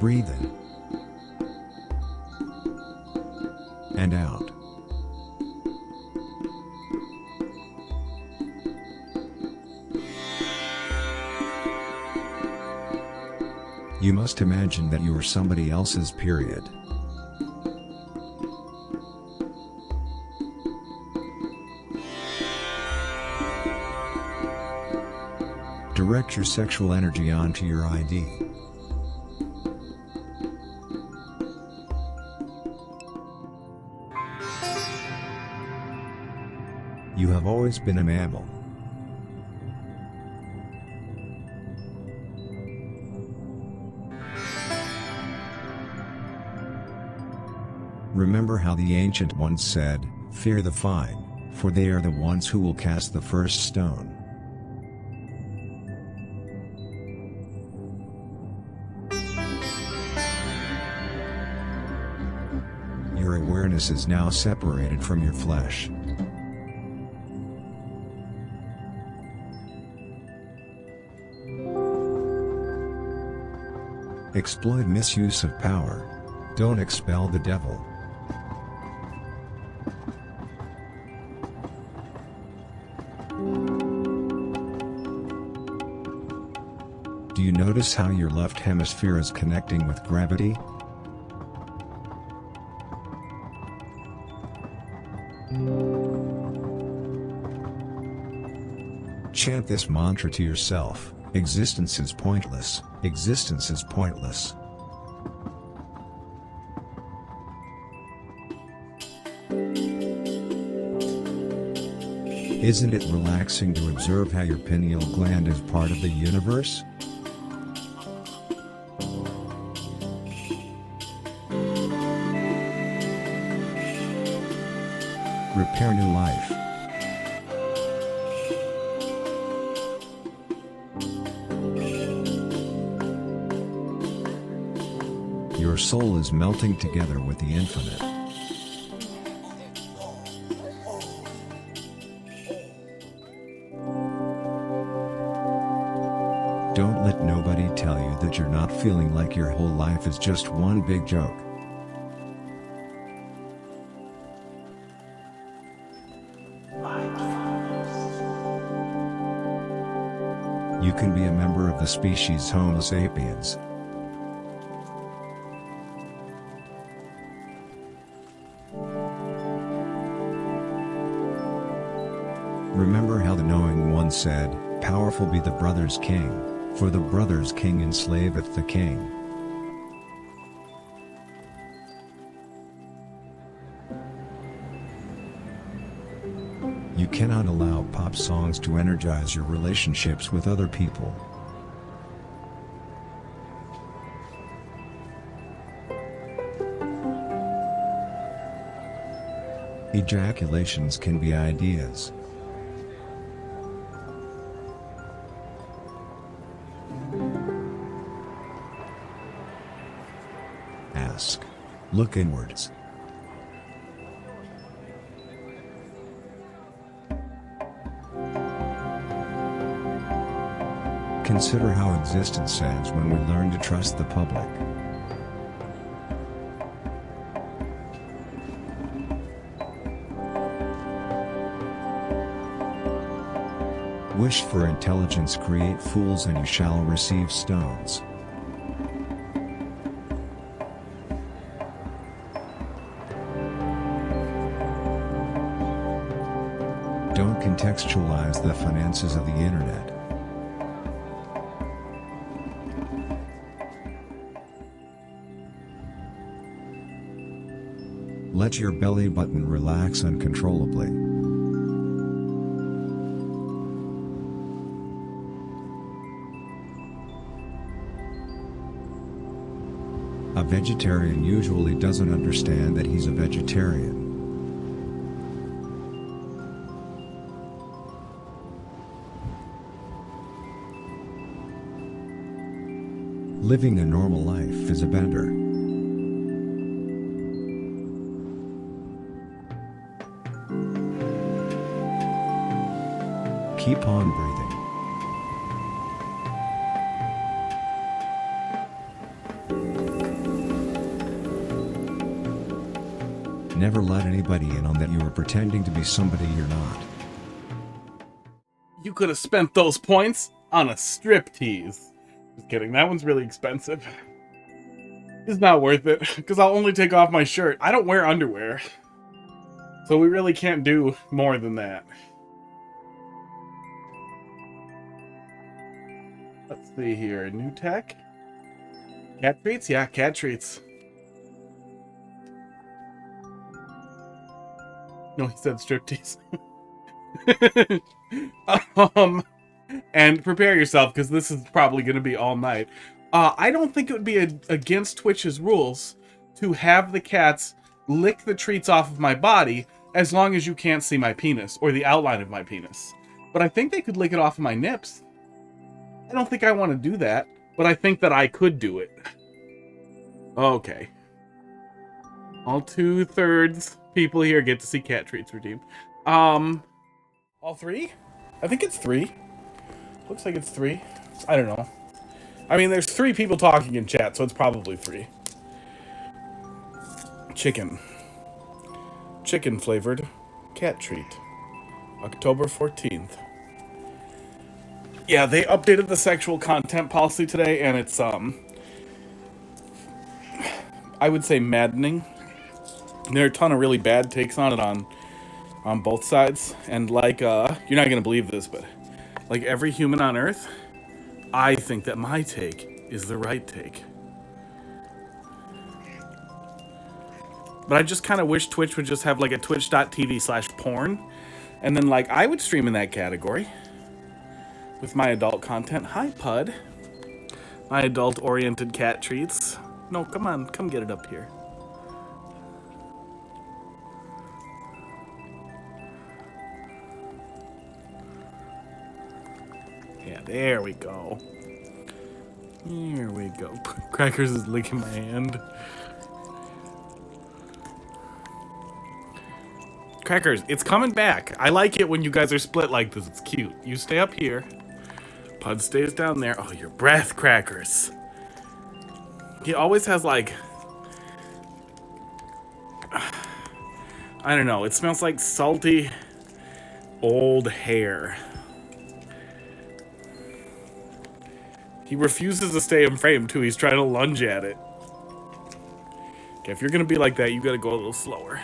Breathe in and out. You must imagine that you are somebody else's, period. Direct your sexual energy onto your ID. You have always been a mammal. Remember how the ancient ones said, "Fear the fine, for they are the ones who will cast the first stone." Your awareness is now separated from your flesh. Exploit misuse of power. Don't expel the devil. Do you notice how your left hemisphere is connecting with gravity? Chant this mantra to yourself: existence is pointless, existence is pointless. Isn't it relaxing to observe how your pineal gland is part of the universe? Repair new life. Your soul is melting together with the infinite. Don't let nobody tell you that you're not feeling like your whole life is just one big joke. You can be a member of the species Homo sapiens. Remember how the knowing one said, "Powerful be the brother's king, for the brother's king enslaveth the king." You cannot allow pop songs to energize your relationships with other people. Ejaculations can be ideas. Ask. Look inwards. Consider how existence ends when we learn to trust the public. Wish for intelligence, create fools, and you shall receive stones. Don't contextualize the finances of the internet. Let your belly button relax uncontrollably. A vegetarian usually doesn't understand that he's a vegetarian. Living a normal life is a bender. Keep on breathing. Never let anybody in on that you are pretending to be somebody you're not. You could have spent those points on a striptease. Just kidding, that one's really expensive. It's not worth it, because I'll only take off my shirt. I don't wear underwear. So we really can't do more than that. Let's see here. New tech? Cat treats? Yeah, cat treats. No, he said striptease. And prepare yourself, because this is probably going to be all night. I don't think it would be against Twitch's rules to have the cats lick the treats off of my body as long as you can't see my penis or the outline of my penis. But I think they could lick it off of my nips. I don't think I want to do that, but I think that I could do it. Okay. All 2/3 people here get to see cat treats redeemed. All 3? I think it's 3. Looks like it's 3. I don't know. I mean, there's 3 people talking in chat, so it's probably 3. Chicken. Chicken flavored cat treat. October 14th. Yeah, they updated the sexual content policy today, and it's, I would say maddening. There are a ton of really bad takes on it on both sides. And like, you're not gonna believe this, but like every human on Earth, I think that my take is the right take. But I just kind of wish Twitch would just have like a twitch.tv/porn. And then like I would stream in that category with my adult content. Hi, Pud. My adult-oriented cat treats. No, come on, come get it up here. Yeah, there we go. Here we go. Crackers is licking my hand. Crackers, it's coming back. I like it when you guys are split like this. It's cute. You stay up here. Pud stays down there. Oh, your breath, Crackers. He always has like... I don't know. It smells like salty, old hair. He refuses to stay in frame, too. He's trying to lunge at it. Okay, if you're gonna be like that, you gotta go a little slower.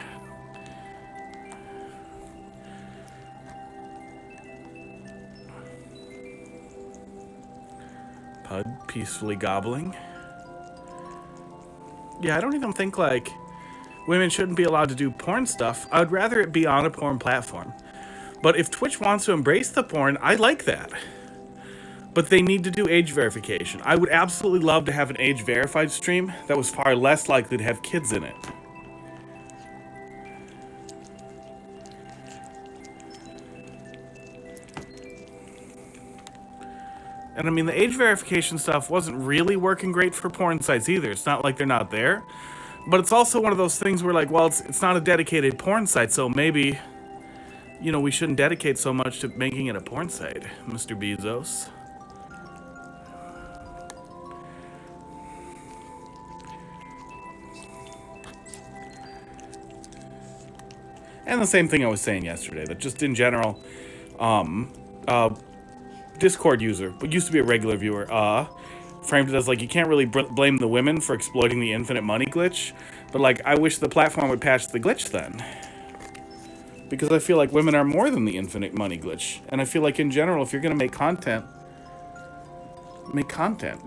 Pud peacefully gobbling. Yeah, I don't even think, like, women shouldn't be allowed to do porn stuff. I would rather it be on a porn platform. But if Twitch wants to embrace the porn, I like that. But they need to do age verification. I would absolutely love to have an age-verified stream that was far less likely to have kids in it. And I mean, the age verification stuff wasn't really working great for porn sites either. It's not like they're not there. But it's also one of those things where, like, well, it's not a dedicated porn site, so maybe, you know, we shouldn't dedicate so much to making it a porn site, Mr. Bezos. And the same thing I was saying yesterday, that just in general, Discord user, but used to be a regular viewer, framed it as like, you can't really blame the women for exploiting the infinite money glitch, but like, I wish the platform would patch the glitch then. Because I feel like women are more than the infinite money glitch. And I feel like in general, if you're gonna make content.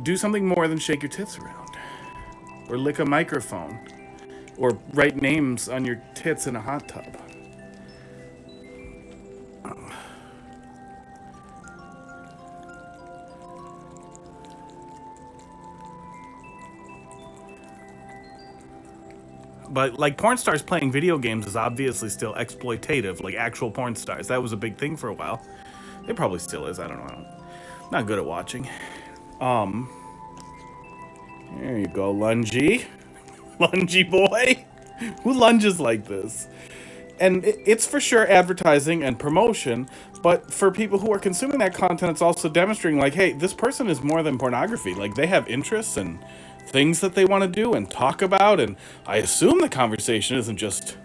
Do something more than shake your tits around. Or lick a microphone. Or write names on your tits in a hot tub. But, like, porn stars playing video games is obviously still exploitative, like actual porn stars. That was a big thing for a while. It probably still is, I don't know. Not good at watching. There you go, Lungy. Lungy boy. Who lunges like this? And it's for sure advertising and promotion, but for people who are consuming that content, it's also demonstrating, like, hey, this person is more than pornography. Like, they have interests and things that they want to do and talk about, and I assume the conversation isn't just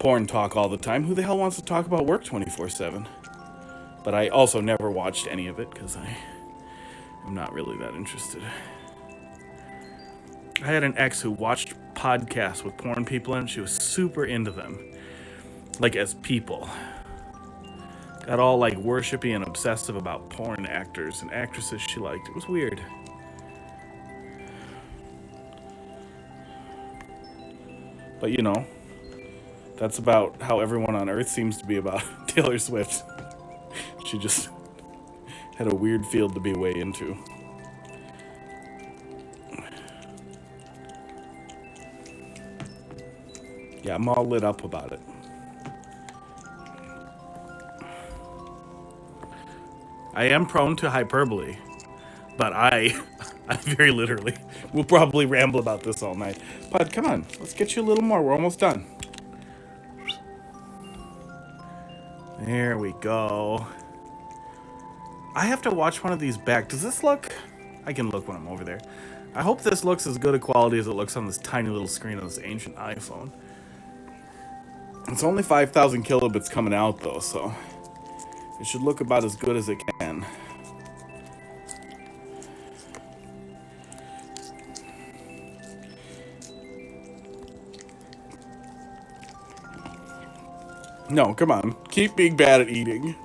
porn talk all the time. Who the hell wants to talk about work 24/7? But I also never watched any of it because I'm not really that interested. I had an ex who watched podcasts with porn people in. She was super into them, like as people. Got all like worshipy and obsessive about porn actors and actresses she liked. It was weird. But you know, that's about how everyone on Earth seems to be about Taylor Swift. She just had a weird field to be way into. Yeah, I'm all lit up about it. I am prone to hyperbole, but I very literally will probably ramble about this all night. But come on, let's get you a little more. We're almost done. There we go. I have to watch one of these back. Does this look? I can look when I'm over there. I hope this looks as good a quality as it looks on this tiny little screen on this ancient iPhone. It's only 5,000 kilobits coming out though, so it should look about as good as it can. No, come on. Keep being bad at eating.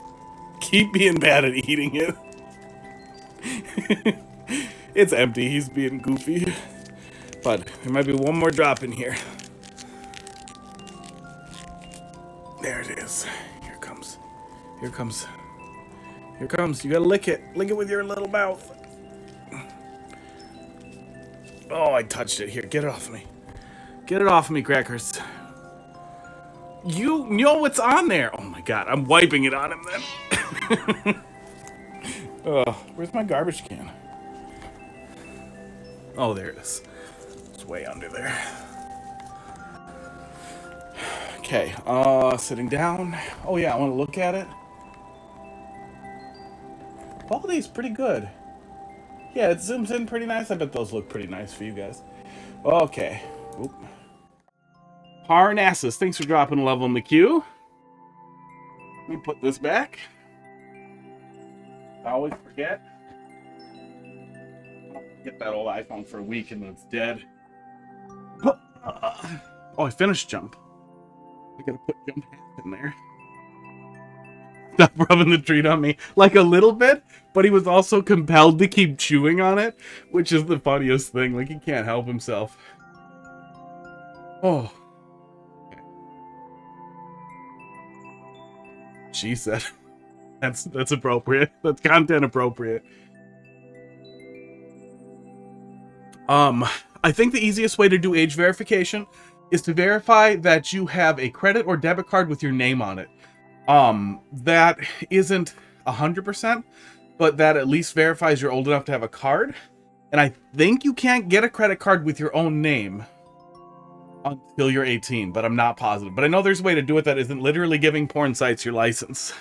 Keep being bad at eating it. It's empty. He's being goofy. But there might be one more drop in here. There it is. Here it comes. Here it comes. Here it comes. You gotta lick it. Lick it with your little mouth. Oh, I touched it. Here, get it off me. Get it off me, crackers. You know what's on there. Oh my god, I'm wiping it on him then. Where's my garbage can? Oh, there it is. It's way under there. Okay, sitting down. Oh yeah, I want to look at it. Quality's pretty good. Yeah, it zooms in pretty nice. I bet those look pretty nice for you guys. Okay. Oop. Parnassus, thanks for dropping a level in the queue. Let me put this back. I always forget. I'll get that old iPhone for a week and then it's dead. Oh, I finished jump. I gotta put jump half in there. Stop rubbing the treat on me. Like a little bit, but he was also compelled to keep chewing on it, which is the funniest thing. Like, he can't help himself. Oh. Okay. She said. That's appropriate. That's content appropriate. I think the easiest way to do age verification is to verify that you have a credit or debit card with your name on it. That isn't 100%, but that at least verifies you're old enough to have a card. And I think you can't get a credit card with your own name until you're 18, but I'm not positive. But I know there's a way to do it that isn't literally giving porn sites your license.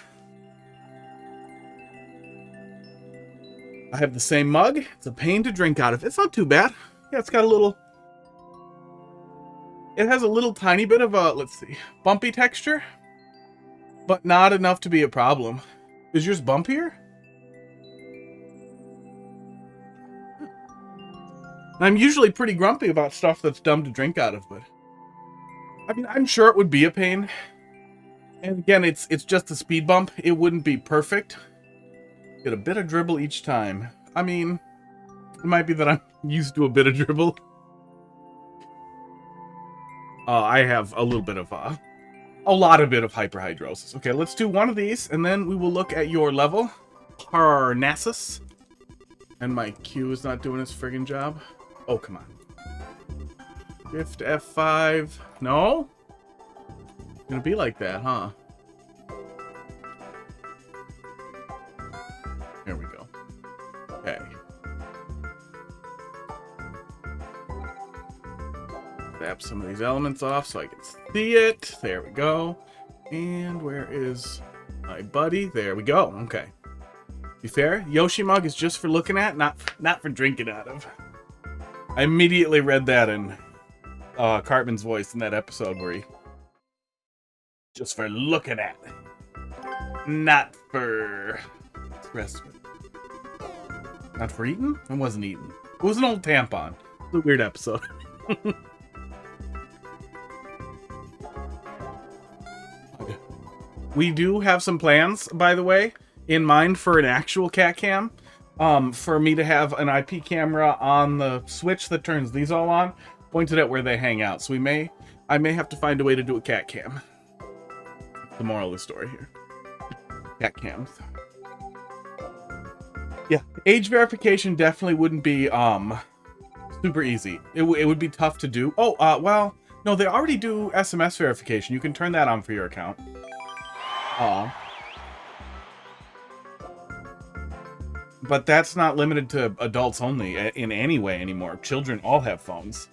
I have the same mug. It's a pain to drink out of. It's not too bad. Yeah, it's got a little... It has a little tiny bit of a, let's see, bumpy texture, but not enough to be a problem. Is yours bumpier? I'm usually pretty grumpy about stuff that's dumb to drink out of, but... I mean, I'm sure it would be a pain. And again, it's just a speed bump. It wouldn't be perfect. Get a bit of dribble each time. I mean, it might be that I'm used to a bit of dribble. I have a little bit of, a bit of hyperhidrosis. Okay, let's do one of these, and then we will look at your level. Parnassus. And my Q is not doing its friggin' job. Oh, come on. Shift F5. No? It's gonna be like that, huh? There we go. Okay. Tap some of these elements off so I can see it. There we go. And where is my buddy? There we go. Okay. Be fair, Yoshi mug is just for looking at, not for drinking out of. I immediately read that in Cartman's voice in that episode where he Just for looking at. Not for the rest of it. Not for eating? It wasn't eating. It was an old tampon. It was a weird episode. We do have some plans, by the way, in mind for an actual cat cam. For me to have an IP camera on the switch that turns these all on, pointed at where they hang out. So I may have to find a way to do a cat cam. The moral of the story here. Cat cams. Yeah, age verification definitely wouldn't be super easy. It would be tough to do. Oh, well, no, they already do SMS verification. You can turn that on for your account. But that's not limited to adults only in any way anymore. Children all have phones.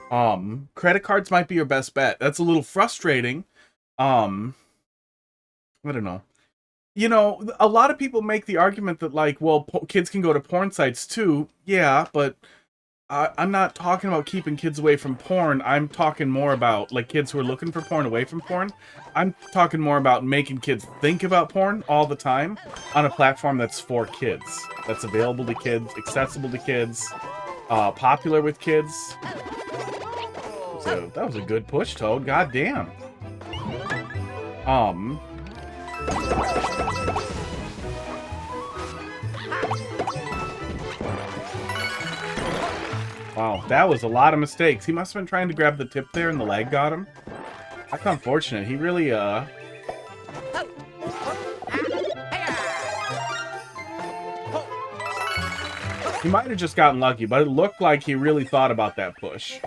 Credit cards might be your best bet. That's a little frustrating. I don't know. You know, a lot of people make the argument that, like, well, kids can go to porn sites too. Yeah, but I'm not talking about keeping kids away from porn. I'm talking more about, like, kids who are looking for porn away from porn. I'm talking more about making kids think about porn all the time on a platform that's for kids. That's available to kids, accessible to kids, popular with kids. So that was a good push, Toad. God damn. Wow, that was a lot of mistakes. He must have been trying to grab the tip there and the leg got him. That's unfortunate. He really, He might have just gotten lucky, but it looked like he really thought about that push.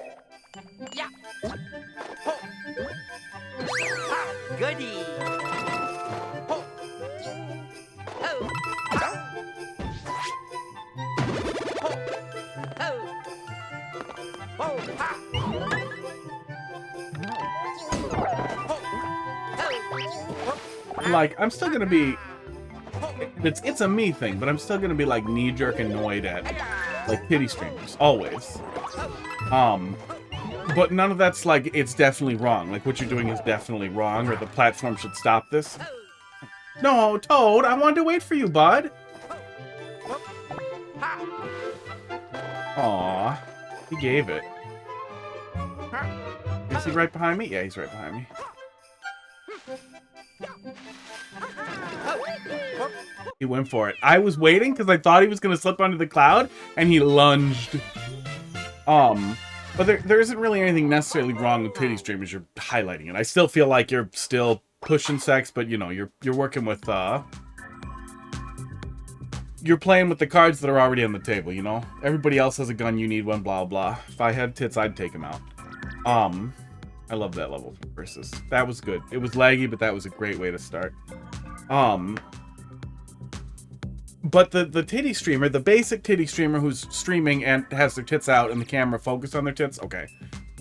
Goody. Like, I'm still gonna be... It's a me thing, but I'm still gonna be, like, knee-jerk annoyed at, like, titty streamers. Always. But none of that's, like, it's definitely wrong. Like, what you're doing is definitely wrong, or the platform should stop this. No, Toad, I wanted to wait for you, bud. Aw, he gave it. Is he right behind me? Yeah, he's right behind me. He went for it. I was waiting because I thought he was going to slip under the cloud, and he lunged. But there isn't really anything necessarily wrong with titty streamers. You're highlighting it. I still feel like you're still pushing sex, but you know, you're working with you're playing with the cards that are already on the table, you know? Everybody else has a gun, you need one, blah blah. If I had tits, I'd take them out. I love that level versus. That was good. It was laggy, but that was a great way to start. But the titty streamer, the basic titty streamer who's streaming and has their tits out and the camera focused on their tits, okay.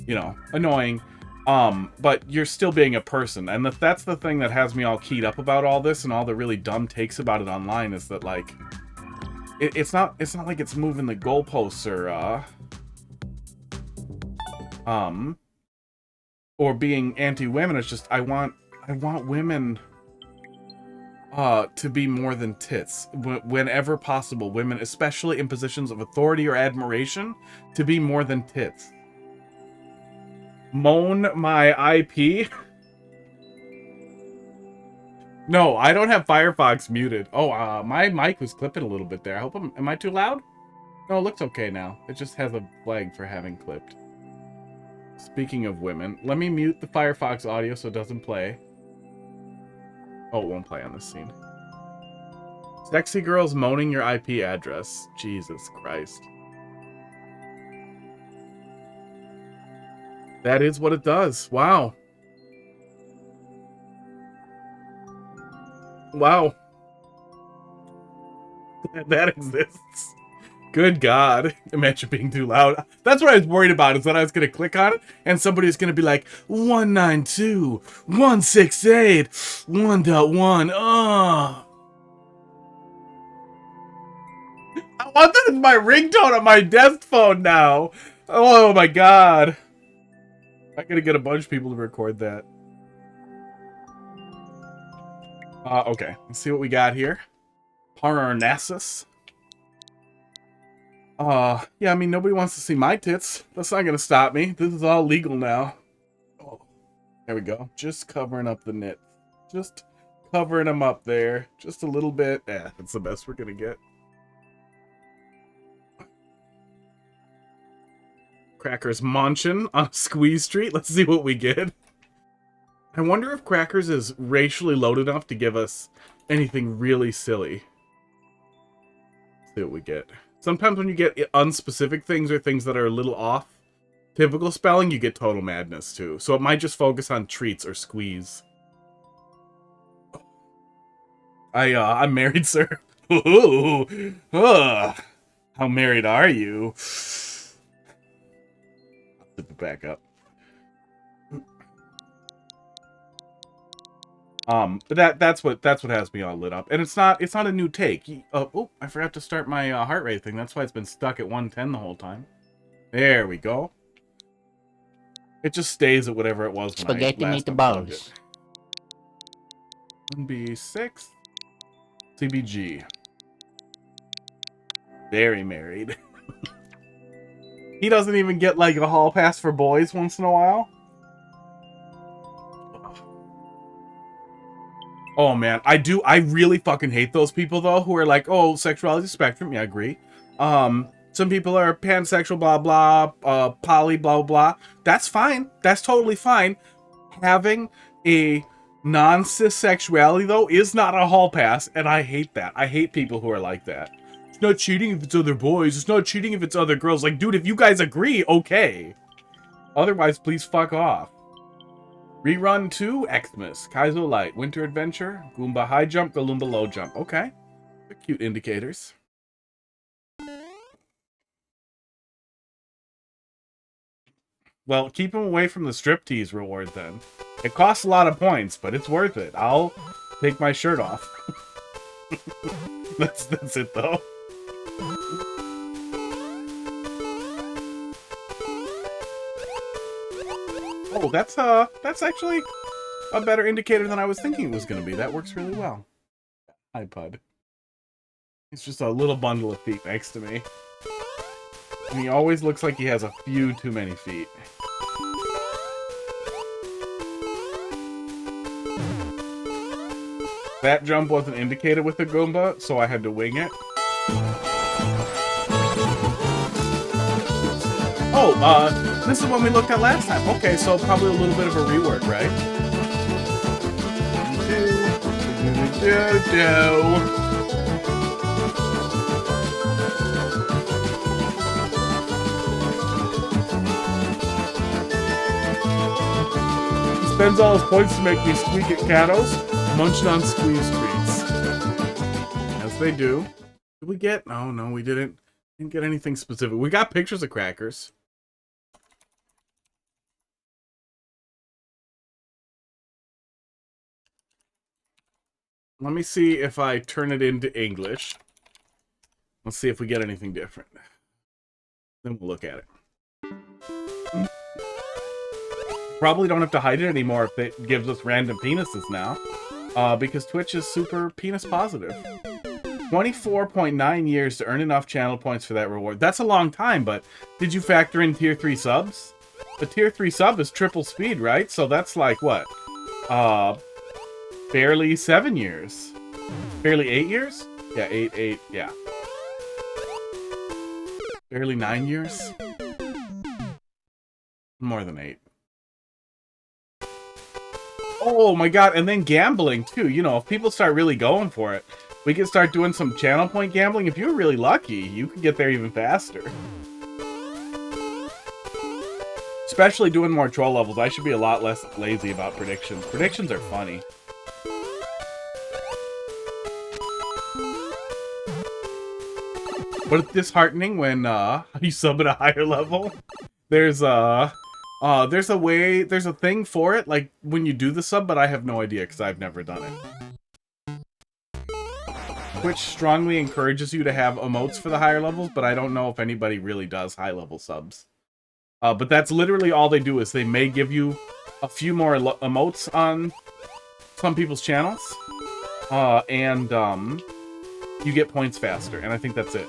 You know, annoying. But you're still being a person. And that's the thing that has me all keyed up about all this and all the really dumb takes about it online is that, like, it's not like it's moving the goalposts or being anti-women. It's just I want women to be more than tits whenever possible. Women, especially in positions of authority or admiration, to be more than tits. Moan my IP. No, I don't have Firefox muted. Oh, my mic was clipping a little bit there. I hope am I too loud? No, it looks okay now. It just has a flag for having clipped. Speaking of women, let me mute the Firefox audio so it doesn't play. Oh, it won't play on this scene. Sexy girls moaning your IP address. Jesus Christ. That is what it does. Wow. Wow. That exists. Good God. Imagine being too loud. That's what I was worried about, is that I was going to click on it and somebody's going to be like, 192.168.1.1. Oh. I want that as my ringtone on my desk phone now. Oh my God. I'm going to get a bunch of people to record that. Okay. Let's see what we got here. Parnassus. Yeah, I mean, nobody wants to see my tits. That's not gonna stop me. This is all legal now. Oh, there we go. Just covering up the nits. Just covering them up there. Just a little bit. Yeah, that's the best we're gonna get. Crackers munching on Squeeze Street. Let's see what we get. I wonder if Crackers is racially loaded enough to give us anything really silly. Let's see what we get. Sometimes when you get unspecific things or things that are a little off typical spelling, you get total madness too. So it might just focus on treats or squeeze. I'm married, sir. Ooh, how married are you? I'll zip it back up. But that's what has me all lit up, and it's not a new take. Oh, I forgot to start my heart rate thing. That's why it's been stuck at 110 the whole time. There we go. It just stays at whatever it was when Spaghetti I last meatballs. it. 1B6 CBG. Very married. He doesn't even get like a hall pass for boys once in a while. Oh man, I really fucking hate those people though who are like, oh, sexuality spectrum. Yeah, I agree. Some people are pansexual, blah blah, poly, blah blah. That's fine. That's totally fine. Having a non-cis sexuality though is not a hall pass, and I hate that. I hate people who are like that. It's not cheating if it's other boys. It's not cheating if it's other girls. Like, dude, if you guys agree, okay. Otherwise, please fuck off. Rerun 2, Xmas, Kaizo Light, Winter Adventure, Goomba High Jump, Galumba Low Jump. Okay. They're cute indicators. Well, keep them away from the striptease reward then. It costs a lot of points, but it's worth it. I'll take my shirt off. That's it though. Oh, that's actually a better indicator than I was thinking it was going to be. That works really well. iPod. It's just a little bundle of feet next to me. And he always looks like he has a few too many feet. That jump wasn't indicated with the Goomba, so I had to wing it. Oh, this is one we looked at last time. Okay, so probably a little bit of a rework, right? He spends all his points to make me squeak at Katos, munching on Squeeze Streets. As they do. Did we get? Oh, no, we didn't. Didn't get anything specific. We got pictures of Crackers. Let me see if I turn it into English. Let's see if we get anything different. Then we'll look at it. Probably don't have to hide it anymore if it gives us random penises now. Because Twitch is super penis positive. 24.9 years to earn enough channel points for that reward. That's a long time, but did you factor in tier 3 subs? The tier 3 sub is triple speed, right? So that's like, what? Barely 7 years. Barely 8 years? Yeah, 8, yeah. Barely 9 years? More than 8. Oh my god, and then gambling too. You know, if people start really going for it, we can start doing some channel point gambling. If you're really lucky, you can get there even faster. Especially doing more troll levels. I should be a lot less lazy about predictions. Predictions are funny. But it's disheartening when you sub at a higher level. There's a thing for it, like when you do the sub, but I have no idea because I've never done it. Twitch strongly encourages you to have emotes for the higher levels, but I don't know if anybody really does high level subs. But that's literally all they do, is they may give you a few more emotes on some people's channels. and you get points faster, and I think that's it.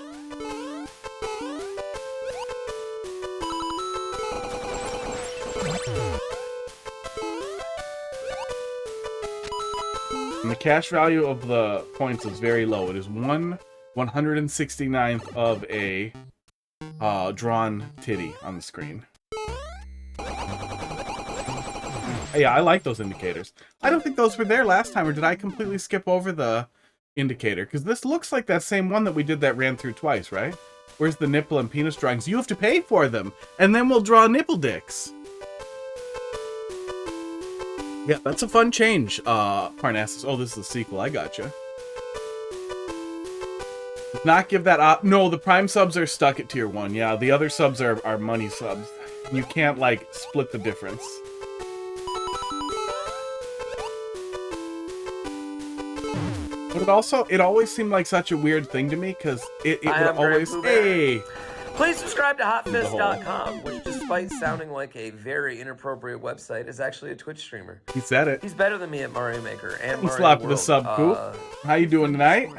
And the cash value of the points is very low. It is 1/169th of a drawn titty on the screen. Yeah, I like those indicators. I don't think those were there last time, or did I completely skip over the indicator? Because this looks like that same one that we did that ran through twice, right? Where's the nipple and penis drawings? You have to pay for them, and then we'll draw nipple dicks. Yeah, that's a fun change, Parnassus. Oh, this is the sequel. I gotcha. Not give that up. No, the Prime subs are stuck at tier 1. Yeah, the other subs are money subs. You can't, like, split the difference. But it always seemed like such a weird thing to me, because it would always, hey! Please subscribe to hotfist.com, which despite sounding like a very inappropriate website, is actually a Twitch streamer. He said it. He's better than me at Mario Maker and Mario Slap World. the sub, Coop. How you doing tonight?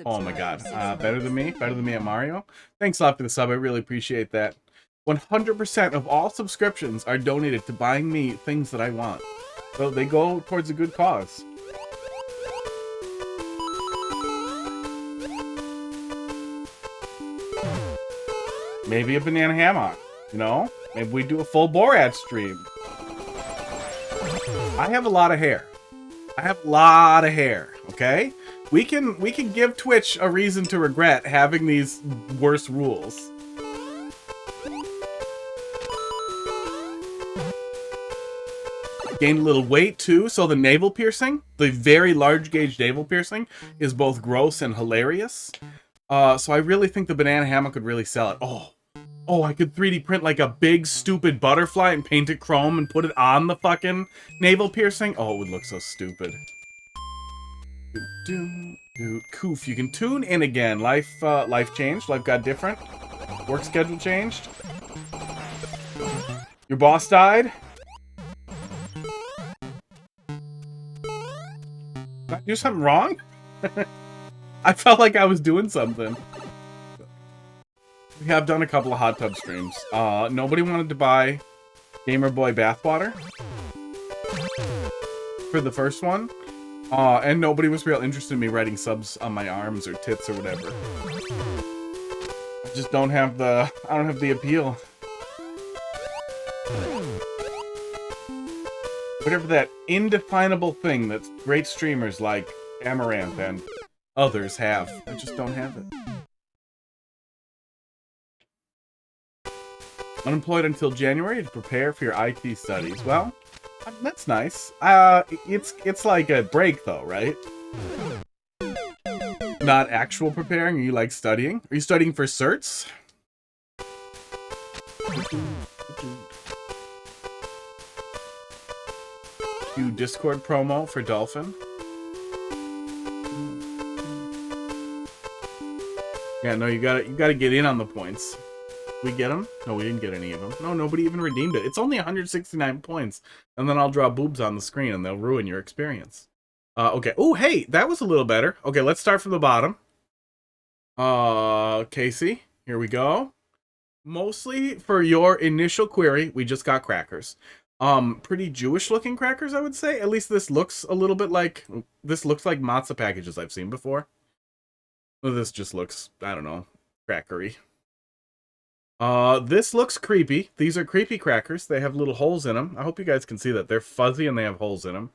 Oh my god. Better than me? Better than me at Mario? Thanks a lot for the sub. I really appreciate that. 100% of all subscriptions are donated to buying me things that I want. So they go towards a good cause. Maybe a banana hammock, you know? Maybe we do a full Borat stream. I have a lot of hair. Okay? We can give Twitch a reason to regret having these worse rules. Gained a little weight too, so the navel piercing, the very large gauge navel piercing, is both gross and hilarious. So I really think the banana hammock could really sell it. Oh, I could 3D print like a big stupid butterfly and paint it chrome and put it on the fucking navel piercing. Oh, it would look so stupid. Coof, you can tune in again. Life changed. Life got different. Work schedule changed. Your boss died. Did I do something wrong? I felt like I was doing something. We have done a couple of hot tub streams. Nobody wanted to buy Gamer Boy bathwater for the first one. And nobody was real interested in me writing subs on my arms or tits or whatever. I just don't have the appeal. Whatever that indefinable thing that great streamers like Amaranth and others have. I just don't have it. Unemployed until January to prepare for your IT studies. Well, that's nice. It's like a break though, right? Not actual preparing. Are you like studying? Are you studying for certs? Do Discord promo for Dolphin. Yeah, no, you gotta get in on the points. We get them? No, we didn't get any of them. No, nobody even redeemed it. It's only 169 points. And then I'll draw boobs on the screen and they'll ruin your experience. Okay. Oh, hey, that was a little better. Okay, let's start from the bottom. Casey, here we go. Mostly for your initial query, we just got crackers. Pretty Jewish looking crackers, I would say. At least this looks a little bit like, this looks like matzah packages I've seen before. Well, this just looks, I don't know, crackery. This looks creepy. These are creepy crackers. They have little holes in them. I hope you guys can see that. They're fuzzy and they have holes in them.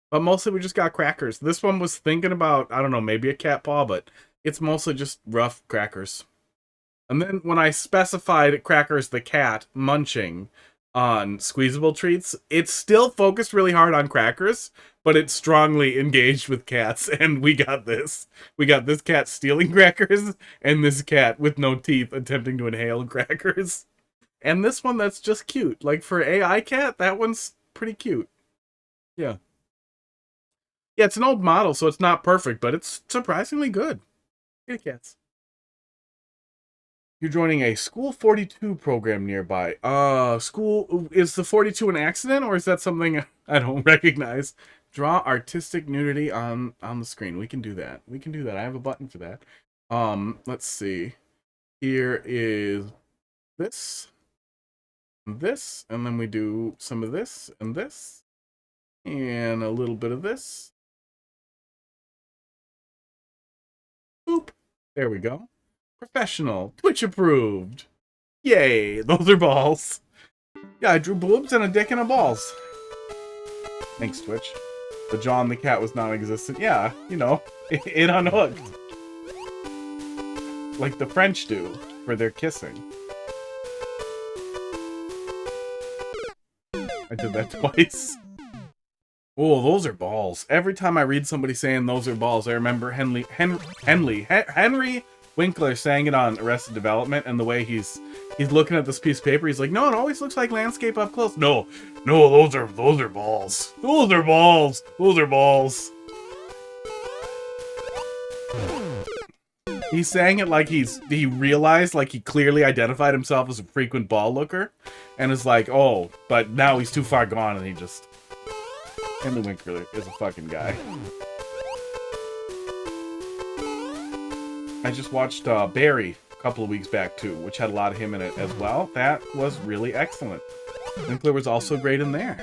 But mostly we just got crackers. This one was thinking about, I don't know, maybe a cat paw, but it's mostly just rough crackers. And then when I specified crackers the cat munching on squeezable treats, it's still focused really hard on crackers, but it's strongly engaged with cats, and we got this. We got this cat stealing crackers, and this cat with no teeth attempting to inhale crackers. And this one that's just cute. Like, for AI cat, that one's pretty cute. Yeah. Yeah, it's an old model, so it's not perfect, but it's surprisingly good. Kitty cats. You're joining a School 42 program nearby. School, is the 42 an accident, or is that something I don't recognize? Draw artistic nudity on the screen. We can do that. We can do that. I have a button for that. Let's see. Here is this, and then we do some of this, and a little bit of this. Boop. There we go. Professional. Twitch approved. Yay. Those are balls. Yeah, I drew boobs and a dick and a balls. Thanks, Twitch. The jaw on the cat was non-existent. Yeah, you know, it unhooked. Like the French do for their kissing. I did that twice. Oh, those are balls. Every time I read somebody saying those are balls, I remember Henry Winkler saying it on Arrested Development, and the way he's looking at this piece of paper, he's like, no, it always looks like landscape up close. No, those are balls. Those are balls. Those are balls. He's saying it like he realized, like he clearly identified himself as a frequent ball looker, and is like, oh, but now he's too far gone, and he just... Henry Winkler is a fucking guy. I just watched Barry a couple of weeks back too, which had a lot of him in it as well. That was really excellent. Winkler was also great in there.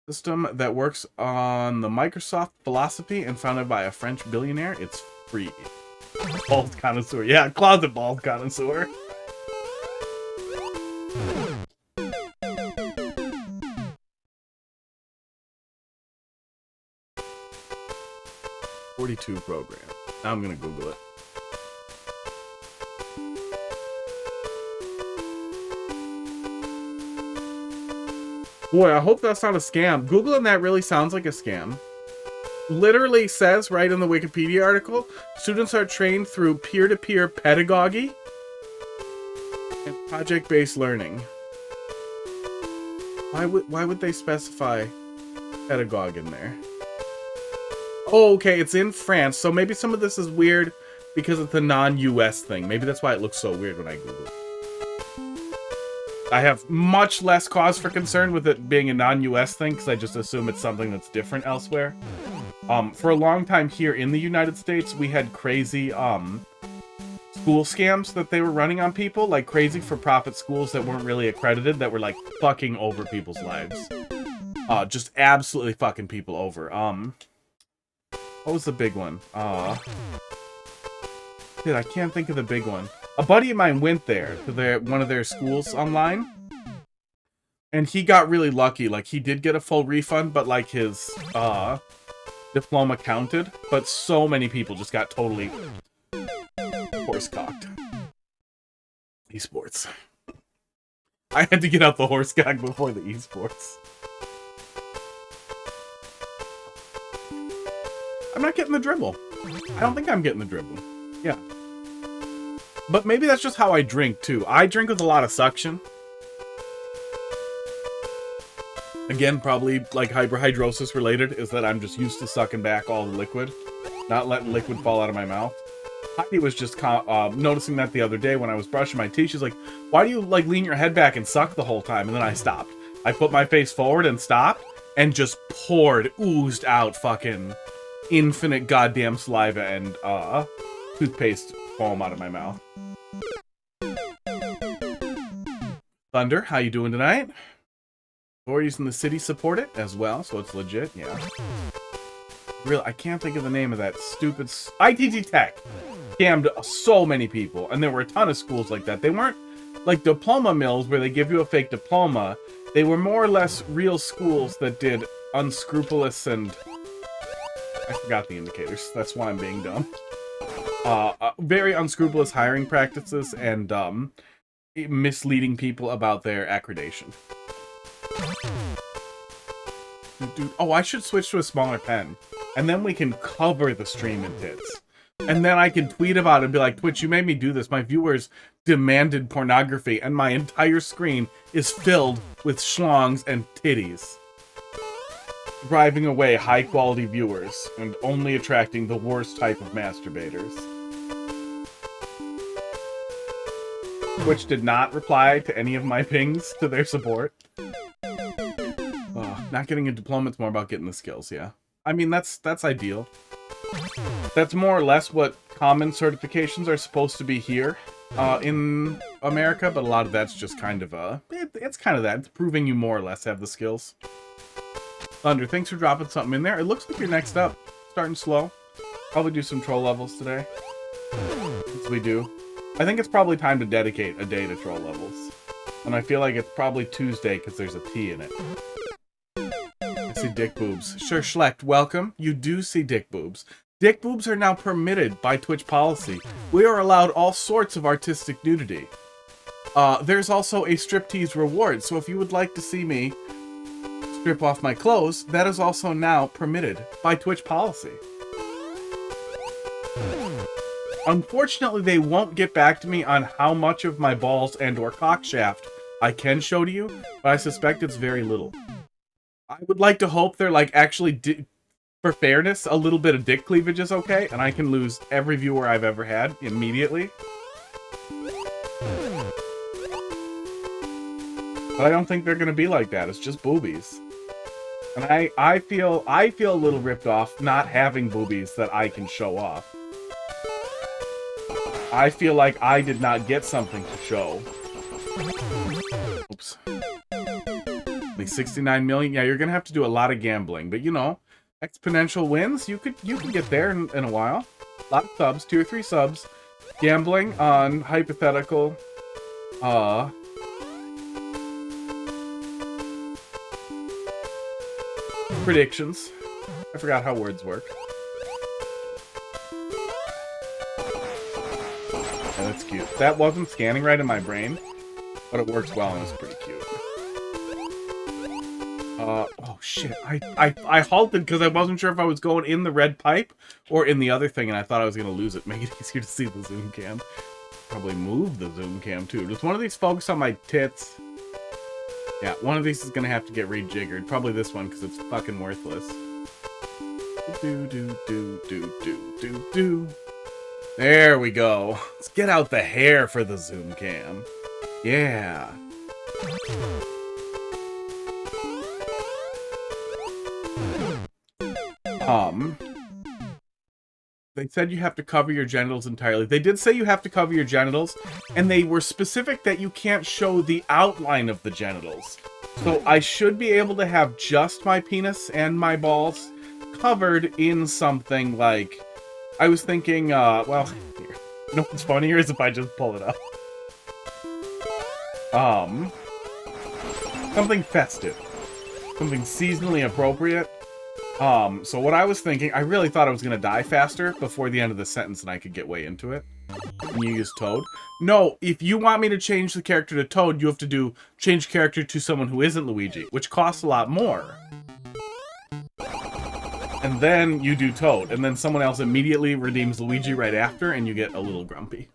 System that works on the Microsoft philosophy and founded by a French billionaire. It's free. Balls connoisseur. Yeah, closet balls connoisseur. '42 program. Now I'm gonna Google it. Boy, I hope that's not a scam. Googling that really sounds like a scam. Literally says right in the Wikipedia article, students are trained through peer-to-peer pedagogy and project-based learning. Why would they specify pedagogue in there? Oh, okay, it's in France, so maybe some of this is weird because it's a non-US thing. Maybe that's why it looks so weird when I Google it. I have much less cause for concern with it being a non-US thing, because I just assume it's something that's different elsewhere. For a long time here in the United States, we had crazy school scams that they were running on people, like crazy for-profit schools that weren't really accredited, that were like fucking over people's lives. Just absolutely fucking people over. What was the big one? Dude, I can't think of the big one. A buddy of mine went there to one of their schools online, and he got really lucky. Like, he did get a full refund, but like his diploma counted. But so many people just got totally horse-cocked. Esports. I had to get out the horse-cock before the esports. I'm not getting the dribble. I don't think I'm getting the dribble. Yeah. But maybe that's just how I drink, too. I drink with a lot of suction. Again, probably, like, hyperhidrosis related, is that I'm just used to sucking back all the liquid. Not letting liquid fall out of my mouth. Heidi was just noticing that the other day when I was brushing my teeth. She's like, why do you, like, lean your head back and suck the whole time? And then I stopped. I put my face forward and stopped, and just oozed out fucking infinite goddamn saliva and toothpaste foam out of my mouth. Thunder, how you doing tonight? Authorities in the city support it as well, so it's legit, yeah. Really, I can't think of the name of that stupid... ITT Tech scammed so many people, and there were a ton of schools like that. They weren't like diploma mills where they give you a fake diploma. They were more or less real schools that did unscrupulous and... I forgot the indicators. That's why I'm being dumb. Very unscrupulous hiring practices and misleading people about their accreditation. Dude, oh, I should switch to a smaller pen. And then we can cover the stream in tits. And then I can tweet about it and be like, Twitch, you made me do this. My viewers demanded pornography, and my entire screen is filled with schlongs and titties. Driving away high-quality viewers and only attracting the worst type of masturbators. Twitch did not reply to any of my pings to their support. Not getting a diploma, it's more about getting the skills, yeah. I mean, that's ideal. That's more or less what common certifications are supposed to be here in America, but a lot of that's just kind of it's kind of that. It's proving you more or less have the skills. Thunder, thanks for dropping something in there. It looks like you're next up. Starting slow. Probably do some troll levels today. As we do. I think it's probably time to dedicate a day to troll levels. And I feel like it's probably Tuesday because there's a T in it. I see dick boobs. Sure, Schlecht, welcome. You do see dick boobs. Dick boobs are now permitted by Twitch policy. We are allowed all sorts of artistic nudity. There's also a striptease reward, so if you would like to see me strip off my clothes, that is also now permitted by Twitch policy. Unfortunately, they won't get back to me on how much of my balls and or cock shaft I can show to you, but I suspect it's very little. I would like to hope they're like actually, for fairness, a little bit of dick cleavage is okay, and I can lose every viewer I've ever had immediately. But I don't think they're gonna be like that. It's just boobies. And I feel a little ripped off not having boobies that I can show off. I feel like I did not get something to show. Oops. Like 69 million? Yeah, you're gonna have to do a lot of gambling, but you know, exponential wins, you could get there in a while. A lot of subs, 2 or 3 subs. Gambling on hypothetical predictions. I forgot how words work. Yeah, that's cute. That wasn't scanning right in my brain, but it works well and it's pretty cute. Oh shit. I halted because I wasn't sure if I was going in the red pipe or in the other thing, and I thought I was going to lose it. Make it easier to see the zoom cam. Probably move the zoom cam too. Does one of these focus on my tits? Yeah, one of these is going to have to get rejiggered. Probably this one because it's fucking worthless. Do. There we go. Let's get out the hair for the zoom cam. Yeah. They said you have to cover your genitals entirely. They did say you have to cover your genitals, and they were specific that you can't show the outline of the genitals. So I should be able to have just my penis and my balls covered in something like... I was thinking, well, here. You know what's funnier is if I just pull it up. Something festive. Something seasonally appropriate. So what I was thinking, I really thought I was going to die faster before the end of the sentence and I could get way into it. And you use Toad. No, if you want me to change the character to Toad, you have to change character to someone who isn't Luigi, which costs a lot more. And then you do Toad, and then someone else immediately redeems Luigi right after, and you get a little grumpy.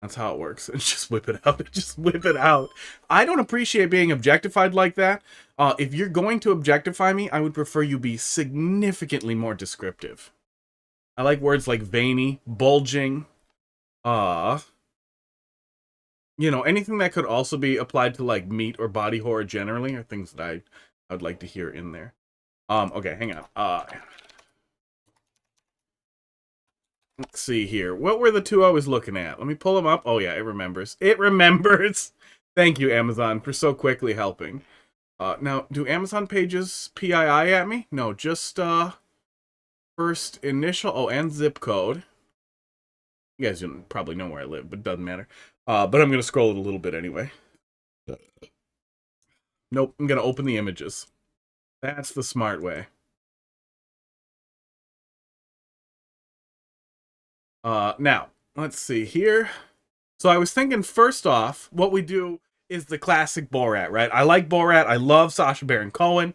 That's how it works. Just whip it out. Just whip it out. I don't appreciate being objectified like that. If you're going to objectify me, I would prefer you be significantly more descriptive. I like words like veiny, bulging, you know, anything that could also be applied to like meat or body horror generally are things that I would like to hear in there. Okay, hang on. Let's see here. What were the two I was looking at? Let me pull them up. Oh yeah, it remembers. It remembers! Thank you, Amazon, for so quickly helping. Now, do Amazon pages PII at me? No, just, first initial... Oh, and zip code. You guys don't probably know where I live, but it doesn't matter. But I'm gonna scroll it a little bit anyway. Nope, I'm gonna open the images. That's the smart way. Now, let's see here. So I was thinking, first off, what we do is the classic Borat, right? I like Borat. I love Sacha Baron Cohen.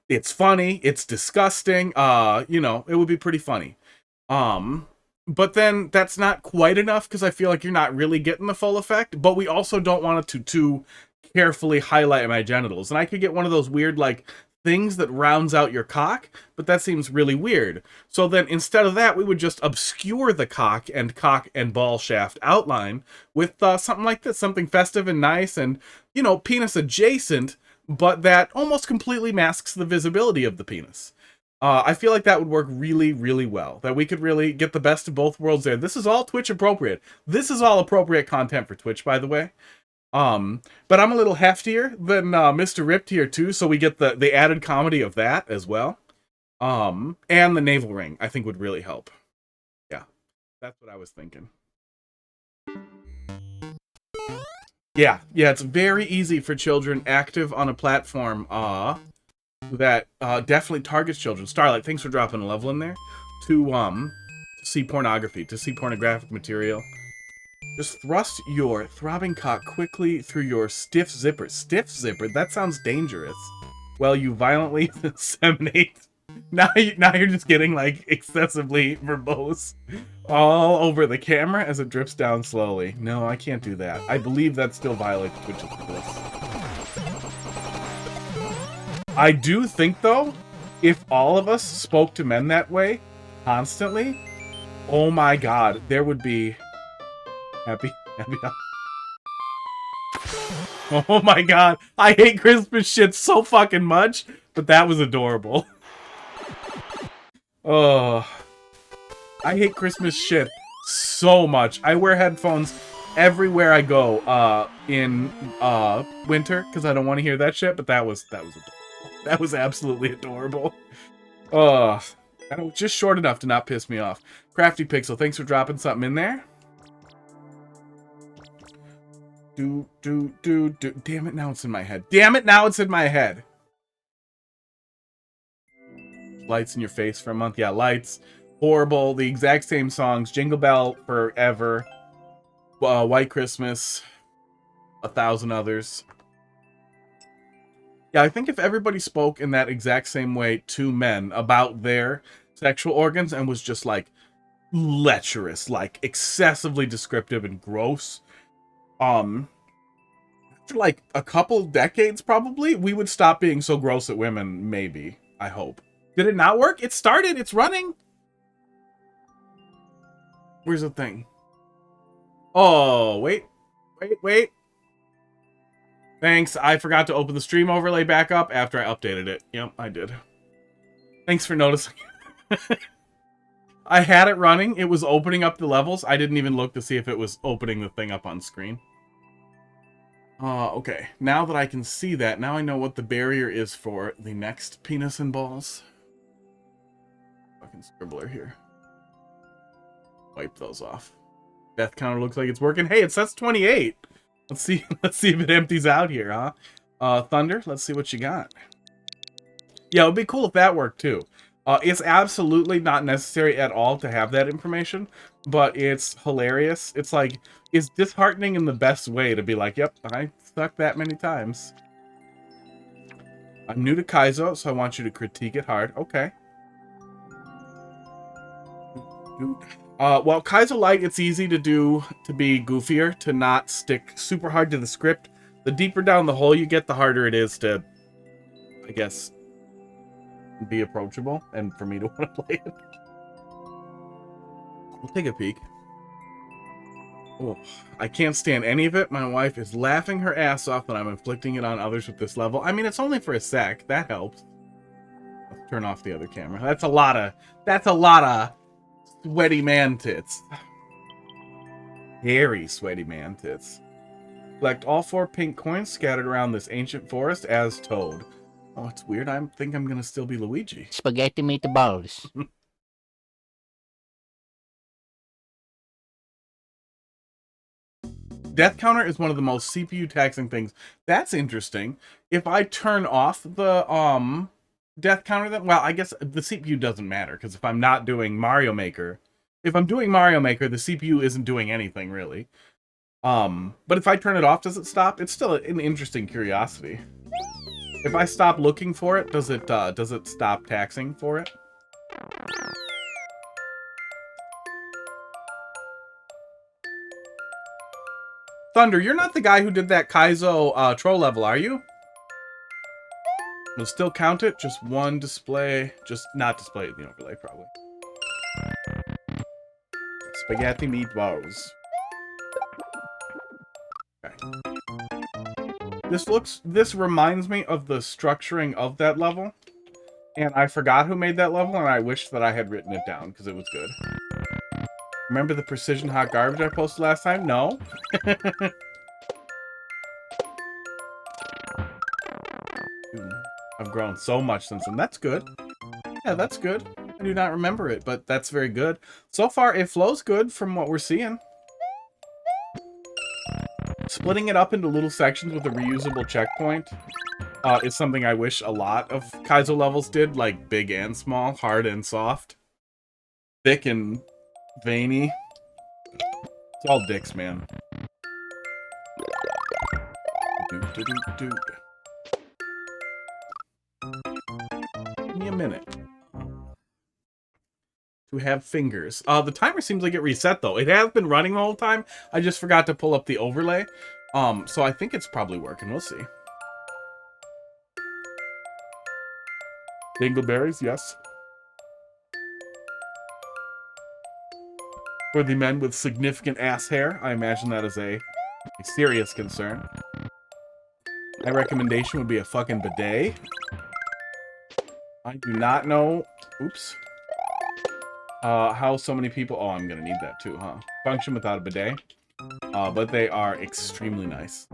It's funny. It's disgusting. You know, it would be pretty funny. But then that's not quite enough because I feel like you're not really getting the full effect. But we also don't want it to too carefully highlight my genitals. And I could get one of those weird, like, things that rounds out your cock, but that seems really weird. So then instead of that, we would just obscure the cock and ball shaft outline with something like this, something festive and nice and, you know, penis adjacent, but that almost completely masks the visibility of the penis. I feel like that would work really, really well. That we could really get the best of both worlds there. This is all Twitch appropriate. This is all appropriate content for Twitch, by the way. But I'm a little heftier than Mr. Ripped here too, so we get the added comedy of that as well. And the navel ring, I think, would really help. Yeah, that's what I was thinking. Yeah, it's very easy for children active on a platform that definitely targets children. Starlight, thanks for dropping a level in there. To see pornography, to see pornographic material. Just thrust your throbbing cock quickly through your stiff zipper. Stiff zipper? That sounds dangerous. Well, you violently inseminate. Now you're just getting, like, excessively verbose all over the camera as it drips down slowly. No, I can't do that. I believe that still violates Twitch's rules. I do think, though, if all of us spoke to men that way constantly, oh my god, there would be happy. Oh my god, I hate Christmas shit so fucking much, but that was adorable. Oh, I hate Christmas shit so much. I wear headphones everywhere I go in winter because I don't want to hear that shit, but that was adorable. That was absolutely adorable. Oh, that was just short enough to not piss me off. Crafty Pixel, thanks for dropping something in there. Damn it, now it's in my head. Damn it, now it's in my head. Lights in your face for a month. Yeah, Lights. Horrible. The exact same songs. Jingle Bell Forever. White Christmas. 1,000 others. Yeah, I think if everybody spoke in that exact same way to men about their sexual organs and was just, like, lecherous, like, excessively descriptive and gross, after, like, a couple decades, probably, we would stop being so gross at women, maybe. I hope. Did it not work? It started. It's running. Where's the thing? Oh, wait. Thanks. I forgot to open the stream overlay back up after I updated it. Yep, I did. Thanks for noticing. I had it running. It was opening up the levels. I didn't even look to see if it was opening the thing up on screen. Okay. Now that I can see that, now I know what the barrier is for the next penis and balls. Fucking scribbler here. Wipe those off. Death counter looks like it's working. Hey, it says 28. Let's see if it empties out here, huh? Thunder, let's see what you got. Yeah, it would be cool if that worked too. It's absolutely not necessary at all to have that information, but it's hilarious. It's like, it's disheartening in the best way to be like, yep, I sucked that many times. I'm new to Kaizo, so I want you to critique it hard. Okay. Well, Kaizo Light, it's easy to do, to be goofier, to not stick super hard to the script. The deeper down the hole you get, the harder it is to, I guess, be approachable, and for me to want to play it. We'll take a peek. Oh, I can't stand any of it. My wife is laughing her ass off that I'm inflicting it on others with this level. I mean, it's only for a sec. That helps. Let's turn off the other camera. That's a lot of sweaty man tits. Hairy sweaty man tits. Collect all 4 pink coins scattered around this ancient forest as told. Oh, it's weird. I think I'm gonna still be Luigi. Spaghetti meatballs. Death counter is one of the most CPU taxing things. That's interesting. If I turn off the death counter, then, well, I guess the CPU doesn't matter, because if I'm not doing Mario Maker, if I'm doing Mario Maker, the CPU isn't doing anything really. But if I turn it off, does it stop? It's still an interesting curiosity. If I stop looking for it, does it stop taxing for it? Thunder, you're not the guy who did that Kaizo troll level, are you? We'll still count it. Just one display. Just not display the overlay, probably. Spaghetti meatballs. Okay. This reminds me of the structuring of that level. And I forgot who made that level, and I wish that I had written it down, because it was good. Remember the precision hot garbage I posted last time? No? I've grown so much since then. That's good. Yeah, that's good. I do not remember it, but that's very good. So far, it flows good from what we're seeing. Splitting it up into little sections with a reusable checkpoint is something I wish a lot of Kaizo levels did, like big and small, hard and soft, thick and veiny. It's all dicks, man. Give me a minute to have fingers. The timer seems like it reset, though. It has been running the whole time. I just forgot to pull up the overlay. So I think it's probably working. We'll see. Dingleberries, yes. For the men with significant ass hair, I imagine that is a serious concern. My recommendation would be a fucking bidet. I do not know. Oops. How so many people... Oh, I'm gonna need that too, huh? Function without a bidet. But they are extremely nice.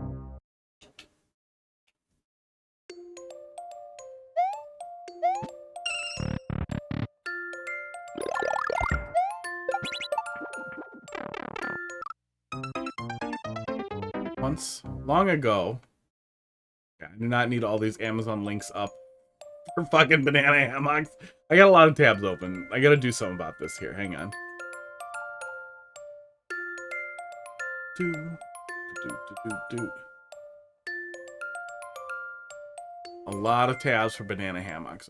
Once, long ago... Yeah, I do not need all these Amazon links up for fucking banana hammocks. I got a lot of tabs open. I gotta do something about this here. Hang on. A lot of tabs for banana hammocks.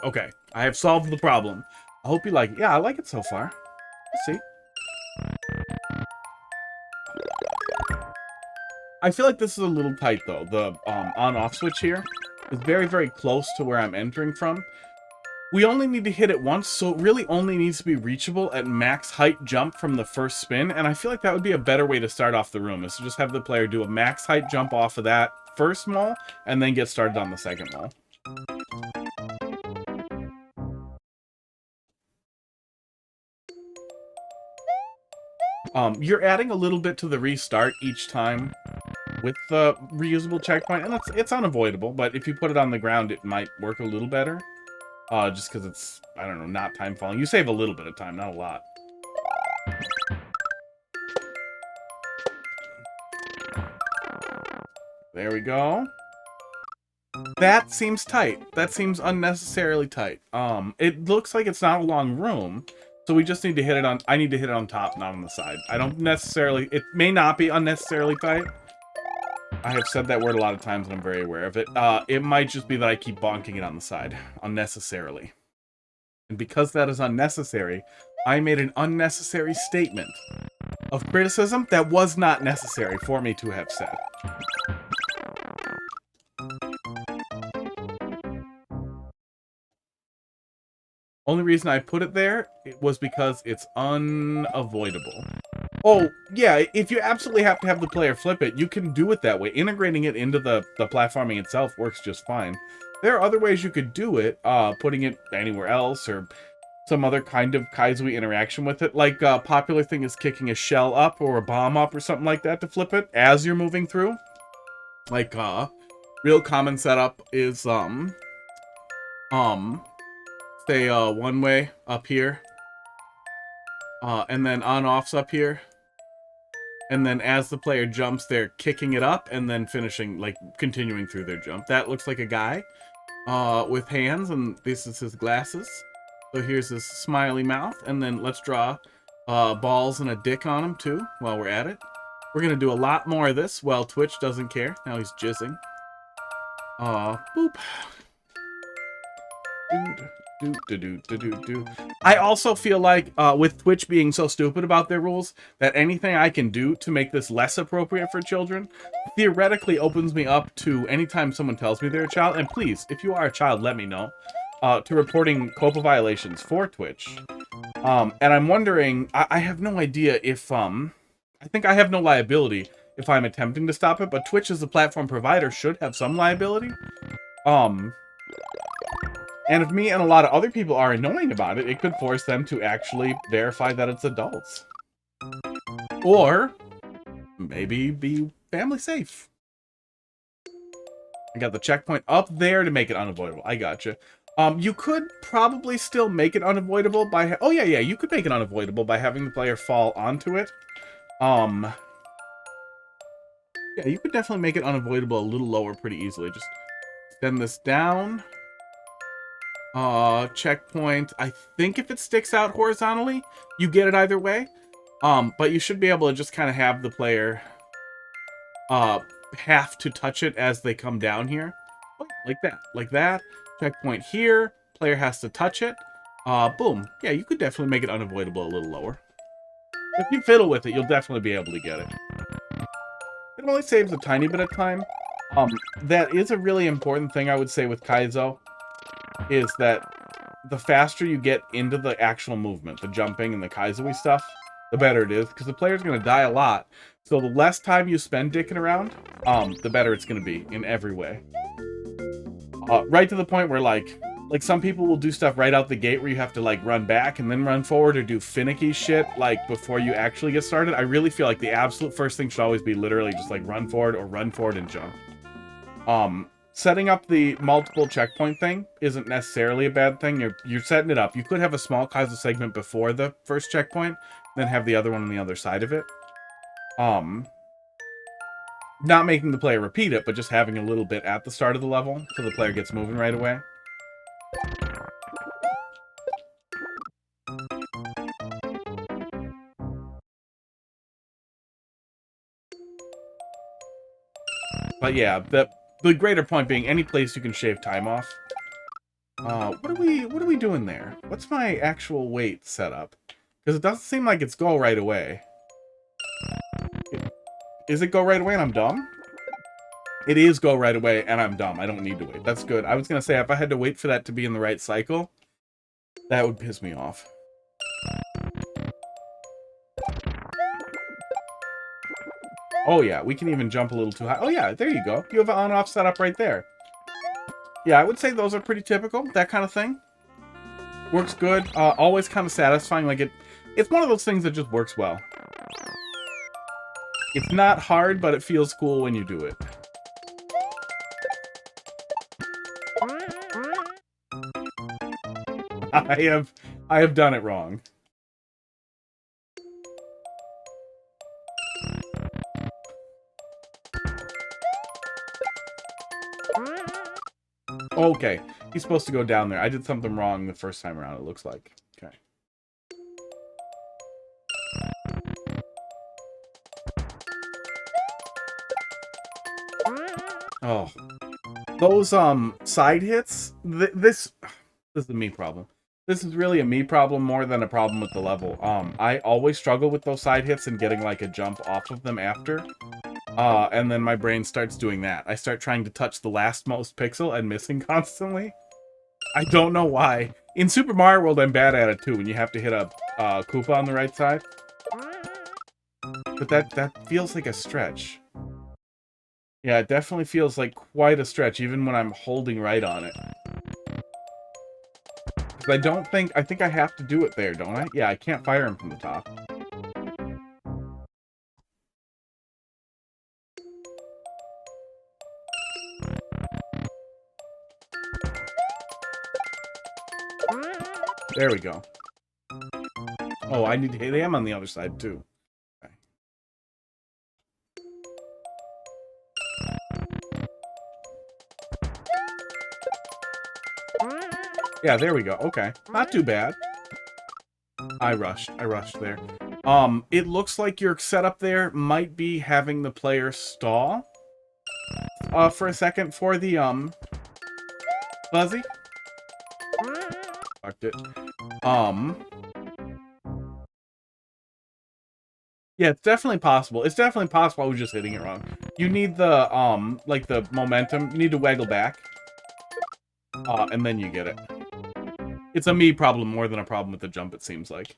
Okay, I have solved the problem. I hope you like it. Yeah, I like it so far. Let's see. I feel like this is a little tight, though. The on-off switch here is very, very close to where I'm entering from. We only need to hit it once, so it really only needs to be reachable at max height jump from the first spin, and I feel like that would be a better way to start off the room, is to just have the player do a max height jump off of that first mall, and then get started on the second mall. You're adding a little bit to the restart each time with the reusable checkpoint, and it's unavoidable, but if you put it on the ground, it might work a little better. Just because it's, I don't know, not time falling. You save a little bit of time, not a lot. There we go. That seems tight. That seems unnecessarily tight. It looks like it's not a long room, so we just need to hit it on... I need to hit it on top, not on the side. I don't necessarily... It may not be unnecessarily tight. I have said that word a lot of times, and I'm very aware of it. It might just be that I keep bonking it on the side, unnecessarily. And because that is unnecessary, I made an unnecessary statement of criticism that was not necessary for me to have said. Only reason I put it there was because it's unavoidable. Oh, yeah, if you absolutely have to have the player flip it, you can do it that way. Integrating it into the platforming itself works just fine. There are other ways you could do it, putting it anywhere else, or some other kind of Kaizo interaction with it. Like, a popular thing is kicking a shell up or a bomb up or something like that to flip it as you're moving through. Like, real common setup is, say, one way up here. And then on-offs up here. And then as the player jumps, they're kicking it up and then finishing, like, continuing through their jump. That looks like a guy with hands, and this is his glasses. So here's his smiley mouth, and then let's draw balls and a dick on him, too, while we're at it. We're going to do a lot more of this while Twitch doesn't care. Now he's jizzing. Boop. I also feel like with Twitch being so stupid about their rules, that anything I can do to make this less appropriate for children theoretically opens me up to anytime someone tells me they're a child, and please, if you are a child, let me know, to reporting COPPA violations for Twitch. And I'm wondering, I have no idea if, I think I have no liability if I'm attempting to stop it, but Twitch as a platform provider should have some liability. And if me and a lot of other people are annoying about it, it could force them to actually verify that it's adults. Or maybe be family safe. I got the checkpoint up there to make it unavoidable. I gotcha. You could probably still make it unavoidable by... Oh, yeah, you could make it unavoidable by having the player fall onto it. Yeah, you could definitely make it unavoidable a little lower pretty easily. Just send this down. Checkpoint. I think if it sticks out horizontally, you get it either way. But you should be able to just kind of have the player have to touch it as they come down here. Oh, like that. Like that. Checkpoint here. Player has to touch it. Boom. Yeah, you could definitely make it unavoidable a little lower. If you fiddle with it, you'll definitely be able to get it. It only saves a tiny bit of time. That is a really important thing I would say with Kaizo, is that the faster you get into the actual movement, the jumping and the Kaizo-y stuff, the better it is, because the player's going to die a lot. So the less time you spend dicking around, the better it's going to be in every way. Right to the point where, like some people will do stuff right out the gate where you have to, like, run back and then run forward, or do finicky shit, like, before you actually get started. I really feel like the absolute first thing should always be literally just, like, run forward and jump. Setting up the multiple checkpoint thing isn't necessarily a bad thing. You're setting it up. You could have a small Kaizo segment before the first checkpoint, then have the other one on the other side of it. Not making the player repeat it, but just having a little bit at the start of the level so the player gets moving right away. But yeah, the greater point being any place you can shave time off. What are we doing there? What's my actual weight setup? Because it doesn't seem like it's go right away. Is it go right away and I'm dumb? It is go right away and I'm dumb. I don't need to wait. That's good. I was gonna say if I had to wait for that to be in the right cycle, that would piss me off. Oh yeah, we can even jump a little too high. Oh yeah, there you go. You have an on-off setup right there. Yeah, I would say those are pretty typical. That kind of thing. Works good. Always kind of satisfying. Like it's one of those things that just works well. It's not hard, but it feels cool when you do it. I have done it wrong. Okay, he's supposed to go down there. I did something wrong the first time around, it looks like. Okay. Oh. Those, side hits, this is a me problem. This is really a me problem more than a problem with the level. I always struggle with those side hits and getting, like, a jump off of them after. And then my brain starts doing that. I start trying to touch the lastmost pixel and missing constantly. I don't know why. In Super Mario World, I'm bad at it too, when you have to hit a Koopa on the right side. But that feels like a stretch. Yeah, it definitely feels like quite a stretch, even when I'm holding right on it. Because I think I have to do it there, don't I? Yeah, I can't fire him from the top. There we go. Oh, I need to hit him on the other side, too. Okay. Yeah, there we go. Okay. Not too bad. I rushed there. It looks like your setup there might be having the player stall for a second for the, Fuzzy. Fucked it. Yeah, it's definitely possible. It's definitely possible I was just hitting it wrong. You need the, like the momentum. You need to waggle back. And then you get it. It's a me problem more than a problem with the jump, it seems like.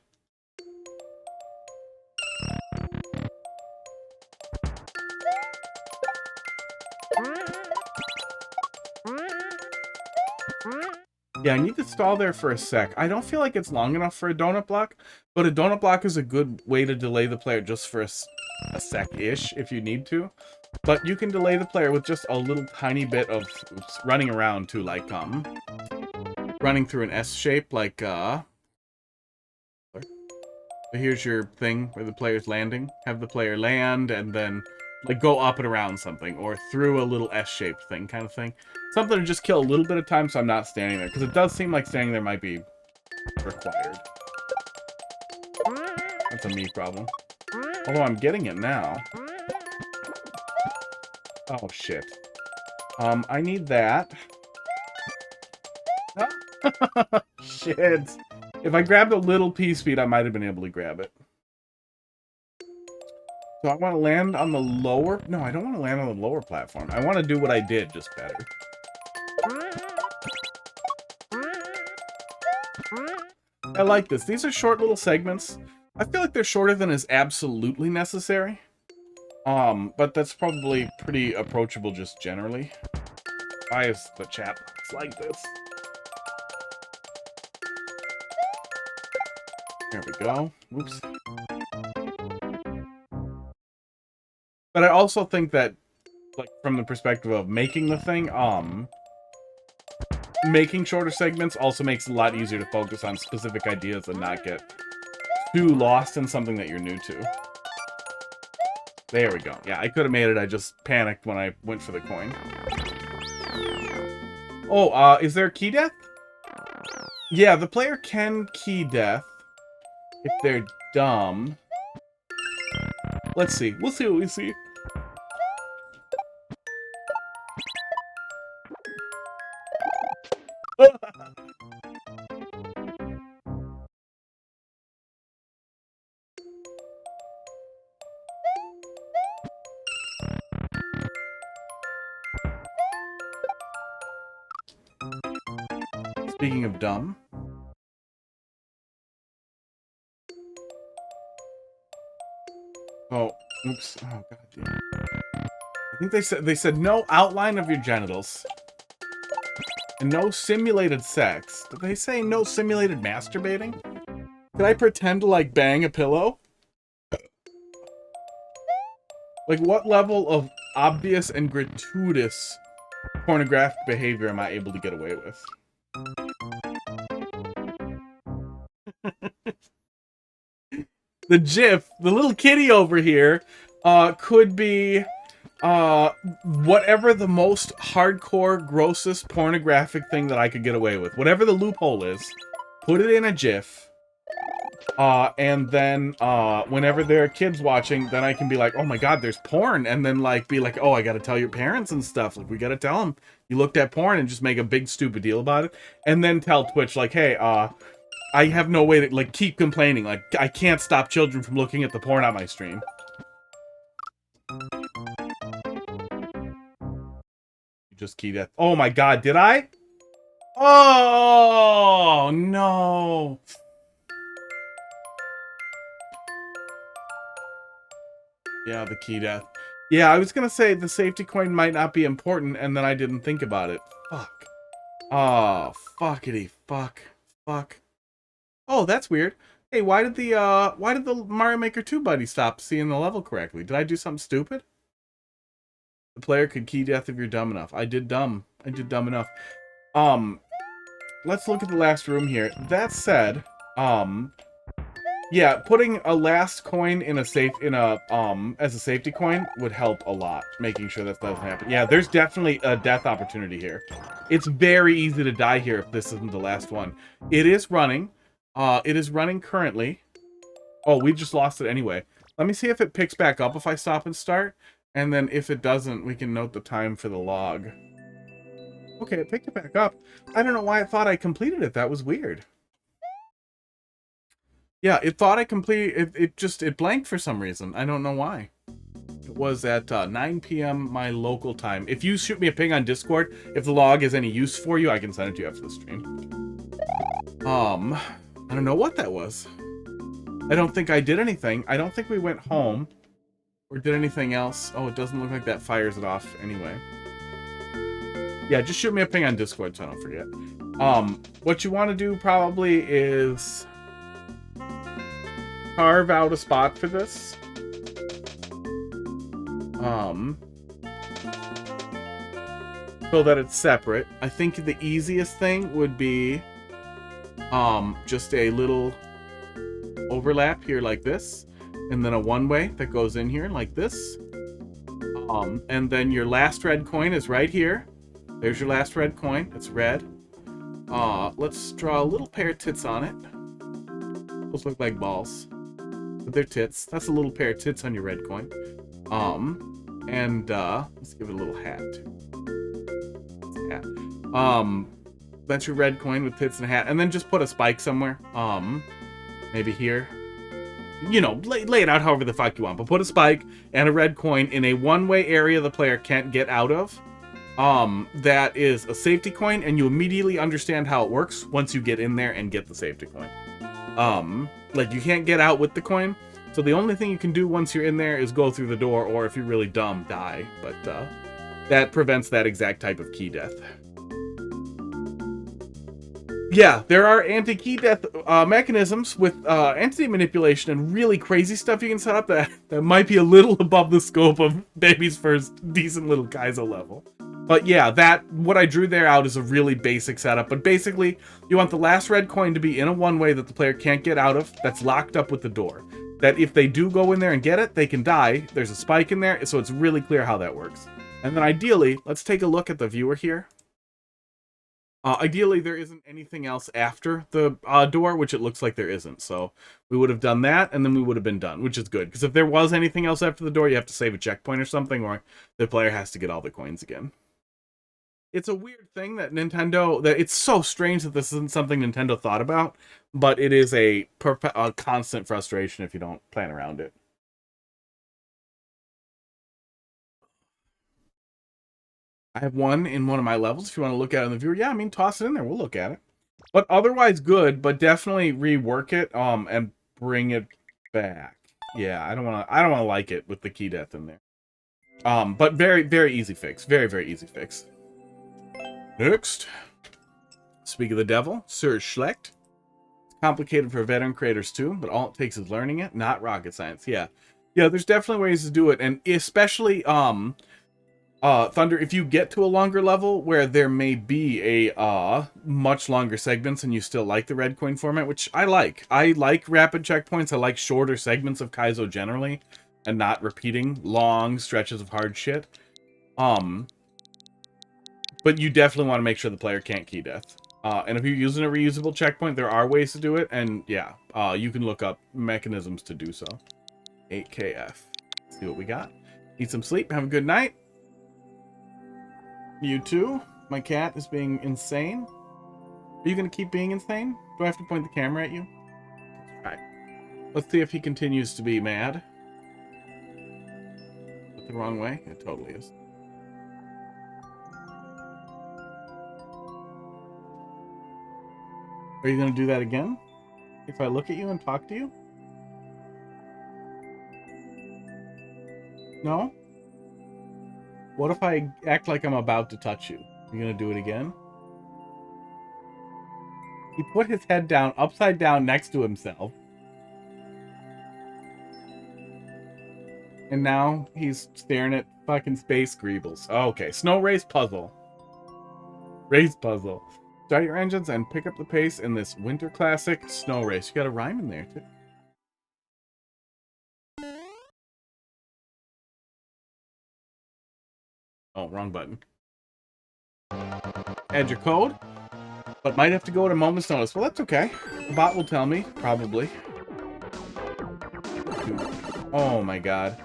Yeah, I need to stall there for a sec. I don't feel like it's long enough for a donut block, but a donut block is a good way to delay the player just for a sec-ish if you need to. But you can delay the player with just a little tiny bit of running around too, like, running through an S shape, like, here's your thing where the player's landing. Have the player land and then, like, go up and around something, or through a little S-shaped thing, kind of thing. Something to just kill a little bit of time so I'm not standing there, because it does seem like standing there might be required. That's a me problem. Although I'm getting it now. Oh, shit. I need that. Shit. If I grabbed a little P-speed, I might have been able to grab it. So I want to land on the lower... No, I don't want to land on the lower platform. I want to do what I did, just better. I like this. These are short little segments. I feel like they're shorter than is absolutely necessary. But that's probably pretty approachable just generally. Why is the chat box like this? There we go. Oops. But I also think that, like, from the perspective of making the thing, making shorter segments also makes it a lot easier to focus on specific ideas and not get too lost in something that you're new to. There we go. Yeah, I could have made it. I just panicked when I went for the coin. Oh, is there a key death? Yeah, the player can key death if they're dumb. Let's see. We'll see what we see. Speaking of dumb. Oh, oops. Oh, god damn. I think they said no outline of your genitals. And no simulated sex. Did they say no simulated masturbating? Did I pretend to, like, bang a pillow? Like, what level of obvious and gratuitous pornographic behavior am I able to get away with? The GIF, the little kitty over here, could be, whatever the most hardcore, grossest pornographic thing that I could get away with. Whatever the loophole is, put it in a GIF. And then, whenever there are kids watching, then I can be like, oh my god, there's porn, and then, like, be like, oh, I gotta tell your parents and stuff, like, we gotta tell them you looked at porn, and just make a big stupid deal about it, and then tell Twitch, like, hey, I have no way to, like, keep complaining, like, I can't stop children from looking at the porn on my stream. You just keyed it. Oh my god, did I? Oh, no. Yeah, the key death. Yeah, I was gonna say the safety coin might not be important, and then I didn't think about it. Fuck. Oh, fuckity fuck. Fuck. Oh, that's weird. Hey, why did the Mario Maker 2 buddy stop seeing the level correctly? Did I do something stupid? The player could key death if you're dumb enough. I did dumb enough. Let's look at the last room here. That said, yeah, putting a last coin in a safe as a safety coin would help a lot, making sure that doesn't happen. Yeah, there's definitely a death opportunity here. It's very easy to die here if this isn't the last one. It is running. It is running currently. Oh, we just lost it anyway. Let me see if it picks back up if I stop and start. And then if it doesn't, we can note the time for the log. Okay, it picked it back up. I don't know why I thought I completed it. That was weird. Yeah, it thought I completed it blanked for some reason. I don't know why. It was at 9 p.m. my local time. If you shoot me a ping on Discord, if the log is any use for you, I can send it to you after the stream. I don't know what that was. I don't think I did anything. I don't think we went home or did anything else. Oh, it doesn't look like that fires it off anyway. Yeah, just shoot me a ping on Discord so I don't forget. What you want to do probably is carve out a spot for this. So that it's separate. I think the easiest thing would be just a little overlap here like this, and then a one-way that goes in here like this. And then your last red coin is right here. There's your last red coin. It's red. Let's draw a little pair of tits on it. Those look like balls, but they're tits. That's a little pair of tits on your red coin. Let's give it a little hat too. Hat. That's your red coin with tits and a hat, and then just put a spike somewhere. Maybe here. You know, lay it out however the fuck you want, but put a spike and a red coin in a one-way area the player can't get out of. That is a safety coin, and you immediately understand how it works once you get in there and get the safety coin. Like, you can't get out with the coin, so the only thing you can do once you're in there is go through the door, or if you're really dumb, die. But that prevents that exact type of key death. Yeah, there are anti-key death mechanisms with entity manipulation and really crazy stuff you can set up that might be a little above the scope of Baby's first decent little Kaizo level. But yeah, what I drew there out is a really basic setup. But basically, you want the last red coin to be in a one-way that the player can't get out of, that's locked up with the door. That if they do go in there and get it, they can die. There's a spike in there, so it's really clear how that works. And then ideally, let's take a look at the viewer here. Ideally, there isn't anything else after the door, which it looks like there isn't. So we would have done that, and then we would have been done, which is good. Because if there was anything else after the door, you have to save a checkpoint or something, or the player has to get all the coins again. It's a weird thing that it's so strange that this isn't something Nintendo thought about, but it is a constant frustration if you don't plan around it. I have one in one of my levels. If you want to look at it in the viewer, yeah, I mean, toss it in there. We'll look at it. But otherwise good, but definitely rework it and bring it back. Yeah, I don't want to like it with the key death in there. But very, very easy fix. Very, very easy fix. Next. Speak of the devil, Sir Schlecht. It's complicated for veteran creators too, but all it takes is learning it, not rocket science. Yeah. Yeah, there's definitely ways to do it, and especially Thunder, if you get to a longer level where there may be a much longer segments and you still like the red coin format, which I like. I like rapid checkpoints. I like shorter segments of Kaizo generally and not repeating long stretches of hard shit. But you definitely want to make sure the player can't key death. And if you're using a reusable checkpoint, there are ways to do it. And yeah, you can look up mechanisms to do so. 8KF. Let's see what we got. Eat some sleep. Have a good night. You too. My cat is being insane. Are you going to keep being insane? Do I have to point the camera at you? Alright. Let's see if he continues to be mad. Is that the wrong way? It totally is. Are you going to do that again? If I look at you and talk to you? No? What if I act like I'm about to touch you? You gonna do it again? He put his head down, upside down next to himself. And now he's staring at fucking space greebles. Oh, okay, snow race puzzle. Race puzzle. Start your engines and pick up the pace in this winter classic snow race. You got a rhyme in there, too. Oh, wrong button. Add your code, but might have to go at a moment's notice. Well, that's okay. The bot will tell me, probably. Oh my god.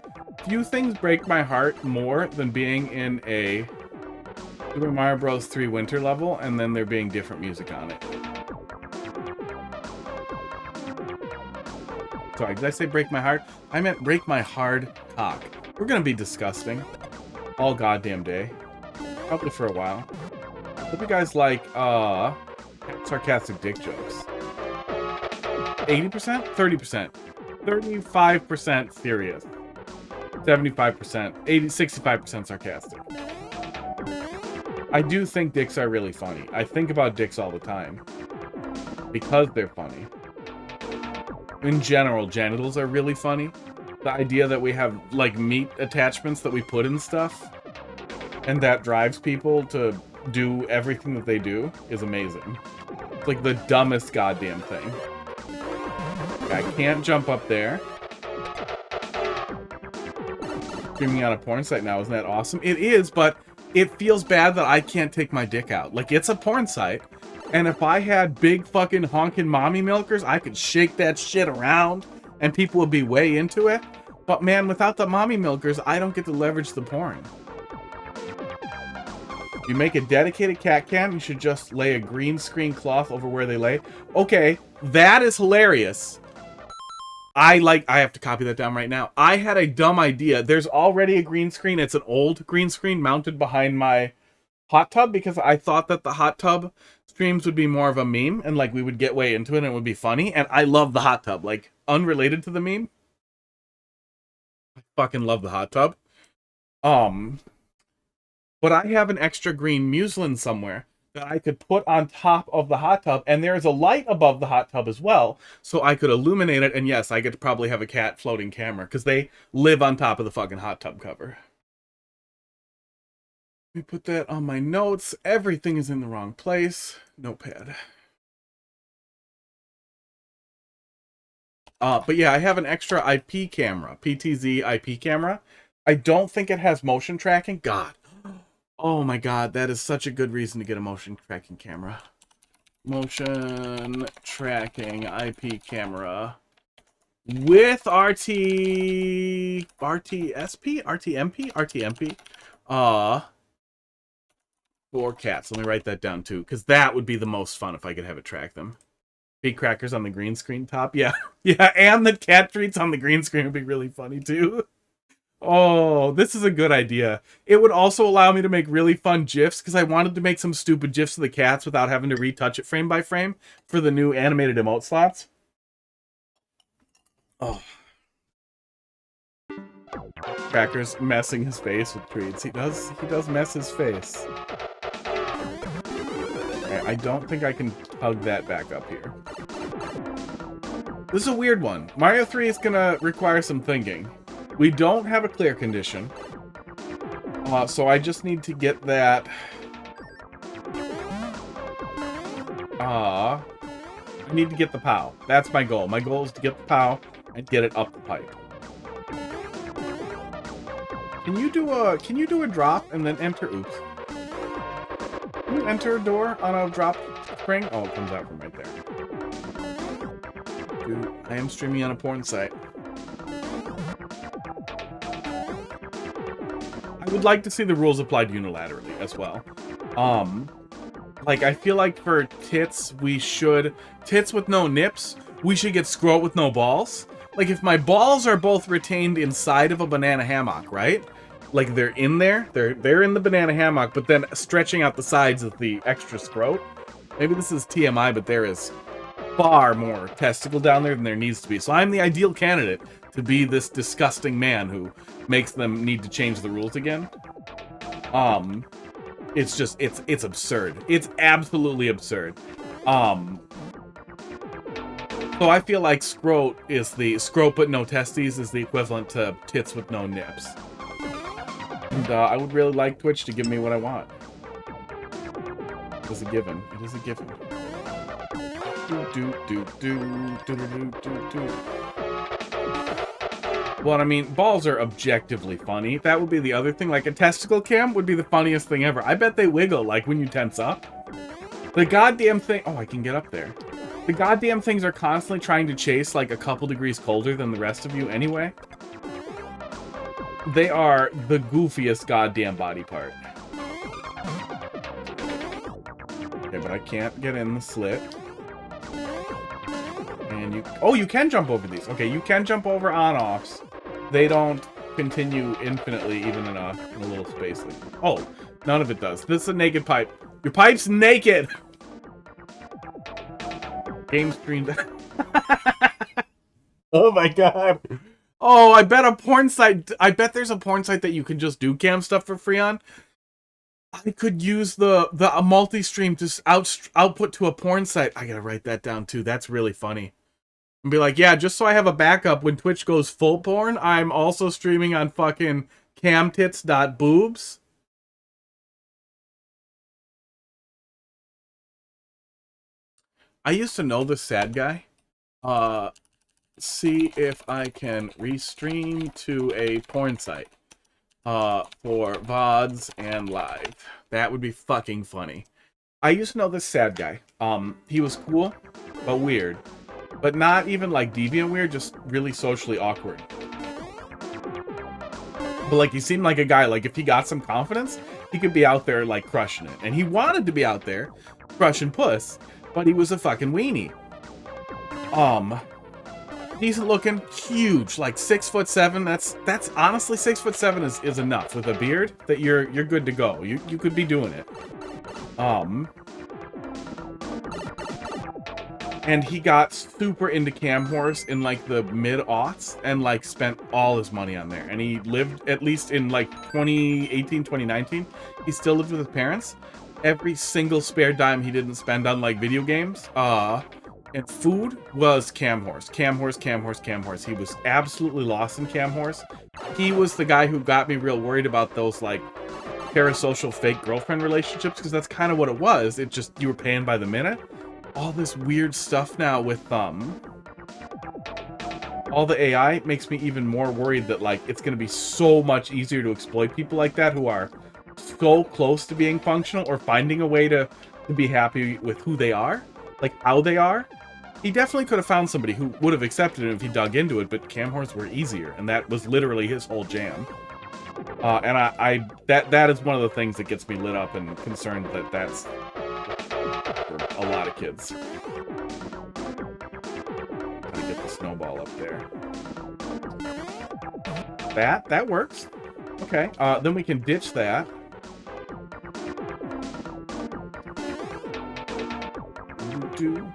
Few things break my heart more than being in a Super Mario Bros. 3 winter level and then there being different music on it. Sorry, did I say break my heart? I meant break my hard cock. We're gonna be disgusting all goddamn day. Probably for a while. Hope you guys like sarcastic dick jokes. 80%? 30%. 35% serious. 75%. 65% sarcastic. I do think dicks are really funny. I think about dicks all the time. Because they're funny. In general, genitals are really funny. The idea that we have, like, meat attachments that we put in stuff, and that drives people to do everything that they do, is amazing. It's like the dumbest goddamn thing. I can't jump up there. Streaming on a porn site now, isn't that awesome? It is, but it feels bad that I can't take my dick out. Like, it's a porn site, and if I had big fucking honking mommy milkers, I could shake that shit around, and people would be way into it. But man, without the mommy milkers, I don't get to leverage the porn. You make a dedicated cat cam, you should just lay a green screen cloth over where they lay. Okay, that is hilarious. I have to copy that down right now. I had a dumb idea. There's already a green screen. It's an old green screen mounted behind my hot tub because I thought that the hot tub streams would be more of a meme and like we would get way into it and it would be funny. And I love the hot tub, like unrelated to the meme. I fucking love the hot tub. But I have an extra green muslin somewhere that I could put on top of the hot tub, and there's a light above the hot tub as well, so I could illuminate it, and yes, I could probably have a cat floating camera, because they live on top of the fucking hot tub cover. Let me put that on my notes. Everything is in the wrong place. Notepad. But yeah, I have an extra IP camera, PTZ IP camera. I don't think it has motion tracking. God. Oh my god, that is such a good reason to get a motion tracking camera. Motion tracking IP camera with RTSP? RTMP? For cats. Let me write that down too, because that would be the most fun if I could have it track them. Big crackers on the green screen top. Yeah. Yeah, and the cat treats on the green screen would be really funny too. Oh, this is a good idea. It would also allow me to make really fun GIFs, because I wanted to make some stupid GIFs of the cats without having to retouch it frame by frame for the new animated emote slots. Oh. Cracker's messing his face with treats. He does mess his face. Okay, I don't think I can hug that back up here. This is a weird one. Mario 3 is gonna require some thinking. We don't have a clear condition, so I just need to get that. I need to get the POW. That's my goal. My goal is to get the POW and get it up the pipe. Can you do a drop and then enter? Oops. Can you enter a door on a drop spring? Oh, it comes out from right there. Dude, I am streaming on a porn site. I would like to see the rules applied unilaterally as well. Like, I feel like for tits, tits with no nips, we should get scrote with no balls. Like, if my balls are both retained inside of a banana hammock, right? Like, they're in there, they're in the banana hammock, but then stretching out the sides of the extra scrote. Maybe this is TMI, but there is far more testicle down there than there needs to be. So I'm the ideal candidate to be this disgusting man who makes them need to change the rules again. It's just, it's absurd. It's absolutely absurd. So I feel like scrote but no testes is the equivalent to tits with no nips. And I would really like Twitch to give me what I want. It is a given. It is a given. Well, I mean, balls are objectively funny. That would be the other thing. Like, a testicle cam would be the funniest thing ever. I bet they wiggle, like, when you tense up. The goddamn thing... Oh, I can get up there. The goddamn things are constantly trying to chase, like, a couple degrees colder than the rest of you anyway. They are the goofiest goddamn body part. Okay, but I can't get in the slit. And you... Oh, you can jump over these. Okay, you can jump over on-offs. They don't continue infinitely, even in a little space. Like, oh, none of it does. This is a naked pipe. Your pipe's naked! Game streamed. Oh my god. Oh, I bet a porn site... I bet there's a porn site that you can just do cam stuff for free on. I could use the multi-stream to output to a porn site. I gotta write that down too. That's really funny. And be like, yeah, just so I have a backup when Twitch goes full porn, I'm also streaming on fucking camtits.boobs. I used to know this sad guy. See if I can restream to a porn site. For VODs and live. That would be fucking funny. I used to know this sad guy. He was cool, but weird. But not even like deviant weird, just really socially awkward. But like, he seemed like a guy, like if he got some confidence, he could be out there like crushing it. And he wanted to be out there crushing puss, but he was a fucking weenie. Decent looking, huge, like 6'7". That's honestly 6'7" is enough with a beard that you're good to go. You could be doing it. And he got super into Cam Horse in like the mid-aughts and like spent all his money on there. And he lived, at least in like 2018, 2019, he still lived with his parents. Every single spare dime he didn't spend on like video games, and food was Cam Horse. Cam Horse, Cam Horse, Cam Horse. He was absolutely lost in Cam Horse. He was the guy who got me real worried about those like parasocial fake girlfriend relationships, because that's kind of what it was. It just, you were paying by the minute. All this weird stuff now with all the AI makes me even more worried that like it's going to be so much easier to exploit people like that who are so close to being functional or finding a way to be happy with who they are, like how they are. He definitely could have found somebody who would have accepted it if he dug into it, but Cam Horse were easier, and that was literally his whole jam. And that is one of the things that gets me lit up and concerned that that's for a lot of kids. Gotta get the snowball up there. That works. Okay, then we can ditch that. Do.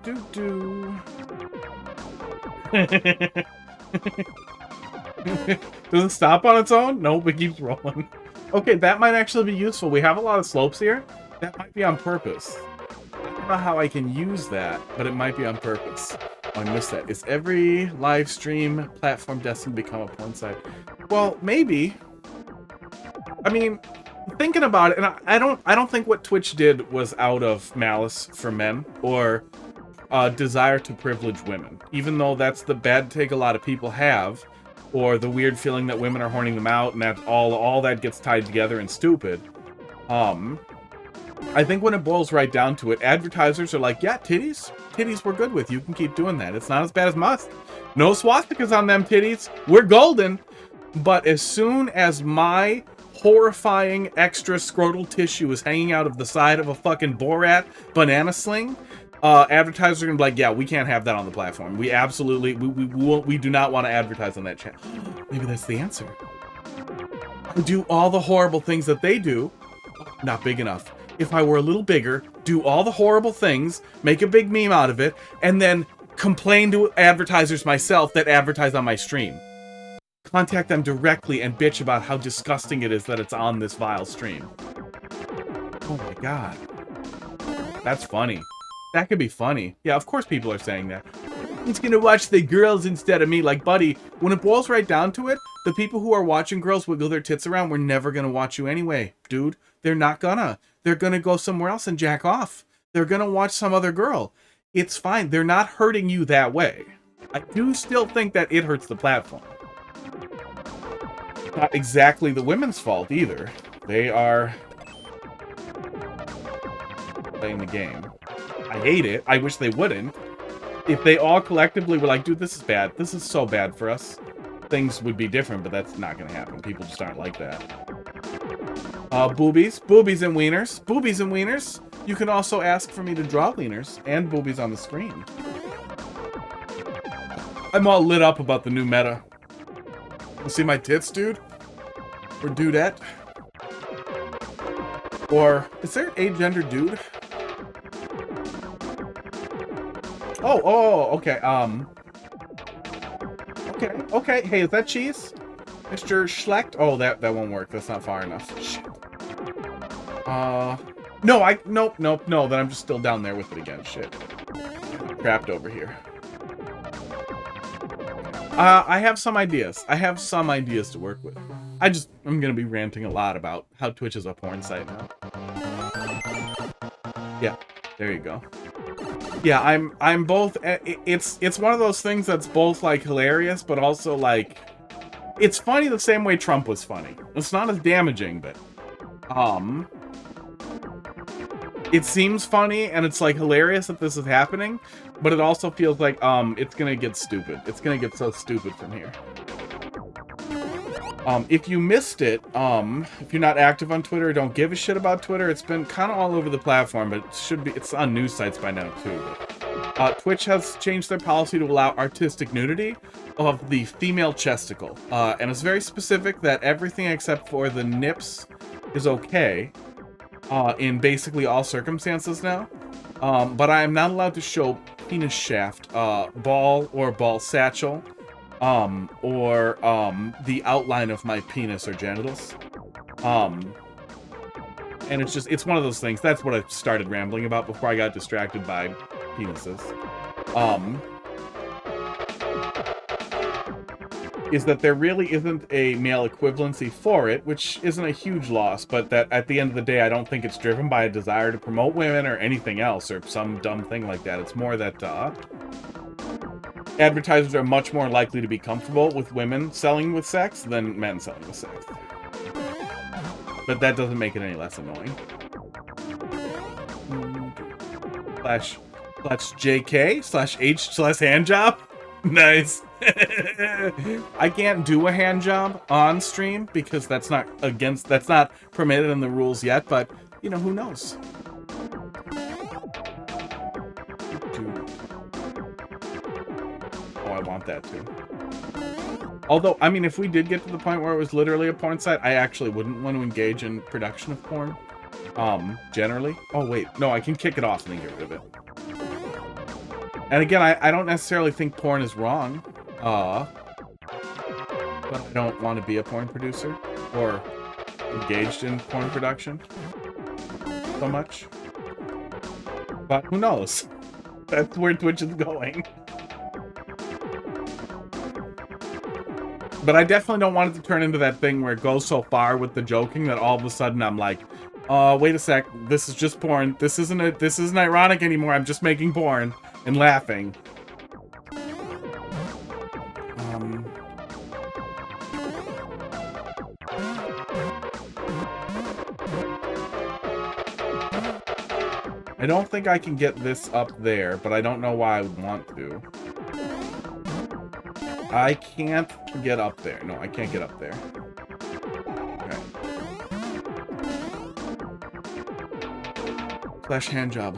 Does it stop on its own? Nope, it keeps rolling. Okay, that might actually be useful. We have a lot of slopes here. That might be on purpose. I don't know how I can use that, but it might be on purpose. Oh, I missed that. Is every live stream platform destined to become a porn site? Well, maybe. I mean, thinking about it, and I don't think what Twitch did was out of malice for men or desire to privilege women, even though that's the bad take a lot of people have, or the weird feeling that women are horning them out, and that all that gets tied together and stupid. I think when it boils right down to it, advertisers are like, yeah, titties we're good with. You can keep doing that. It's not as bad as must. No swastikas on them titties. We're golden. But as soon as my horrifying extra scrotal tissue is hanging out of the side of a fucking Borat banana sling, advertisers are gonna be like, yeah, we can't have that on the platform. We absolutely, we do not want to advertise on that channel. Maybe that's the answer. Do all the horrible things that they do. Not big enough. If I were a little bigger, do all the horrible things, make a big meme out of it, and then complain to advertisers myself that advertise on my stream. Contact them directly and bitch about how disgusting it is that it's on this vile stream. Oh my god. That's funny. That could be funny. Yeah, of course people are saying that. He's gonna watch the girls instead of me. Like, buddy, when it boils right down to it, the people who are watching girls wiggle their tits around were never gonna watch you anyway, dude. They're not gonna. They're gonna go somewhere else and jack off. They're gonna watch some other girl. It's fine. They're not hurting you that way. I do still think that it hurts the platform. Not exactly the women's fault either. They are playing the game. I hate it. I wish they wouldn't. If they all collectively were like, dude, this is bad. This is so bad for us. Things would be different, but that's not going to happen. People just aren't like that. Boobies. Boobies and wieners. Boobies and wieners. You can also ask for me to draw wieners and boobies on the screen. I'm all lit up about the new meta. You see my tits, dude? Or dudette? Or is there a gender dude? Oh, okay. Okay. Hey, is that cheese, Mr. Schlecht? Oh, that won't work. That's not far enough. Shit. Nope. Then I'm just still down there with it again. Shit. Trapped over here. I have some ideas. To work with. I'm gonna be ranting a lot about how Twitch is a porn site now. Yeah, there you go. Yeah, I'm both. It's one of those things that's both like hilarious, but also like, it's funny the same way Trump was funny. It's not as damaging, but it seems funny and it's like hilarious that this is happening, but it also feels like it's gonna get stupid. It's gonna get so stupid from here. If you missed it, if you're not active on Twitter or don't give a shit about Twitter, it's been kind of all over the platform, but it's on news sites by now too. But, Twitch has changed their policy to allow artistic nudity of the female chesticle. And it's very specific that everything except for the nips is okay, in basically all circumstances now. But I am not allowed to show penis shaft, ball or ball satchel, or the outline of my penis or genitals. And it's one of those things. That's what I started rambling about before I got distracted by penises. Is that there really isn't a male equivalency for it, which isn't a huge loss, but that at the end of the day, I don't think it's driven by a desire to promote women or anything else, or some dumb thing like that. It's more that, advertisers are much more likely to be comfortable with women selling with sex than men selling with sex. But that doesn't make it any less annoying. Slash JK slash H slash hand job. Nice. I can't do a hand job on stream because that's not permitted in the rules yet, but you know, who knows? Oh, I want that too. Although, I mean, if we did get to the point where it was literally a porn site, I actually wouldn't want to engage in production of porn. Generally. Oh, wait. No, I can kick it off and then get rid of it. And again, I don't necessarily think porn is wrong. But I don't want to be a porn producer or engaged in porn production so much. But who knows? That's where Twitch is going. But I definitely don't want it to turn into that thing where it goes so far with the joking that all of a sudden I'm like, wait a sec, this is just porn. This isn't ironic anymore. I'm just making porn and laughing. I don't think I can get this up there, but I don't know why I would want to. I can't get up there. No, I can't get up there. Okay. Slash hand job.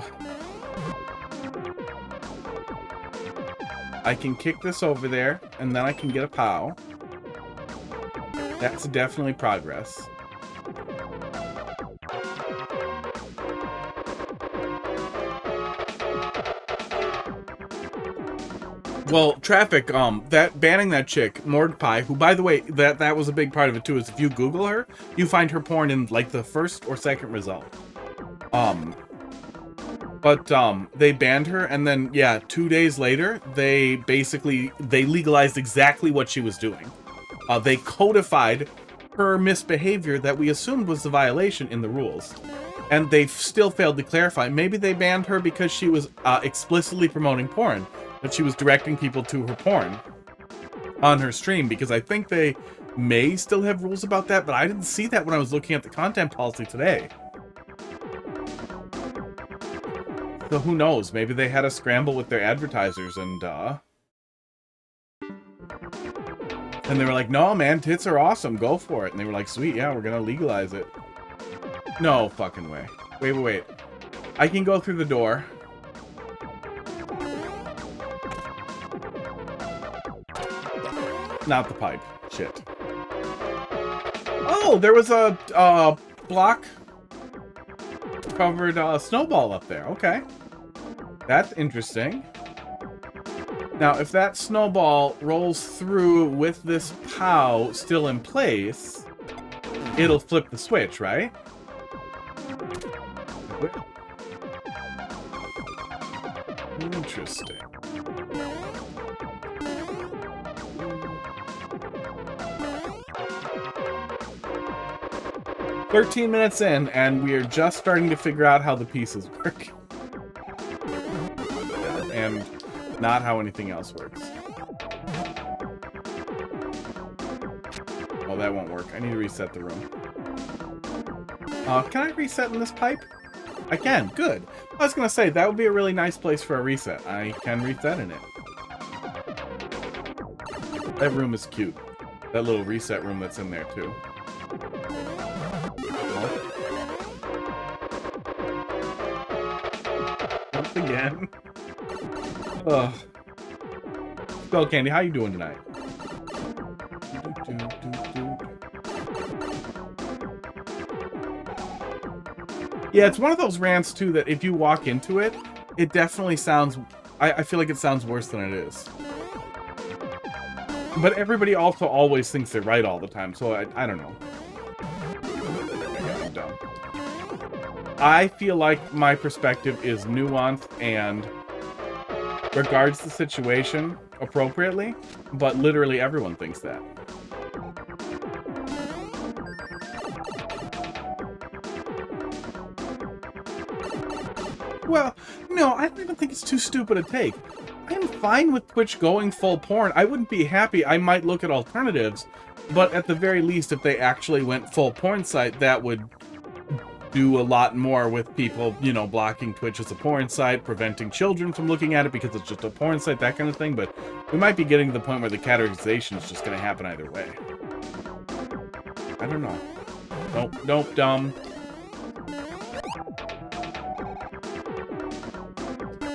I can kick this over there, and then I can get a POW. That's definitely progress. Well, Traffic, that banning that chick, Mordpie, who, by the way, that was a big part of it, too, is if you Google her, you find her porn in, like, the first or second result. They banned her, and then, yeah, 2 days later, they legalized exactly what she was doing. They codified her misbehavior that we assumed was the violation in the rules. And they still failed to clarify. Maybe they banned her because she was explicitly promoting porn. But she was directing people to her porn on her stream, because I think they may still have rules about that, but I didn't see that when I was looking at the content policy today. So who knows? Maybe they had a scramble with their advertisers and they were like, no, man, tits are awesome. Go for it. And they were like, sweet, yeah, we're going to legalize it. No fucking way. Wait. I can go through the door. Not the pipe. Shit. Oh, there was a block covered snowball up there. Okay. That's interesting. Now, if that snowball rolls through with this POW still in place, it'll flip the switch, right? Interesting. "13 minutes in, and we are just starting to figure out how the pieces work." And not how anything else works. Oh, that won't work. I need to reset the room. Can I reset in this pipe? I can. Good. I was going to say, that would be a really nice place for a reset. I can reset in it. That room is cute. That little reset room that's in there, too. Once again. Ugh. Skull Candy, how you doing tonight? Yeah, it's one of those rants, too, that if you walk into it, it definitely sounds... I feel like it sounds worse than it is. But everybody also always thinks they're right all the time, so I don't know. I'm dumb. I feel like my perspective is nuanced and regards the situation appropriately, but literally everyone thinks that. Well, no, I don't even think it's too stupid a take. I'm fine with Twitch going full porn. I wouldn't be happy. I might look at alternatives, but at the very least, if they actually went full porn site, that would do a lot more with people, you know, blocking Twitch as a porn site, preventing children from looking at it because it's just a porn site, that kind of thing. But we might be getting to the point where the categorization is just going to happen either way. I don't know. Nope, dumb.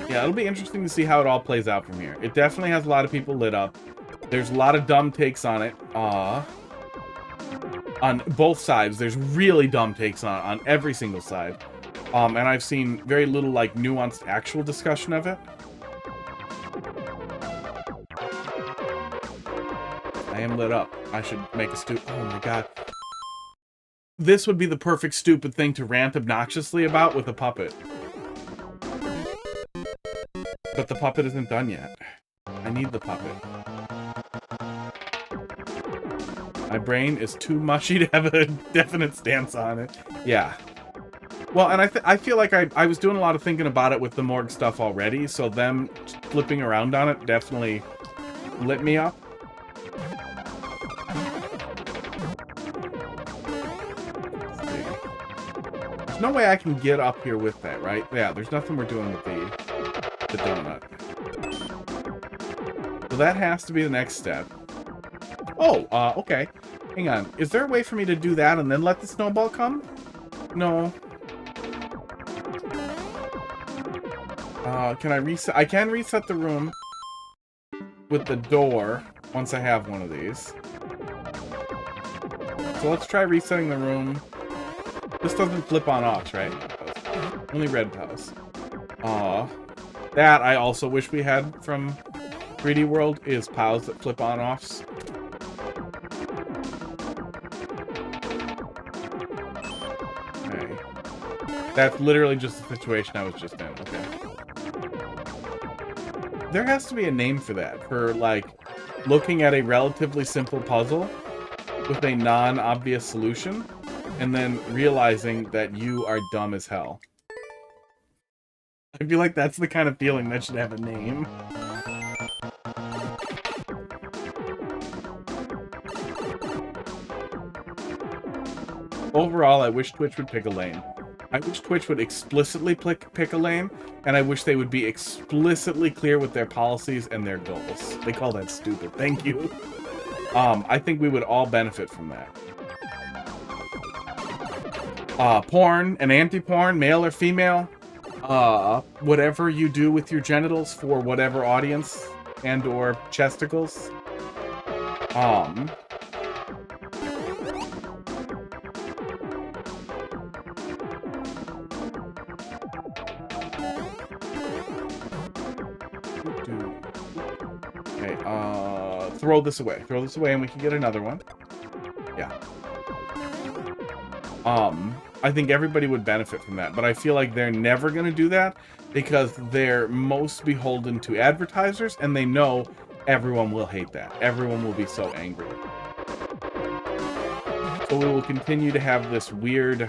Yeah, it'll be interesting to see how it all plays out from here. It definitely has a lot of people lit up. There's a lot of dumb takes on it. On both sides, there's really dumb takes on every single side. And I've seen very little, like, nuanced actual discussion of it. I am lit up. I should make a oh my god. This would be the perfect stupid thing to rant obnoxiously about with a puppet. But the puppet isn't done yet. I need the puppet. My brain is too mushy to have a definite stance on it. Yeah. Well, and I feel like I was doing a lot of thinking about it with the morgue stuff already, so them flipping around on it definitely lit me up. There's no way I can get up here with that, right? Yeah, there's nothing we're doing with the donut. So that has to be the next step. Oh, okay. Hang on. Is there a way for me to do that and then let the snowball come? No. Can I reset? I can reset the room with the door once I have one of these. So let's try resetting the room. This doesn't flip on off, right? Only red pows. That I also wish we had from 3D World is POWs that flip on offs. Okay. That's literally just the situation I was just in. Okay. There has to be a name for that. For, like, looking at a relatively simple puzzle with a non-obvious solution and then realizing that you are dumb as hell. I feel like that's the kind of feeling that should have a name. Overall, I wish Twitch would pick a lane. I wish Twitch would explicitly pick a lane, and I wish they would be explicitly clear with their policies and their goals. They call that stupid. Thank you. I think we would all benefit from that. Porn and anti-porn, male or female, whatever you do with your genitals for whatever audience and or chesticles, Um, okay, throw this away. Throw this away and we can get another one. Yeah. I think everybody would benefit from that, but I feel like they're never going to do that because they're most beholden to advertisers, and they know everyone will hate that. Everyone will be so angry. So we will continue to have this weird,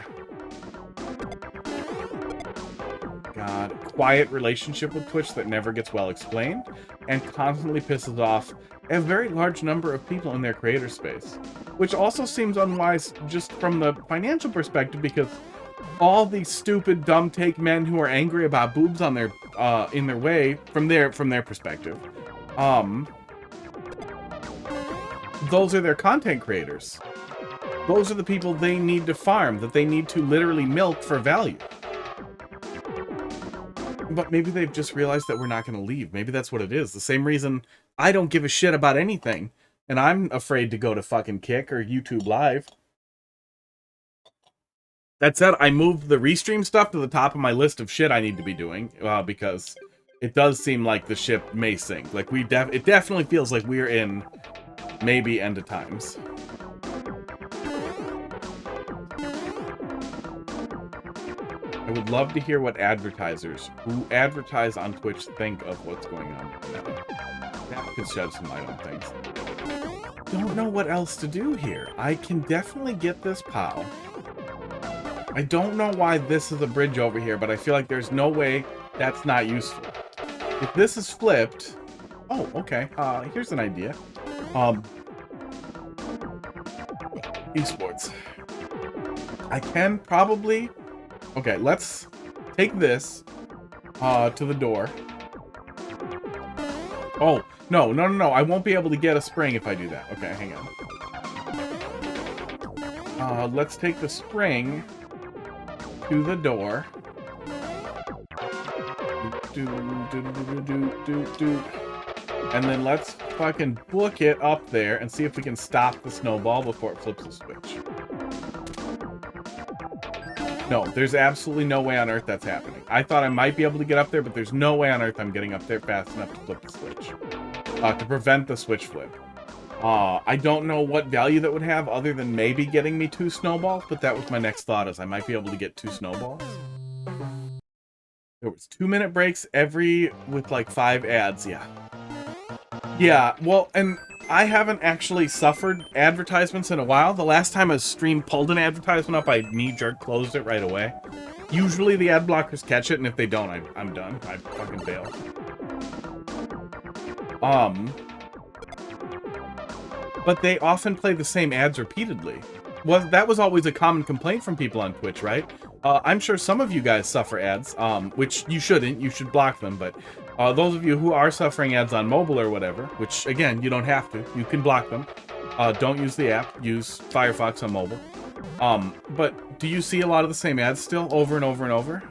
quiet relationship with Twitch that never gets well explained and constantly pisses off a very large number of people in their creator space, which also seems unwise just from the financial perspective, because all these stupid dumb take men who are angry about boobs on their in their way from their perspective, those are their content creators. Those are the people they need to farm, that they need to literally milk for value. But maybe they've just realized that we're not going to leave. Maybe that's what it is. The same reason I don't give a shit about anything, and I'm afraid to go to fucking Kick or YouTube Live. That said, I moved the restream stuff to the top of my list of shit I need to be doing, because it does seem like the ship may sink. Like, it definitely feels like we're in maybe end of times. I would love to hear what advertisers who advertise on Twitch think of what's going on now. That could shed some light on things. Don't know what else to do here. I can definitely get this POW. I don't know why this is a bridge over here, but I feel like there's no way that's not useful. If this is flipped... Oh, okay. Here's an idea. Esports. I can probably... Okay, let's take this to the door. Oh, no. I won't be able to get a spring if I do that. Okay, hang on. Let's take the spring to the door. And then let's fucking book it up there and see if we can stop the snowball before it flips the switch. No, there's absolutely no way on earth that's happening. I thought I might be able to get up there, but there's no way on earth I'm getting up there fast enough to flip the switch. To prevent the switch flip. I don't know what value that would have other than maybe getting me 2 snowballs, but that was my next thought, is I might be able to get 2 snowballs. There was 2-minute breaks with like 5 ads, yeah. Yeah, well, and I haven't actually suffered advertisements in a while. The last time a stream pulled an advertisement up, I knee-jerk closed it right away. Usually the ad blockers catch it, and if they don't, I'm done. I fucking bail. But they often play the same ads repeatedly. Well, that was always a common complaint from people on Twitch, right? I'm sure some of you guys suffer ads, which you shouldn't. You should block them, but those of you who are suffering ads on mobile or whatever, which, again, you don't have to. You can block them. Don't use the app. Use Firefox on mobile. But do you see a lot of the same ads still over and over and over?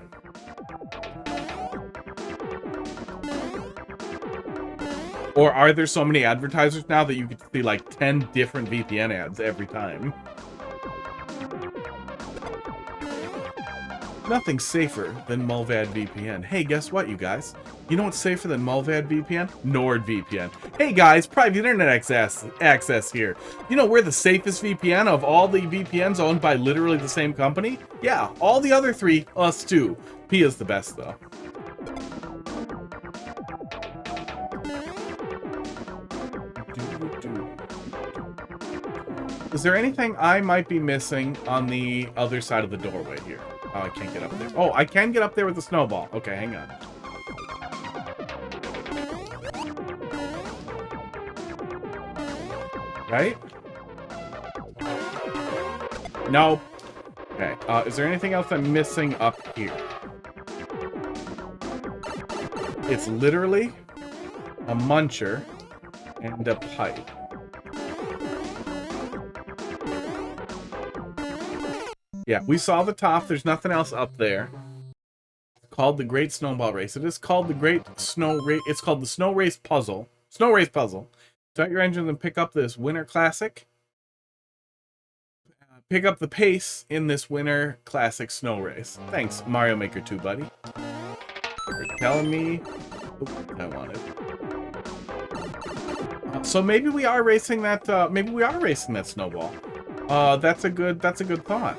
Or are there so many advertisers now that you could see like 10 different VPN ads every time? Nothing's safer than Mulvad VPN. Hey, guess what, you guys? You know what's safer than Mulvad VPN? NordVPN. Hey guys, private internet access here. You know we're the safest VPN of all the VPNs owned by literally the same company? Yeah, all the other 3, us too. Pia's the best though. Is there anything I might be missing on the other side of the doorway here? Oh, I can't get up there. Oh, I can get up there with the snowball. Okay, hang on. Right? No. Okay, is there anything else I'm missing up here? It's literally a muncher and a pipe. Yeah, we saw the top. There's nothing else up there. It's called the Great Snowball Race. It is called the Great Snow Race. It's called the Snow Race Puzzle. Snow Race Puzzle. Start your engines and pick up this Winter Classic. Pick up the pace in this Winter Classic snow race. Thanks, Mario Maker 2, buddy. You're telling me... Ooh, I wanted. So maybe we are racing that. Maybe we are racing that snowball. That's a good thought.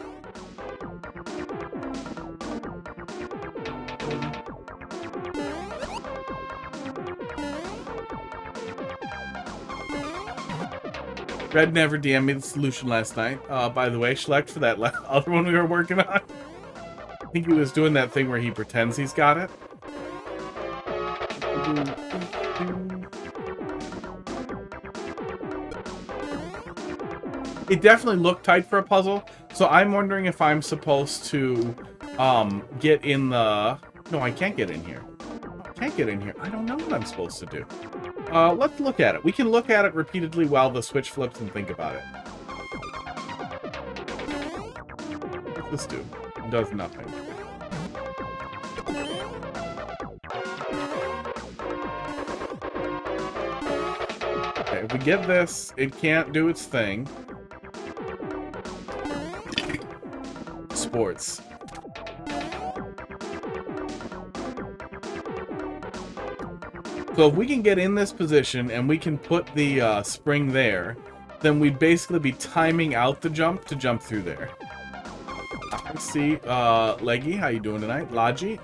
Red never DM'd me the solution last night. By the way, Schlecht, for that other one we were working on. I think he was doing that thing where he pretends he's got it. It definitely looked tight for a puzzle, so I'm wondering if I'm supposed to get in the... No, I can't get in here. I can't get in here. I don't know what I'm supposed to do. Let's look at it. We can look at it repeatedly while the switch flips and think about it. What's this do? It does nothing. Okay, if we get this, it can't do its thing. Sports. So if we can get in this position and we can put the spring there, then we'd basically be timing out the jump to jump through there. Let's see, Leggy, how you doing tonight? Logicity.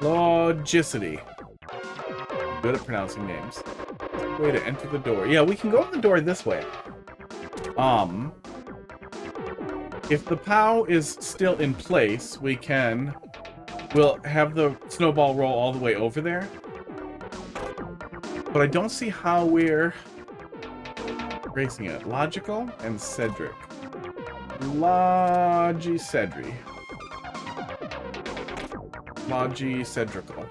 Logicity. Good at pronouncing names. Way to enter the door. Yeah, we can go in the door this way. If the POW is still in place, we'll have the snowball roll all the way over there. But I don't see how we're racing it. Logical and Cedric. Cedrical.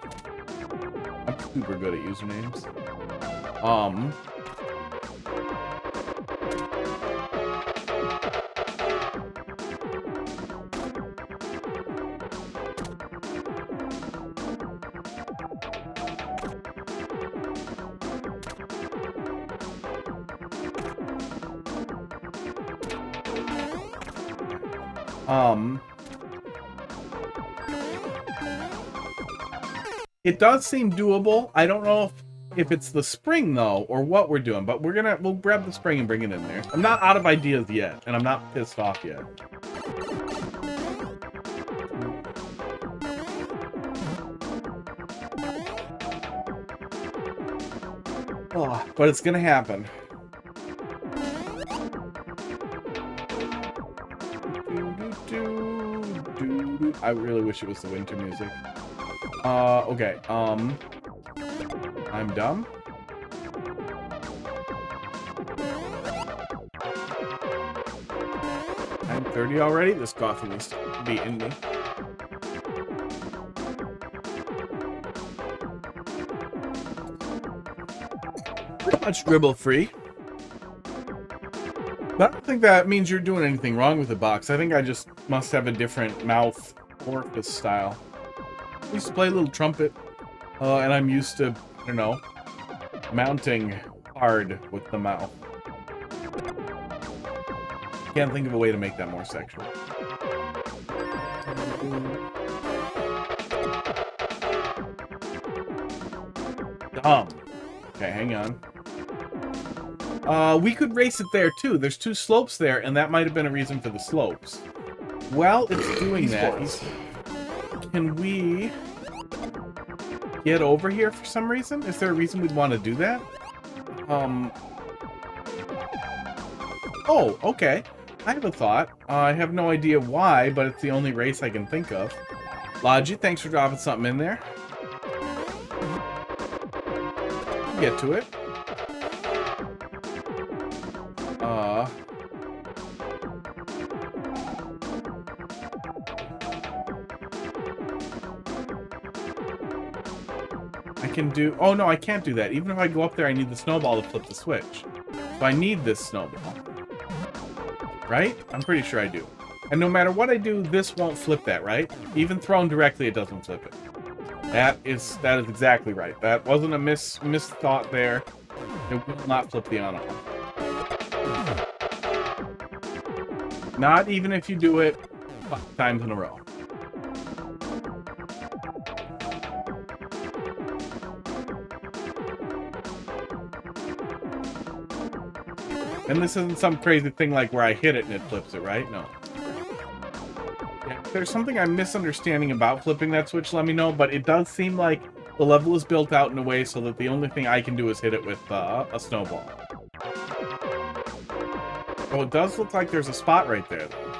I'm super good at usernames. It does seem doable. I don't know if it's the spring though, or what we're doing, but we'll grab the spring and bring it in there. I'm not out of ideas yet, and I'm not pissed off yet. Oh, but it's gonna happen. I really wish it was the winter music. Okay, I'm dumb. I'm 30 already? This coffee is beating me. Pretty much dribble free. But I don't think that means you're doing anything wrong with the box. I think I just must have a different mouth orifice style. I used to play a little trumpet, and I'm used to, I don't know, mounting hard with the mouth. Can't think of a way to make that more sexual. Dumb. Okay, hang on. We could race it there too. There's two slopes there, and that might have been a reason for the slopes. Well, it's doing that. Can we get over here for some reason? Is there a reason we'd want to do that? Oh, okay. I have a thought. I have no idea why, but it's the only race I can think of. Logi, thanks for dropping something in there. Get to it. I can do... Oh, no, I can't do that. Even if I go up there, I need the snowball to flip the switch. So I need this snowball. Right? I'm pretty sure I do. And no matter what I do, this won't flip that, right? Even thrown directly, it doesn't flip it. That is exactly right. That wasn't a misthought there. It will not flip the on off. Not even if you do it 5 times in a row. And this isn't some crazy thing like where I hit it and it flips it, right? No. Yeah, if there's something I'm misunderstanding about flipping that switch, let me know, but it does seem like the level is built out in a way so that the only thing I can do is hit it with a snowball. Oh, it does look like there's a spot right there, though.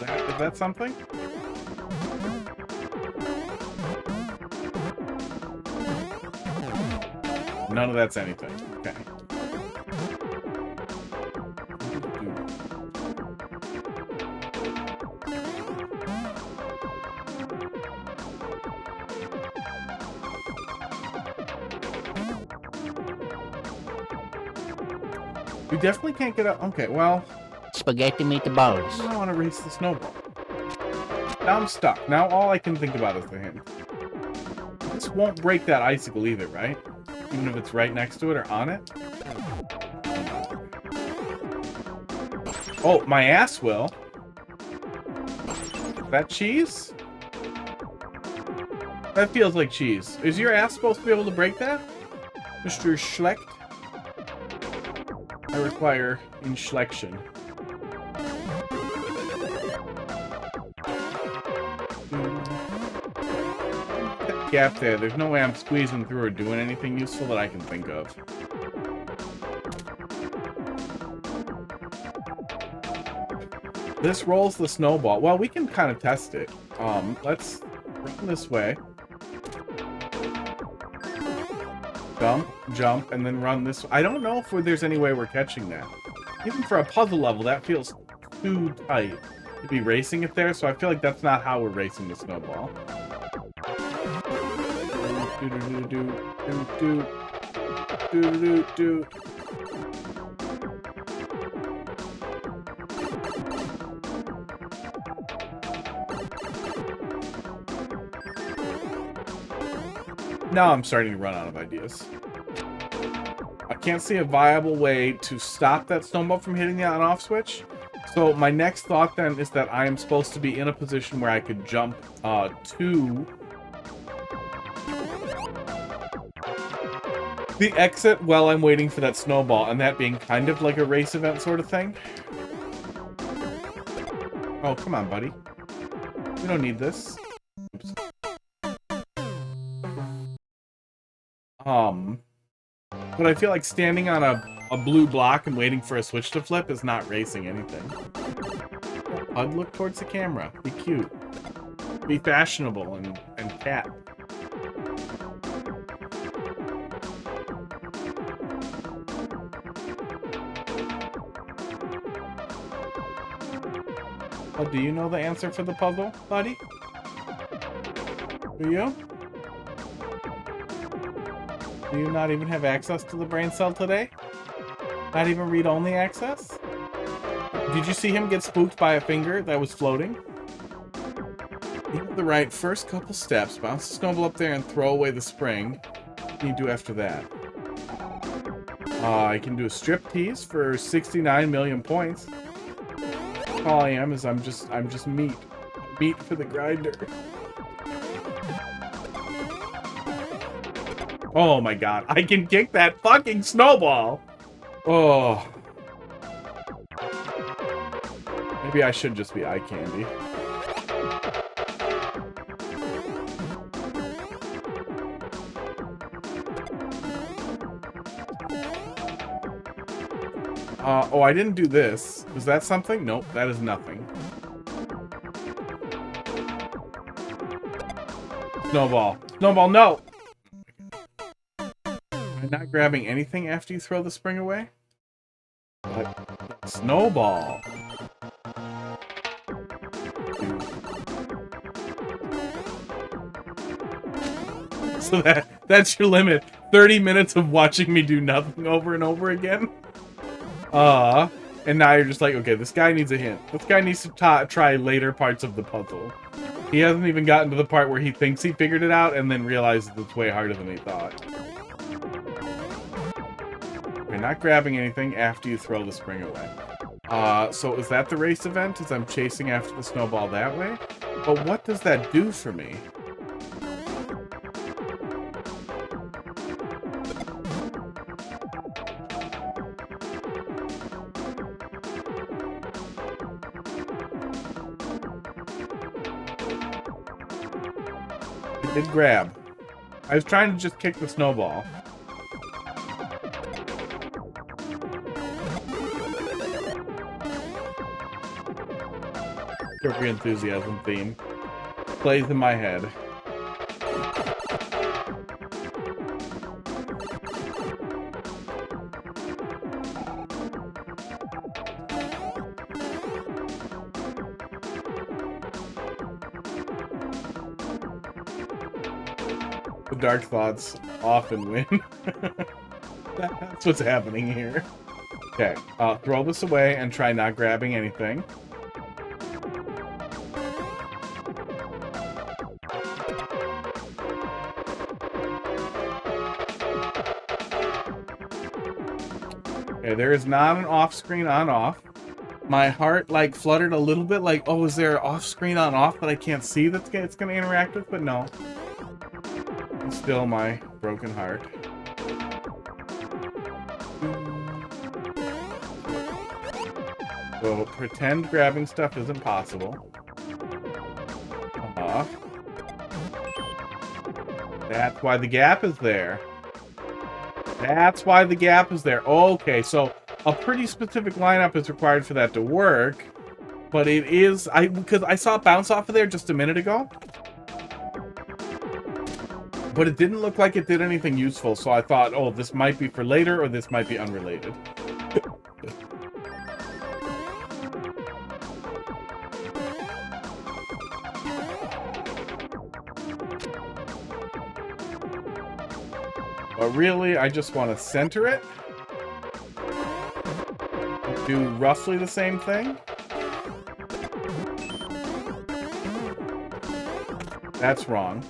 Is that something? None of that's anything. Okay. We definitely can't get up. Okay, well... Spaghetti meatballs. I don't want to race the snowball. Now I'm stuck. Now all I can think about is the hint. This won't break that icicle either, right? Even if it's right next to it or on it? Oh, my ass will. Is that cheese? That feels like cheese. Is your ass supposed to be able to break that? Mr. Schlecht? I require inschlection. That gap there, there's no way I'm squeezing through or doing anything useful that I can think of. This rolls the snowball. Well, we can kind of test it. Let's run this way. Jump, and then run this. I don't know if there's any way we're catching that. Even for a puzzle level, that feels too tight to be racing it there, so I feel like that's not how we're racing the snowball. Now I'm starting to run out of ideas. I can't see a viable way to stop that snowball from hitting the on-off switch. So my next thought then is that I am supposed to be in a position where I could jump to the exit while I'm waiting for that snowball, and that being kind of like a race event sort of thing. Oh, come on, buddy. We don't need this. Oops. But I feel like standing on a blue block and waiting for a switch to flip is not racing anything. I'd look towards the camera. Be cute. Be fashionable and cat. Oh, do you know the answer for the puzzle, buddy? Do you? Do you not even have access to the brain cell today? Not even read-only access? Did you see him get spooked by a finger that was floating? You have the right first couple steps. Bounce the snowball up there and throw away the spring. What do you do after that? I can do a strip tease for 69 million points. All I am is I'm just meat. Meat for the grinder. Oh my god, I can kick that fucking snowball! Oh. Maybe I should just be eye candy. Oh, I didn't do this. Is that something? Nope, that is nothing. Snowball. Snowball, no! Am I not grabbing anything after you throw the spring away? But snowball. So that's your limit. 30 minutes of watching me do nothing over and over again? And now you're just like, okay, this guy needs a hint. This guy needs to try later parts of the puzzle. He hasn't even gotten to the part where he thinks he figured it out and then realizes it's way harder than he thought. We're not grabbing anything after you throw the spring away. So is that the race event? As I'm chasing after the snowball that way? But what does that do for me? It did grab. I was trying to just kick the snowball. Curvy enthusiasm theme plays in my head. The dark thoughts often win. That's what's happening here. Okay, throw this away and try not grabbing anything. Okay, there is not an off-screen on-off. My heart, like, fluttered a little bit, like, oh, is there an off-screen on-off that I can't see that it's going to interact with? But no. It's still my broken heart. So, pretend grabbing stuff isn't possible. That's why the gap is there. That's why the gap is there. Okay, so a pretty specific lineup is required for that to work. But it is... because I saw it bounce off of there just a minute ago. But it didn't look like it did anything useful, so I thought, oh, this might be for later, or this might be unrelated. But really, I just want to center it. Do roughly the same thing. That's wrong.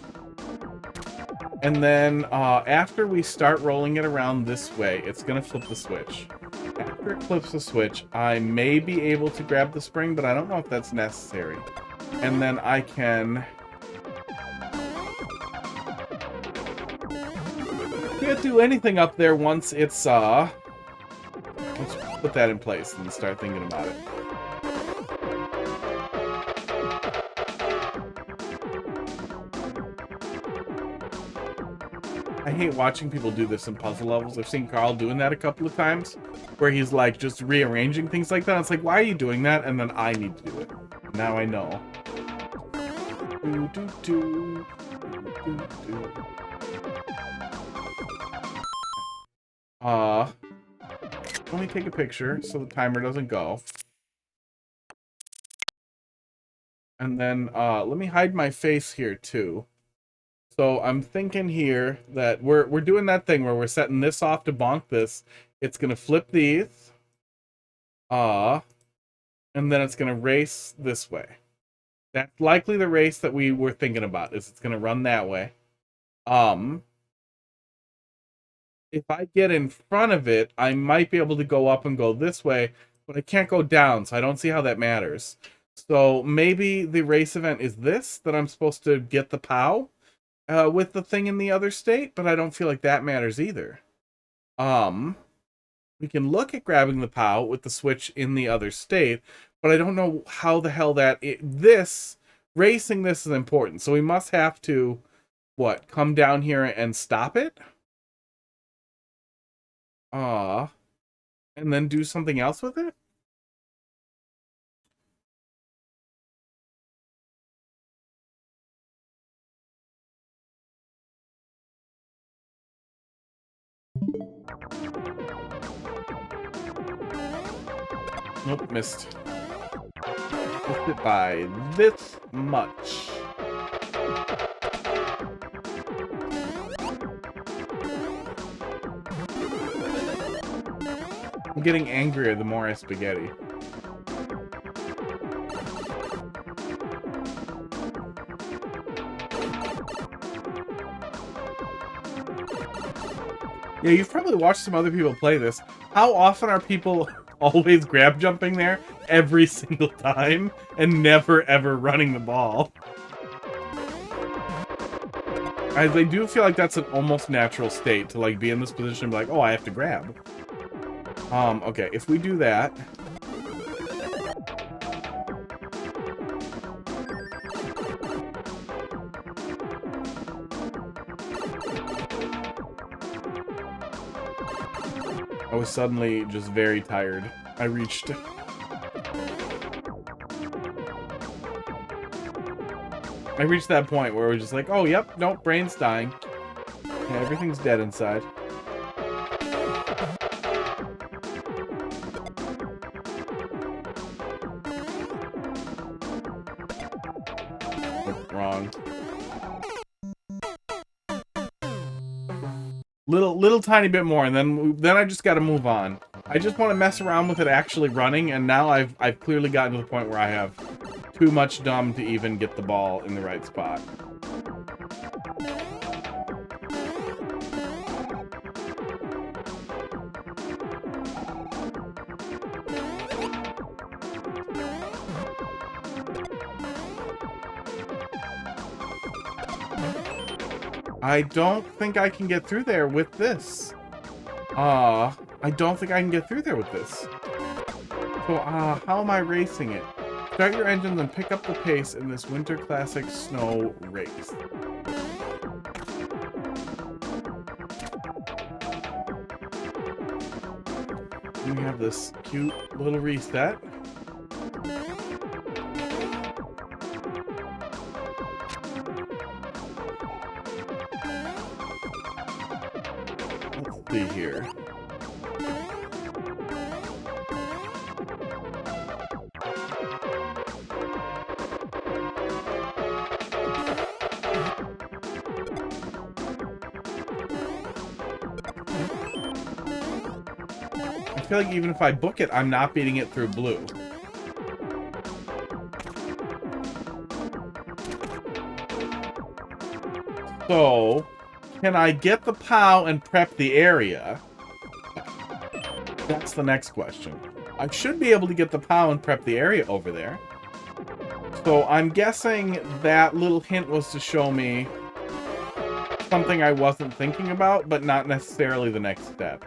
And then after we start rolling it around this way, it's going to flip the switch. After it flips the switch, I may be able to grab the spring, but I don't know if that's necessary. And then I can... can't do anything up there once it's, let's put that in place and start thinking about it. I hate watching people do this in puzzle levels. I've seen Carl doing that a couple of times, where he's like just rearranging things like that. It's like, why are you doing that? And then I need to do it. Now I know. Let me take a picture so the timer doesn't go. And then let me hide my face here too. So I'm thinking here that we're doing that thing where we're setting this off to bonk this. It's gonna flip these. And then it's gonna race this way. That's likely the race that we were thinking about, is it's gonna run that way. If I get in front of it, I might be able to go up and go this way, but I can't go down, so I don't see how that matters. So maybe the race event is this, that I'm supposed to get the POW with the thing in the other state, but I don't feel like that matters either. We can look at grabbing the POW with the switch in the other state, but I don't know how the hell racing this is important. So we must have to, what, come down here and stop it? And then do something else with it? Nope, missed. Missed it by this much. I'm getting angrier the more I spaghetti. Yeah, you've probably watched some other people play this. How often are people always grab jumping there every single time and never ever running the ball? I do feel like that's an almost natural state to like be in this position and be like, oh, I have to grab. Okay, if we do that. I was suddenly just very tired. I reached that point where it was just like, oh, yep, nope, brain's dying. Yeah, everything's dead inside. Oh, wrong. Little tiny bit more, and then I just got to move on. I just want to mess around with it actually running, and now I've clearly gotten to the point where I have too much dumb to even get the ball in the right spot. I don't think I can get through there with this. I don't think I can get through there with this. So, how am I racing it? Start your engines and pick up the pace in this Winter Classic snow race. We have this cute little reset. Let's see here. I feel like even if I book it, I'm not beating it through blue. So, can I get the POW and prep the area? That's the next question. I should be able to get the POW and prep the area over there. So I'm guessing that little hint was to show me something I wasn't thinking about, but not necessarily the next step.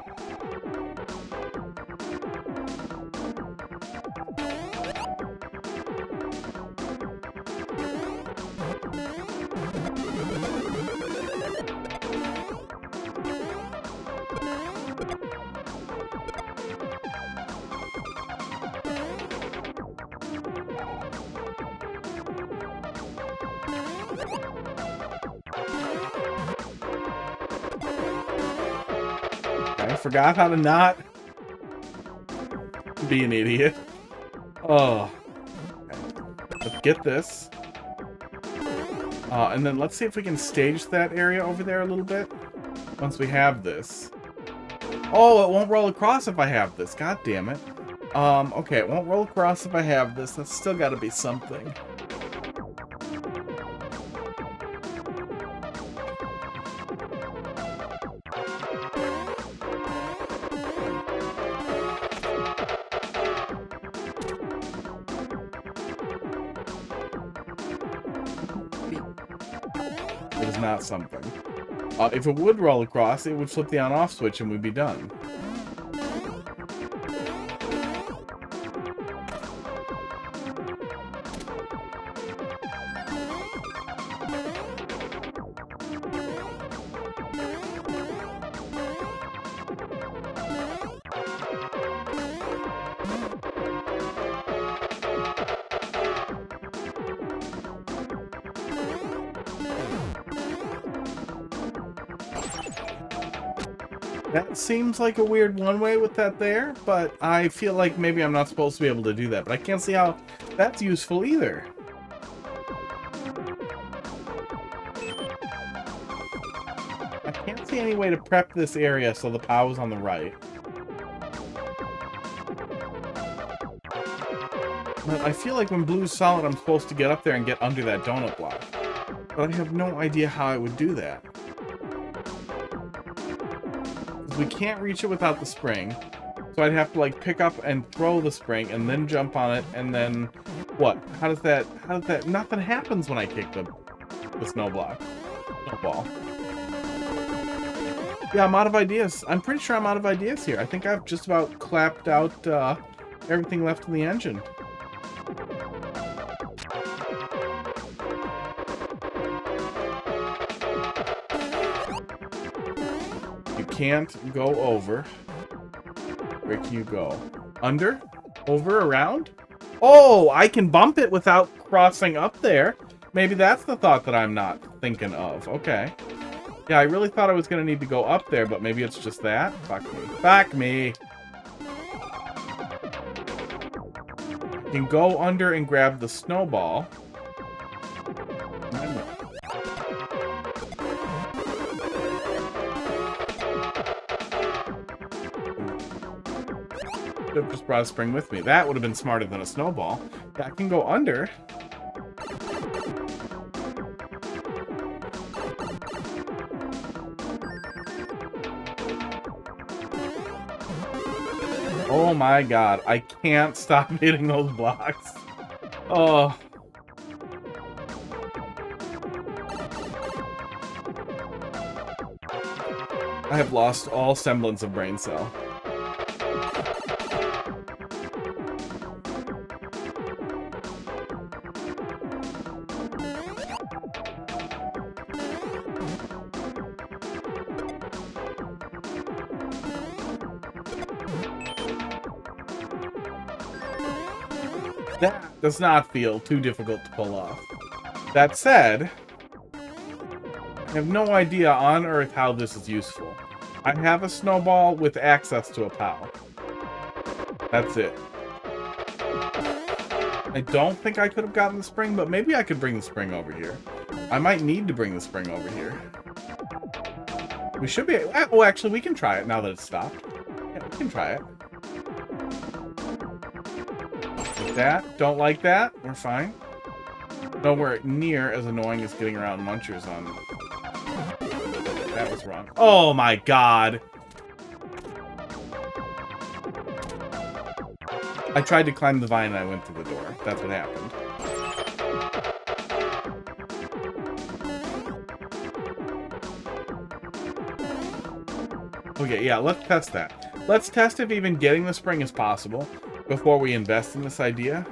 I forgot how to not be an idiot. Oh. Okay. Let's get this. And then let's see if we can stage that area over there a little bit. Once we have this. Oh, it won't roll across if I have this. God damn it. Okay, it won't roll across if I have this. That's still got to be something. It is not something. If it would roll across, it would flip the on-off switch and we'd be done. That seems like a weird one-way with that there, but I feel like maybe I'm not supposed to be able to do that. But I can't see how that's useful either. I can't see any way to prep this area so the POW's on the right. But I feel like when blue's solid, I'm supposed to get up there and get under that donut block. But I have no idea how I would do that. we can't reach it without the spring. So I'd have to like pick up and throw the spring and then jump on it and then what? How does that nothing happens when I kick the snowball. Yeah, I'm out of ideas. I'm pretty sure I'm out of ideas here. I think I've just about clapped out everything left in the engine. You can't go over. Where can you go? Under? Over? Around? Oh, I can bump it without crossing up there. Maybe that's the thought that I'm not thinking of. Okay. Yeah, I really thought I was going to need to go up there, but maybe it's just that. Fuck me. Fuck me. You can go under and grab the snowball. Should have just brought a spring with me. That would have been smarter than a snowball. Yeah, I can go under. Oh my god, I can't stop hitting those blocks. Oh. I have lost all semblance of brain cell. That does not feel too difficult to pull off. That said, I have no idea on Earth how this is useful. I have a snowball with access to a POW. That's it. I don't think I could have gotten the spring, but maybe I could bring the spring over here. I might need to bring the spring over here. We should be... Oh, actually, we can try it now that it's stopped. Yeah, we can try it. Like that. Don't like that. We're fine. Nowhere near as annoying as getting around munchers on... That was wrong. Oh my god! I tried to climb the vine and I went through the door. That's what happened. Okay, yeah, let's test that. Let's test if even getting the spring is possible before we invest in this idea.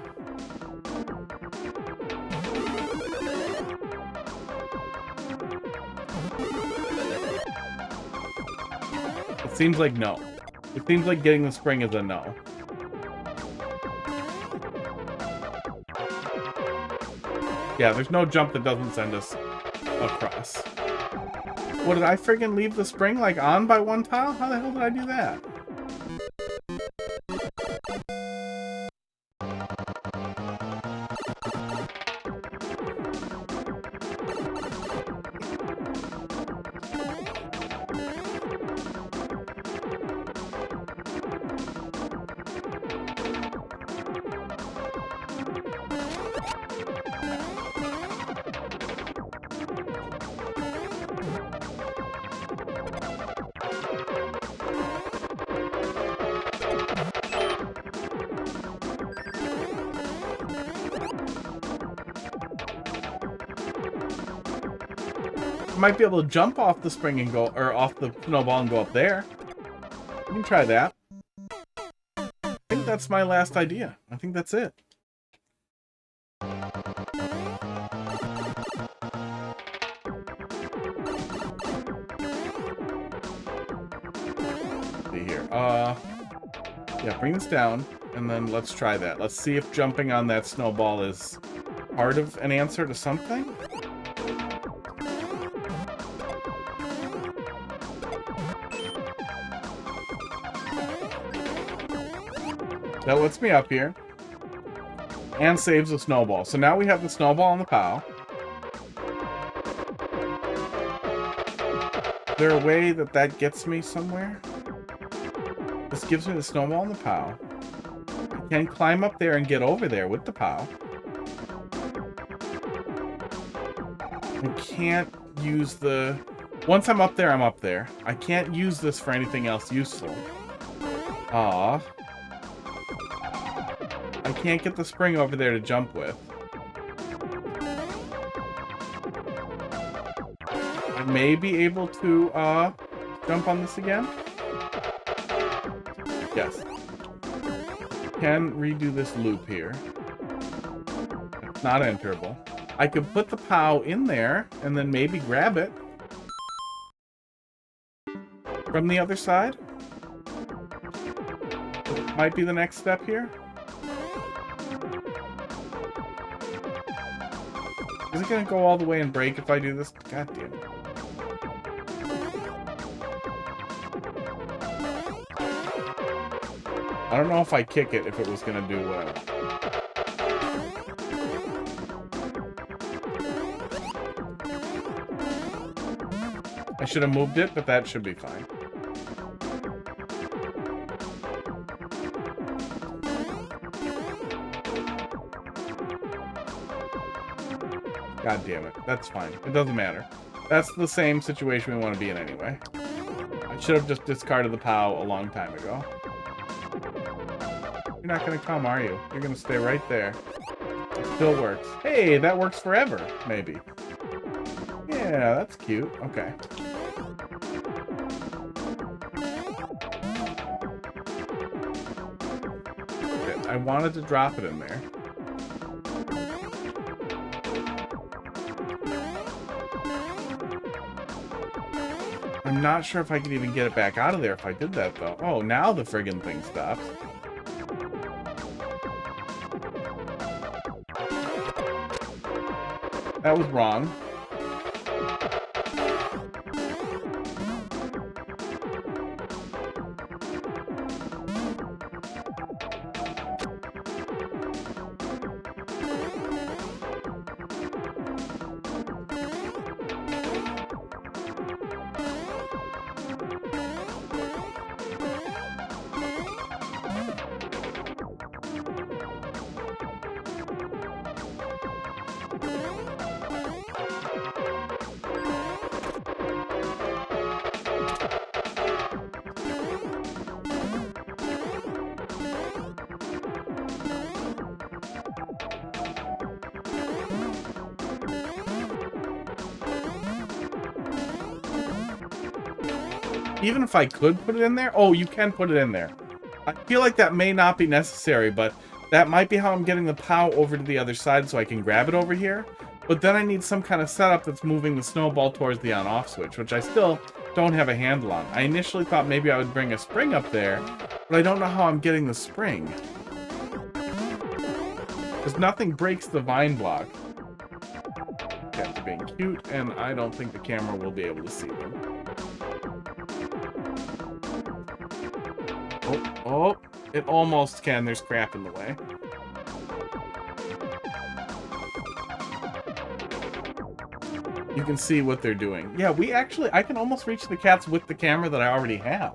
It seems like no. It seems like getting the spring is a no. Yeah, there's no jump that doesn't send us across. What, did I friggin' leave the spring, like, on by one tile? How the hell did I do that? Might be able to jump off the spring and go, or off the snowball and go up there. We can try that. I think that's my last idea. I think that's it. See here. Yeah, bring this down, and then let's try that. Let's see if jumping on that snowball is part of an answer to something. That lets me up here. And saves the snowball. So now we have the snowball on the POW. Is there a way that that gets me somewhere? This gives me the snowball on the POW. I can climb up there and get over there with the POW. I can't use the Once I'm up there, I'm up there. I can't use this for anything else useful. Aw. I can't get the spring over there to jump with. I may be able to, jump on this again? Yes. Can redo this loop here. It's not enterable. I could put the POW in there, and then maybe grab it. From the other side? Might be the next step here. Is it gonna go all the way and break if I do this? God damn it. I don't know if I kick it if it was gonna do what I should have moved it, but that should be fine. God damn it. That's fine. It doesn't matter. That's the same situation we want to be in anyway. I should have just discarded the POW a long time ago. You're not going to come, are you? You're going to stay right there. It still works. Hey, that works forever, maybe. Yeah, that's cute. Okay. I wanted to drop it in there. I'm not sure if I could even get it back out of there if I did that, though. Oh, now the friggin' thing stops. That was wrong. Even if I could put it in there? Oh, you can put it in there. I feel like that may not be necessary, but that might be how I'm getting the POW over to the other side so I can grab it over here. But then I need some kind of setup that's moving the snowball towards the on-off switch, which I still don't have a handle on. I initially thought maybe I would bring a spring up there, but I don't know how I'm getting the spring. Because nothing breaks the vine block. Cats are being cute, and I don't think the camera will be able to see them. Oh, it almost can. There's crap in the way. You can see what they're doing. Yeah, I can almost reach the cats with the camera that I already have.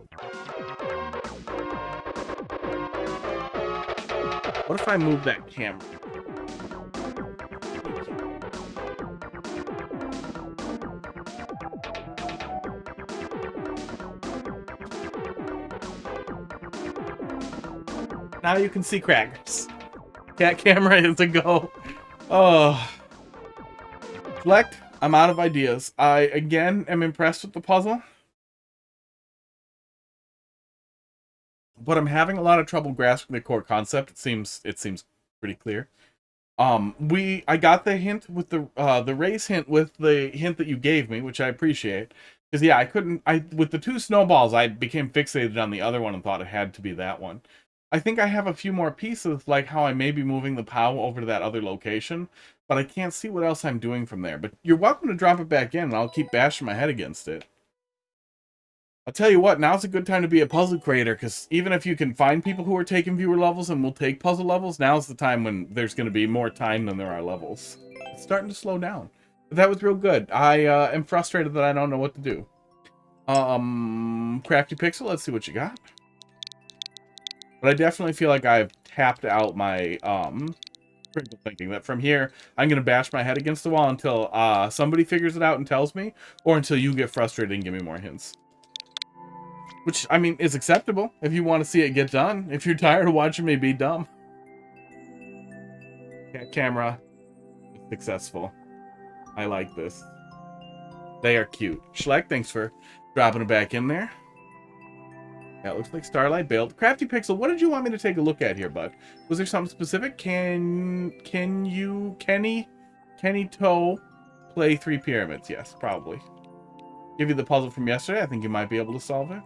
What if I move that camera? Now you can see Crackers. Cat camera is a go. Oh. Select. I'm out of ideas. I, again, am impressed with the puzzle. But I'm having a lot of trouble grasping the core concept. It seems pretty clear. I got the hint with the race hint with the hint that you gave me, which I appreciate. Because yeah, with the two snowballs, I became fixated on the other one and thought it had to be that one. I think I have a few more pieces, like how I may be moving the POW over to that other location, but I can't see what else I'm doing from there. But you're welcome to drop it back in, and I'll keep bashing my head against it. I'll tell you what, now's a good time to be a puzzle creator, because even if you can find people who are taking viewer levels and will take puzzle levels, now's the time when there's going to be more time than there are levels. It's starting to slow down. But that was real good. I am frustrated that I don't know what to do. Crafty Pixel, let's see what you got. But I definitely feel like I've tapped out my critical thinking, that from here, I'm going to bash my head against the wall until somebody figures it out and tells me, or until you get frustrated and give me more hints. Which, I mean, is acceptable if you want to see it get done. If you're tired of watching me be dumb. Cat camera. Successful. I like this. They are cute. Schleck, thanks for dropping it back in there. That looks like Starlight Build. Crafty Pixel, what did you want me to take a look at here, bud? Was there something specific? Kenny Toe play 3 pyramids? Yes, probably. Give you the puzzle from yesterday. I think you might be able to solve it.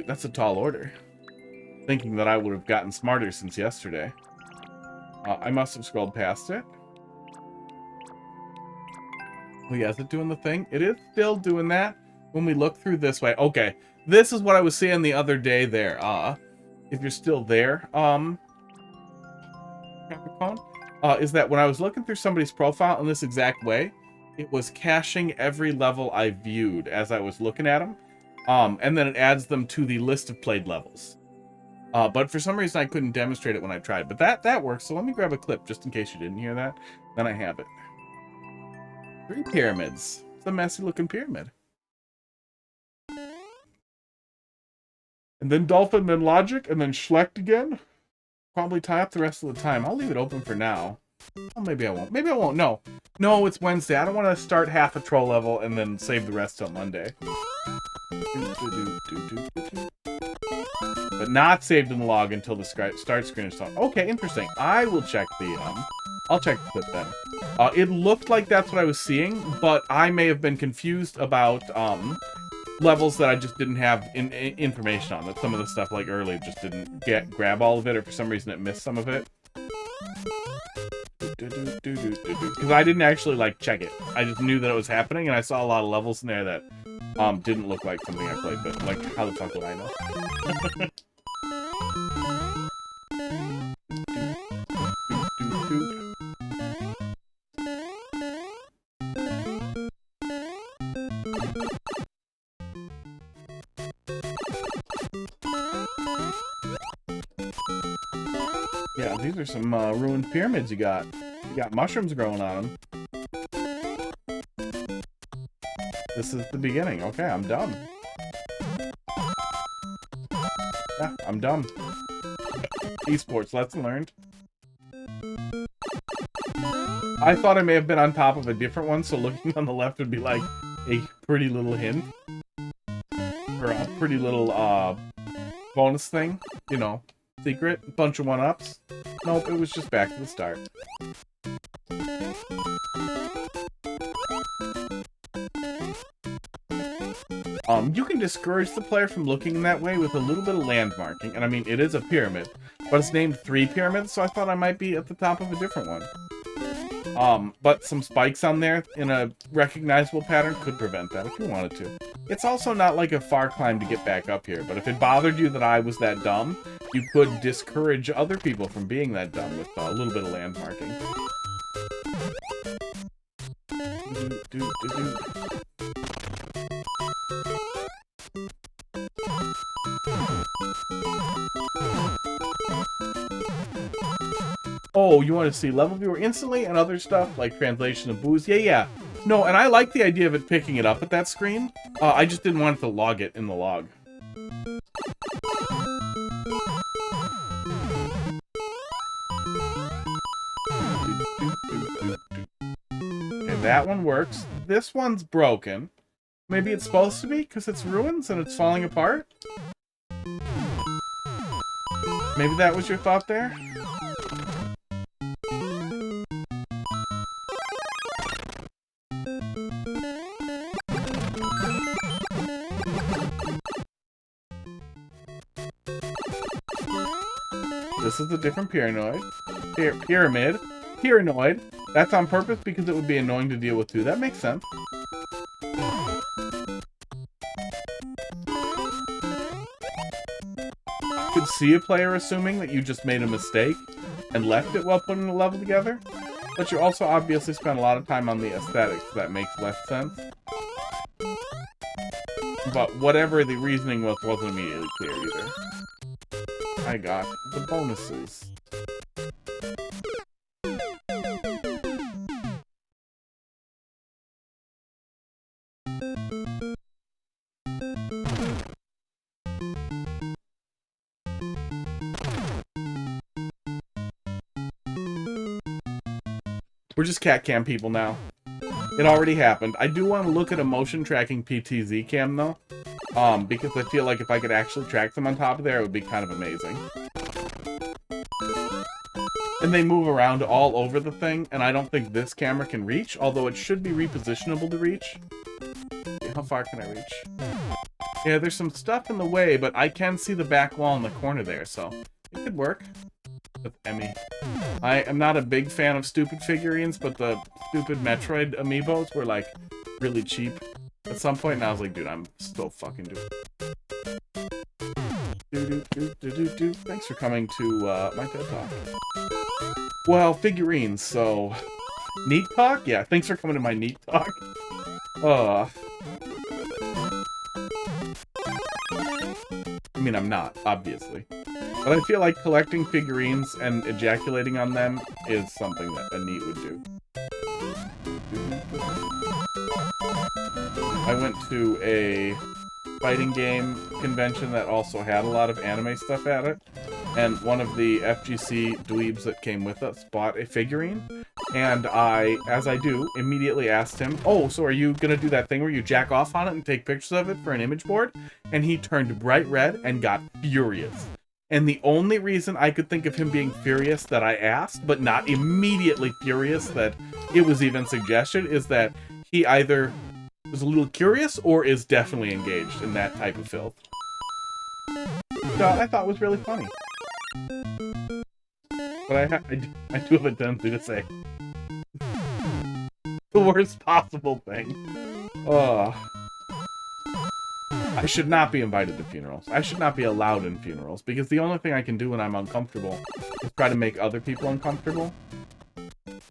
That's a tall order. Thinking that I would have gotten smarter since yesterday. I must have scrolled past it. Oh yeah, is it doing the thing? It is still doing that when we look through this way. Okay, this is what I was saying the other day there. If you're still there, Capricorn, is that when I was looking through somebody's profile in this exact way, it was caching every level I viewed as I was looking at them. And then it adds them to the list of played levels. But for some reason I couldn't demonstrate it when I tried. But that works, so let me grab a clip just in case you didn't hear that. Then I have it. 3 pyramids. It's a messy looking pyramid. And then Dolphin, then Logic, and then Schlecht again. Probably tie up the rest of the time. I'll leave it open for now. Oh, maybe I won't. Maybe I won't. No. No, it's Wednesday. I don't want to start half a troll level and then save the rest till Monday. But not saved in the log until the start screen is on. Okay, interesting. I will check the, I'll check the clip then. It looked like that's what I was seeing, but I may have been confused about, levels that I just didn't have information on. That some of the stuff, like earlier, just didn't grab all of it, or for some reason it missed some of it. Because I didn't actually, like, check it. I just knew that it was happening, and I saw a lot of levels in there that, didn't look like something I played, but, like, how the fuck would I know? Yeah, these are some ruined pyramids you got. You got mushrooms growing on them. This is the beginning. Okay, I'm done. Yeah, I'm done. Esports, lesson learned. I thought I may have been on top of a different one, so looking on the left would be like a pretty little hint. Or a pretty little bonus thing, you know. Secret, bunch of one-ups. Nope, it was just back to the start. You can discourage the player from looking that way with a little bit of landmarking. And I mean, it is a pyramid, but it's named 3 pyramids, so I thought I might be at the top of a different one. But some spikes on there in a recognizable pattern could prevent that if you wanted to. It's also not like a far climb to get back up here, but if it bothered you that I was that dumb, you could discourage other people from being that dumb with a little bit of landmarking. Oh, you want to see level viewer instantly and other stuff like translation of booze? Yeah. No, and I like the idea of it picking it up at that screen. I just didn't want it to log it in the log. Okay, that one works. This one's broken. Maybe it's supposed to be because it's ruins and it's falling apart? Maybe that was your thought there? This is a different pyramid. Pyramid. That's on purpose because it would be annoying to deal with too. That makes sense. I could see a player assuming that you just made a mistake and left it while putting the level together, but you also obviously spent a lot of time on the aesthetics. That makes less sense. But whatever the reasoning was, wasn't immediately clear either. I got the bonuses. We're just cat cam people now. It already happened. I do want to look at a motion tracking PTZ cam though. Because I feel like if I could actually track them on top of there, it would be kind of amazing. And they move around all over the thing, and I don't think this camera can reach, although it should be repositionable to reach. How far can I reach? Yeah, there's some stuff in the way, but I can see the back wall in the corner there, so it could work. With Emmy. I am not a big fan of stupid figurines, but the stupid Metroid amiibos were like really cheap at some point, and I was like, dude, I'm still fucking doing it. Thanks for coming to my TED Talk. Well, figurines, so Neat Talk? Yeah, thanks for coming to my Neat Talk. I mean, I'm not, obviously. But I feel like collecting figurines and ejaculating on them is something that a Neat would do. I went to a fighting game convention that also had a lot of anime stuff at it, and one of the FGC dweebs that came with us bought a figurine, and I, as I do, immediately asked him, oh, so are you gonna do that thing where you jack off on it and take pictures of it for an image board? And he turned bright red and got furious. And the only reason I could think of him being furious that I asked, but not immediately furious that it was even suggested, is that he either was a little curious or is definitely engaged in that type of filth. So I thought it was really funny. But I do have a tendency to say the worst possible thing. I should not be invited to funerals. I should not be allowed in funerals, because the only thing I can do when I'm uncomfortable is try to make other people uncomfortable.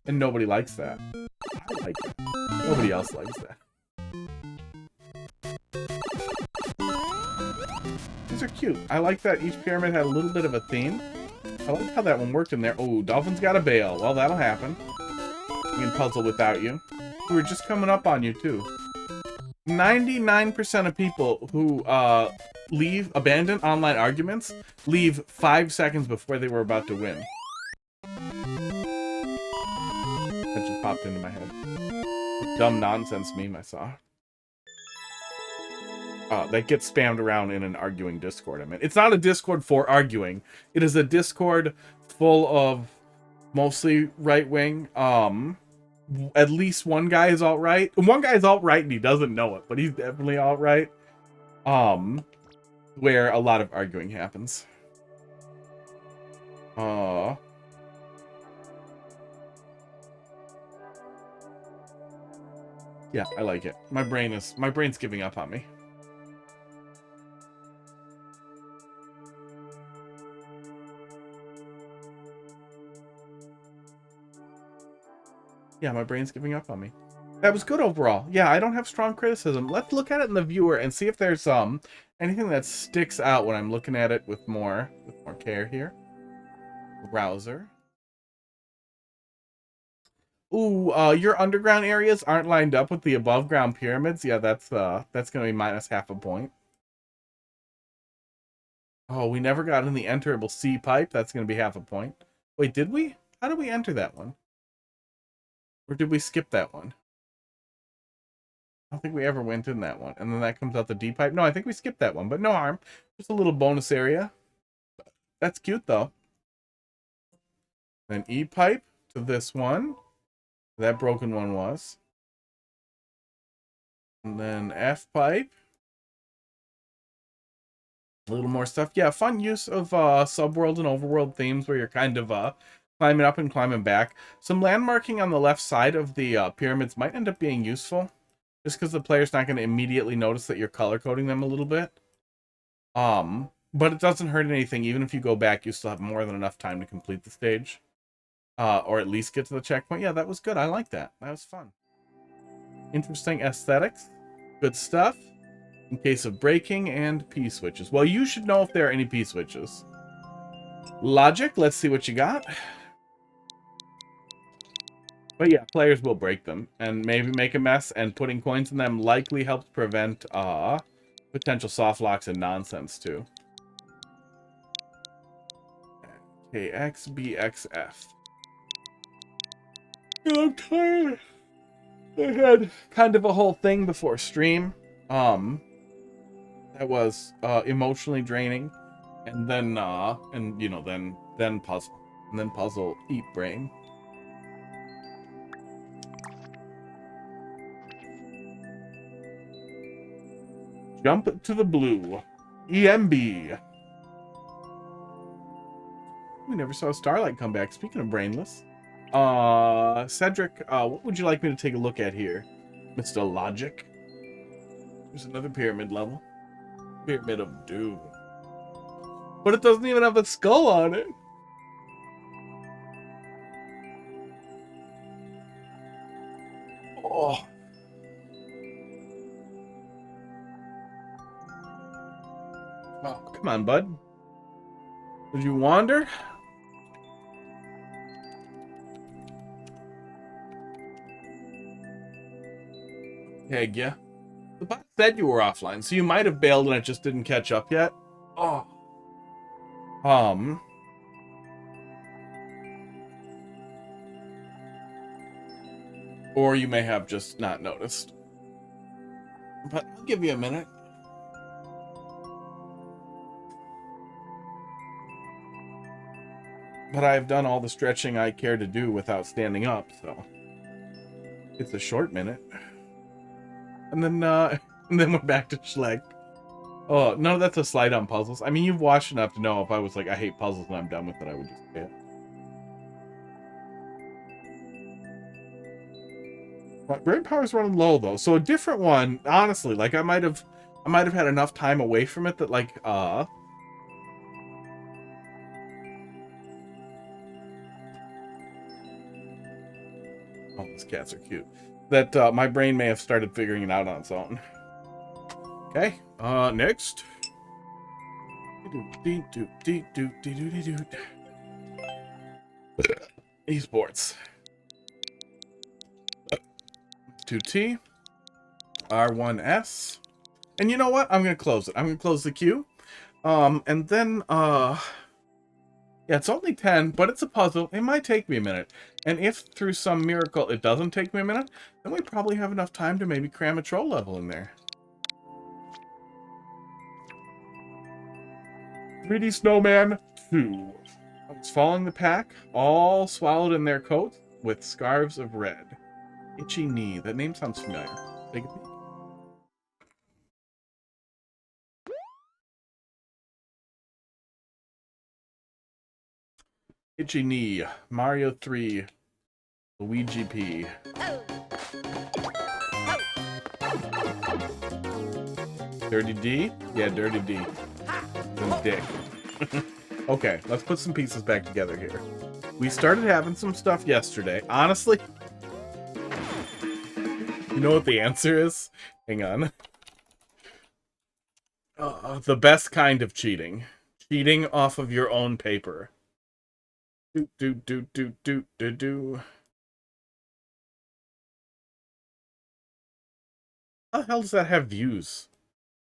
And nobody likes that. I like it. Nobody else likes that. These are cute. I like that each pyramid had a little bit of a theme. I like how that one worked in there. Oh, Dolphin's got a bail. Well, that'll happen. We can puzzle without you. We were just coming up on you, too. 99% of people who abandon online arguments leave 5 seconds before they were about to win. That just popped into my head. A dumb nonsense meme I saw. That gets spammed around in an arguing Discord. I mean, it's not a Discord for arguing. It is a Discord full of mostly right-wing. At least one guy is alt-right. One guy is alt-right and he doesn't know it, but he's definitely alt-right. Where a lot of arguing happens. Yeah, I like it. My brain's giving up on me. Yeah, my brain's giving up on me. That was good overall. Yeah, I don't have strong criticism. Let's look at it in the viewer and see if there's anything that sticks out when I'm looking at it with more care here. Browser. Ooh, your underground areas aren't lined up with the above ground pyramids. Yeah, that's gonna be minus half a point. Oh, we never got in the enterable C pipe. That's gonna be half a point. Wait, did we? How did we enter that one? Or did we skip that one? I don't think we ever went in that one. And then that comes out the D pipe. No, I think we skipped that one, but no harm. Just a little bonus area. That's cute though. Then E pipe to this one. That broken one was. And then F pipe. A little more stuff. Yeah, fun use of subworld and overworld themes where you're kind of climbing up and climbing back. Some landmarking on the left side of the pyramids might end up being useful, just because the player's not going to immediately notice that you're color coding them a little bit. But it doesn't hurt anything. Even if you go back, you still have more than enough time to complete the stage. Or at least get to the checkpoint. Yeah, that was good. I like that. That was fun. Interesting aesthetics. Good stuff. In case of braking and P-switches. Well, you should know if there are any P-switches. Logic, let's see what you got. But yeah, players will break them and maybe make a mess, and putting coins in them likely helps prevent potential soft locks and nonsense too. KXBXF. I'm tired. I had kind of a whole thing before stream. That was emotionally draining. And then and you know, then puzzle. And then puzzle eat brain. Jump to the blue. EMB. We never saw Starlight come back. Speaking of brainless. Cedric, what would you like me to take a look at here? Mr. Logic. There's another pyramid level. Pyramid of Doom. But it doesn't even have a skull on it. Oh. Oh, come on, bud. Did you wander? Heck yeah. The bot said you were offline, so you might have bailed and it just didn't catch up yet. Oh. Or you may have just not noticed. But I'll give you a minute. But I've done all the stretching I care to do without standing up, so it's a short minute. And then we're back to Schleck. Oh, no, that's a slight on puzzles. I mean, you've watched enough to know if I was like, I hate puzzles and I'm done with it, I would just say it. My brain power's running low though, so a different one, honestly, like I might have had enough time away from it that like oh, these cats are cute. That my brain may have started figuring it out on its own. Okay, next. Esports. 2T. R1S. And you know what? I'm going to close it. I'm going to close the queue. And then, yeah, it's only 10, but it's a puzzle. It might take me a minute. And if through some miracle it doesn't take me a minute, then we probably have enough time to maybe cram a troll level in there. 3D Snowman 2. I was following the pack, all swallowed in their coat with scarves of red. Itchy knee. That name sounds familiar. Take a peek. Itchy knee. Mario 3. Luigi P. Dirty D? Yeah, Dirty D. And Dick. Okay, let's put some pieces back together here. We started having some stuff yesterday. Honestly, you know what the answer is? Hang on. The best kind of cheating. Cheating off of your own paper. Do. How the hell does that have views?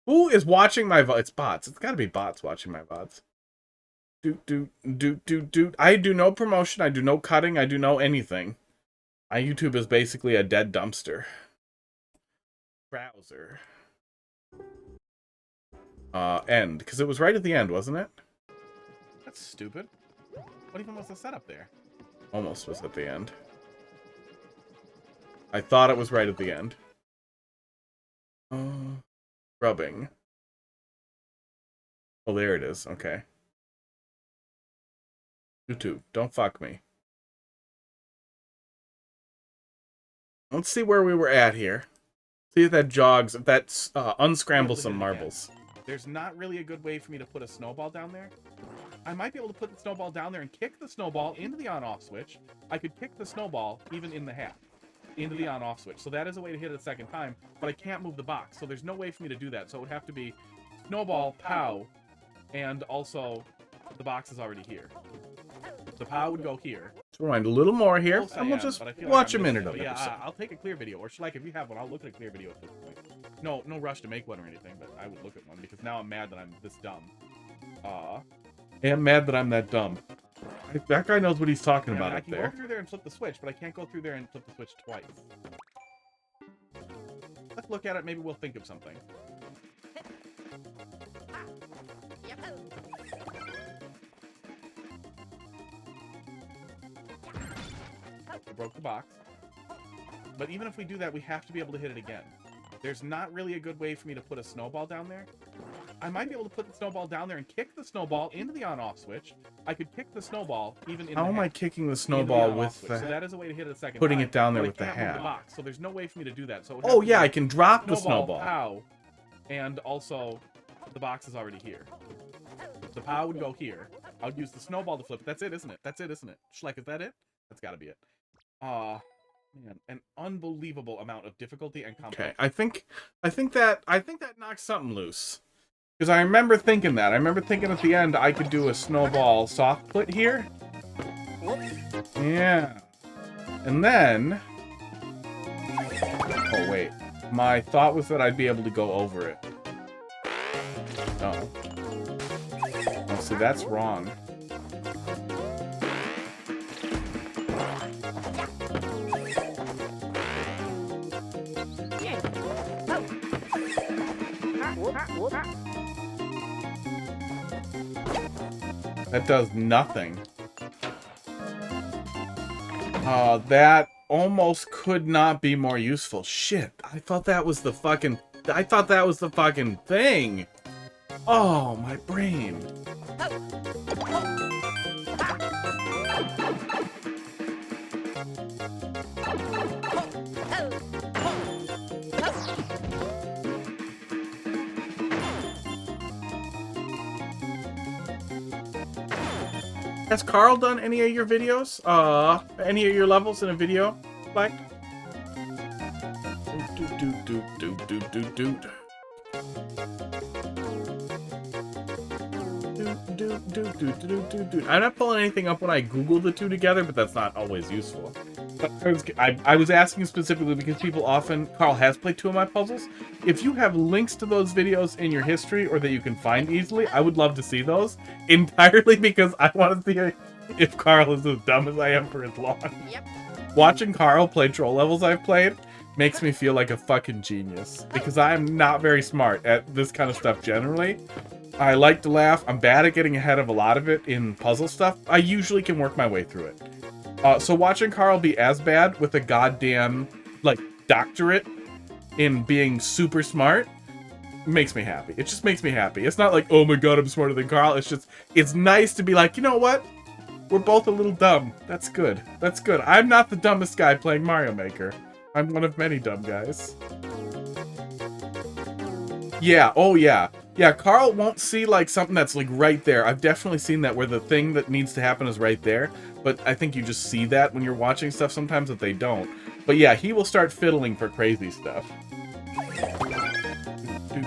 Who is watching my VODs? It's bots. It's gotta be bots watching my VODs. Do. I do no promotion. I do no cutting. I do no anything. My YouTube is basically a dead dumpster. Browser. End. Because it was right at the end, wasn't it? That's stupid. What even was the setup there? Almost was at the end. I thought it was right at the end. Rubbing. Oh, there it is. Okay. YouTube, don't fuck me. Let's see where we were at here. See if that jogs, if that unscrambles some marbles. There's not really a good way for me to put a snowball down there. I might be able to put the snowball down there and kick the snowball into the on-off switch. I could kick the snowball even in the half into the on-off switch. So that is a way to hit it a second time, but I can't move the box. So there's no way for me to do that. So it would have to be snowball, pow, and also the box is already here. The POW would go here. Let's rewind a little more here, and we'll just watch a minute of it. Yeah, I'll take a clear video, or Schleich, if you have one, I'll look at a clear video at this point. No rush to make one or anything, but I would look at one, because now I'm mad that I'm this dumb. I'm mad that I'm that dumb. That guy knows what he's talking about up there. I can go through there and flip the switch, but I can't go through there and flip the switch twice. Let's look at it, maybe we'll think of something. I broke the box. But even if we do that, we have to be able to hit it again. There's not really a good way for me to put a snowball down there. I might be able to put the snowball down there and kick the snowball into the on-off switch. I could kick the snowball even in the How am I kicking the snowball with the... So that is a way to hit it a second putting time, it down there with the hat. The box, so there's no way for me to do that. So oh yeah, I can drop the snowball. POW, and also the box is already here. The POW would go here. I would use the snowball to flip it. That's it, isn't it? That's it, isn't it? Schleich, is that it? That's got to be it. Man, an unbelievable amount of difficulty and complexity. Okay, I think that knocks something loose. Because I remember thinking that. I remember thinking at the end I could do a snowball soft put here. Yeah. And then... Oh, wait. My thought was that I'd be able to go over it. Oh. Oh, see, that's wrong. That does nothing. That almost could not be more useful. Shit, I thought that was the fucking thing. Oh, my brain. Has Carl done any of your videos? Any of your levels in a video? Like? I'm not pulling anything up when I Google the two together, but that's not always useful. But I was asking specifically because people often... Carl has played two of my puzzles. If you have links to those videos in your history or that you can find easily, I would love to see those. Entirely because I want to see if Carl is as dumb as I am for his lawn. Yep. Watching Carl play troll levels I've played makes me feel like a fucking genius. Because I'm not very smart at this kind of stuff generally. I like to laugh. I'm bad at getting ahead of a lot of it in puzzle stuff. I usually can work my way through it. So watching Carl be as bad with a goddamn, like, doctorate in being super smart makes me happy. It just makes me happy. It's not like, oh my god, I'm smarter than Carl. It's just, it's nice to be like, you know what? We're both a little dumb. That's good. That's good. I'm not the dumbest guy playing Mario Maker. I'm one of many dumb guys. Yeah, oh yeah. Yeah, Carl won't see, like, something that's, like, right there. I've definitely seen that where the thing that needs to happen is right there. But I think you just see that when you're watching stuff sometimes that they don't. But yeah, he will start fiddling for crazy stuff. And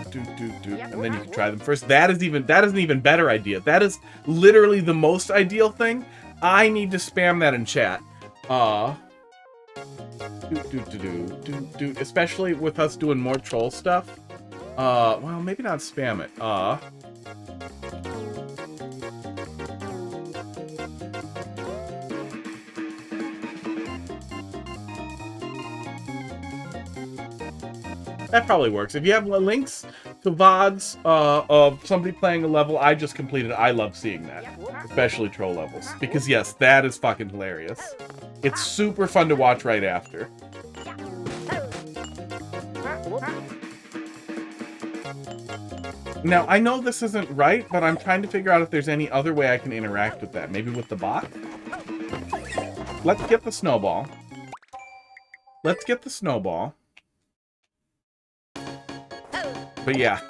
then you can try them first. That is an even better idea. That is literally the most ideal thing. I need to spam that in chat. Especially with us doing more troll stuff. Well, maybe not spam it. That probably works. If you have links to VODs of somebody playing a level I just completed, I love seeing that. Especially troll levels. Because yes, that is fucking hilarious. It's super fun to watch right after. Now, I know this isn't right, but I'm trying to figure out if there's any other way I can interact with that. Maybe with the bot? Let's get the snowball. Let's get the snowball. But yeah.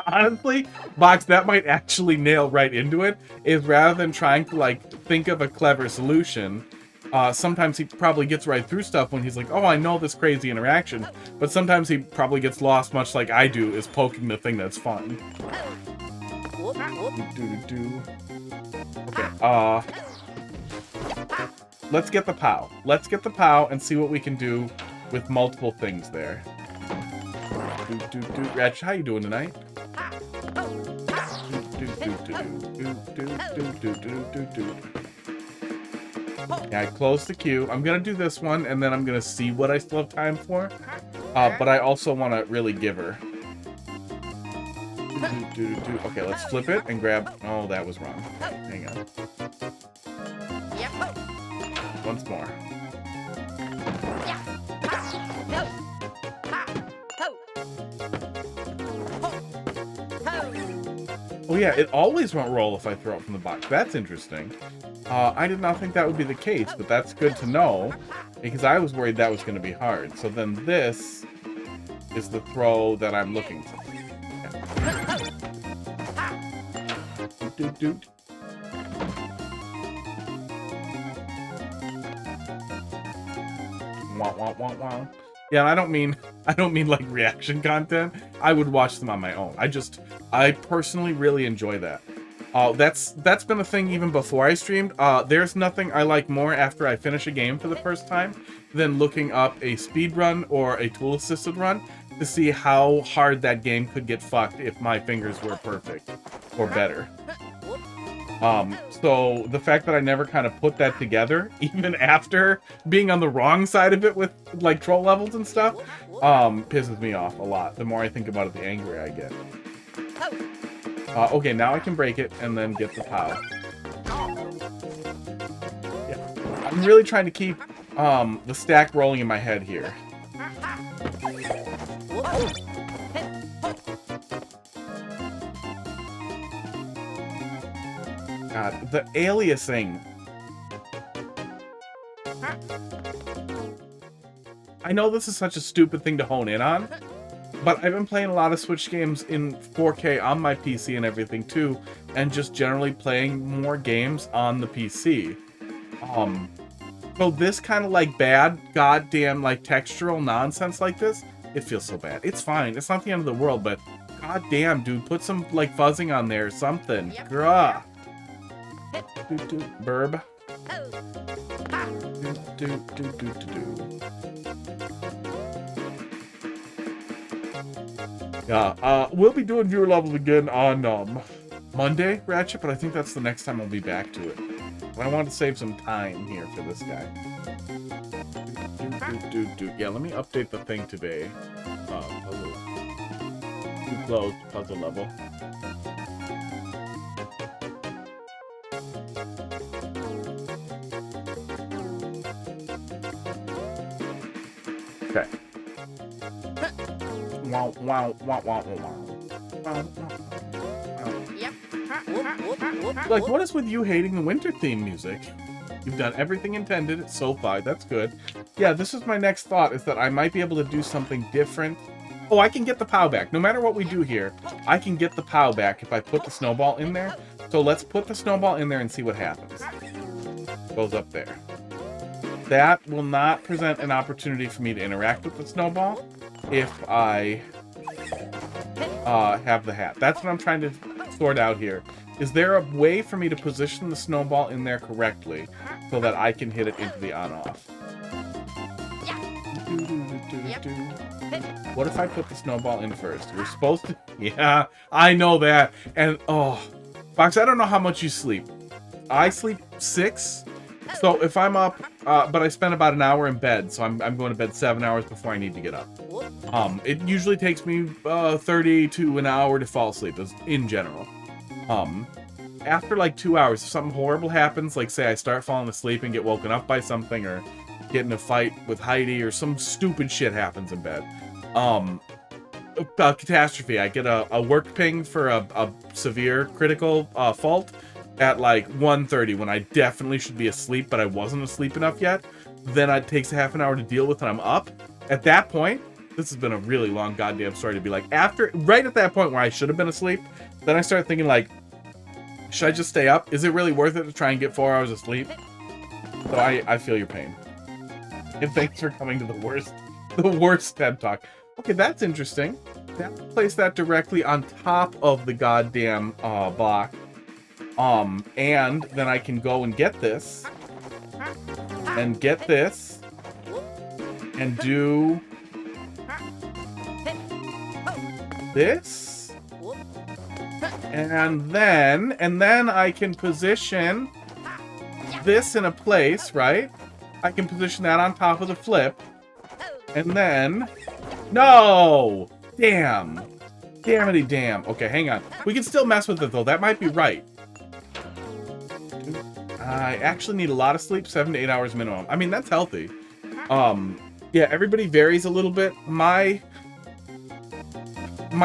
Honestly, Box, that might actually nail right into it, is rather than trying to, like, think of a clever solution, sometimes he probably gets right through stuff when he's like, oh, I know this crazy interaction, but sometimes he probably gets lost, much like I do, is poking the thing that's fun. Okay, let's get the POW. Let's get the POW and see what we can do with multiple things there. Reg, how you doing tonight? Yeah, I closed the queue. I'm gonna do this one, and then I'm gonna see what I still have time for. But I also want to really give her. Okay, let's flip it and grab... Oh, that was wrong. Hang on. Once more. Oh yeah, it always won't roll if I throw it from the box. That's interesting. I did not think that would be the case, but that's good to know, because I was worried that was going to be hard. So then this is the throw that I'm looking for. Yeah. Wah, wah, wah, wah. Yeah, I don't mean like reaction content. I would watch them on my own. I personally really enjoy that. That's been a thing even before I streamed. There's nothing I like more after I finish a game for the first time than looking up a speed run or a tool assisted run to see how hard that game could get fucked if my fingers were perfect or better. So the fact that I never kind of put that together, even after being on the wrong side of it with like troll levels and stuff, pisses me off a lot. The more I think about it, the angrier I get. Okay, now I can break it and then get the POW. Yeah. I'm really trying to keep the stack rolling in my head here. God, the aliasing. I know this is such a stupid thing to hone in on, but I've been playing a lot of Switch games in 4K on my PC and everything too, and just generally playing more games on the PC. So this kind of like bad, goddamn like textural nonsense like this, it feels so bad. It's fine. It's not the end of the world, but goddamn, dude, put some like fuzzing on there or something. Grah. Burb. Yeah, we'll be doing viewer levels again on Monday, Ratchet, but I think that's the next time I'll be back to it. But I want to save some time here for this guy. Yeah, let me update the thing today. Puzzle. Too close, puzzle level. Okay. Wow, wow, wow, wow, wow. Yep. Like, what is with you hating the winter theme music? You've done everything intended so far. That's good. Yeah, this is my next thought, is that I might be able to do something different. Oh, I can get the POW back. No matter what we do here, I can get the POW back if I put the snowball in there. So let's put the snowball in there and see what happens. Goes up there. That will not present an opportunity for me to interact with the snowball if I have the hat. That's what I'm trying to sort out here. Is there a way for me to position the snowball in there correctly so that I can hit it into the on-off? What if I put the snowball in first? You're supposed to... Yeah, I know that. And, oh... Fox, I don't know how much you sleep. I sleep 6. So if I'm up, but I spend about an hour in bed, so I'm going to bed 7 hours before I need to get up. It usually takes me 30 to an hour to fall asleep, in general. After like 2 hours, if something horrible happens, like say I start falling asleep and get woken up by something, or get in a fight with Heidi, or some stupid shit happens in bed. A catastrophe. I get a work ping for a severe critical fault at like 1:30 when I definitely should be asleep, but I wasn't asleep enough yet. Then it takes a half an hour to deal with, and I'm up. At that point, this has been a really long goddamn story to be like, right at that point where I should have been asleep, then I start thinking like, should I just stay up? Is it really worth it to try and get 4 hours of sleep? So I feel your pain. And thanks for coming to the worst TED Talk. Okay, that's interesting. Place that directly on top of the goddamn block. And then I can go and get this. And get this. And do this. And then I can position this in a place, right? I can position that on top of the flip. And then... No! Damn. Damnity damn. Okay, hang on. We can still mess with it, though. That might be right. I actually need a lot of sleep, 7 to 8 hours minimum. I mean, that's healthy. Yeah, everybody varies a little bit. My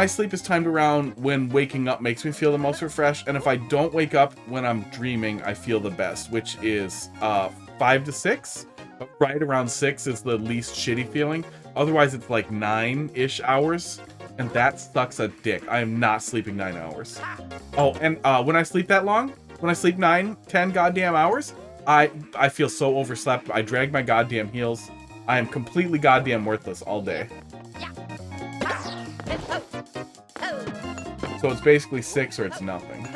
sleep is timed around when waking up makes me feel the most refreshed, and if I don't wake up when I'm dreaming, I feel the best, which is 5 to 6. But right around 6 is the least shitty feeling. Otherwise, it's like 9-ish hours, and that sucks a dick. I am not sleeping 9 hours. Oh, and when I sleep that long, when I sleep 9, 10 goddamn hours, I feel so overslept. I drag my goddamn heels. I am completely goddamn worthless all day. So it's basically 6 or it's nothing.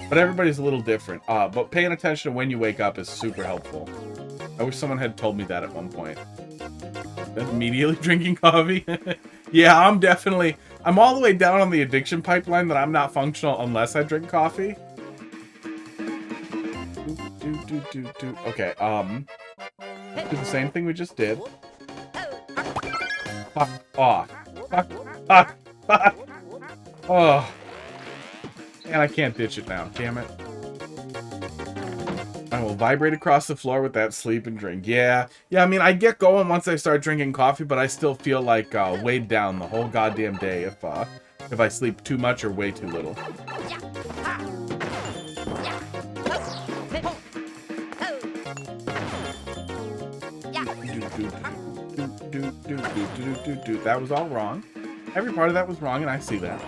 But everybody's a little different. But paying attention to when you wake up is super helpful. I wish someone had told me that at one point. Immediately drinking coffee? Yeah, I'm all the way down on the addiction pipeline that I'm not functional unless I drink coffee. Okay, do the same thing we just did. Fuck off. Fuck. Oh. And I can't ditch it now, damn it. I will vibrate across the floor with that sleep and drink. Yeah, I mean, I get going once I start drinking coffee, but I still feel like weighed down the whole goddamn day if I sleep too much or way too little. That was all wrong. Every part of that was wrong, and I see that.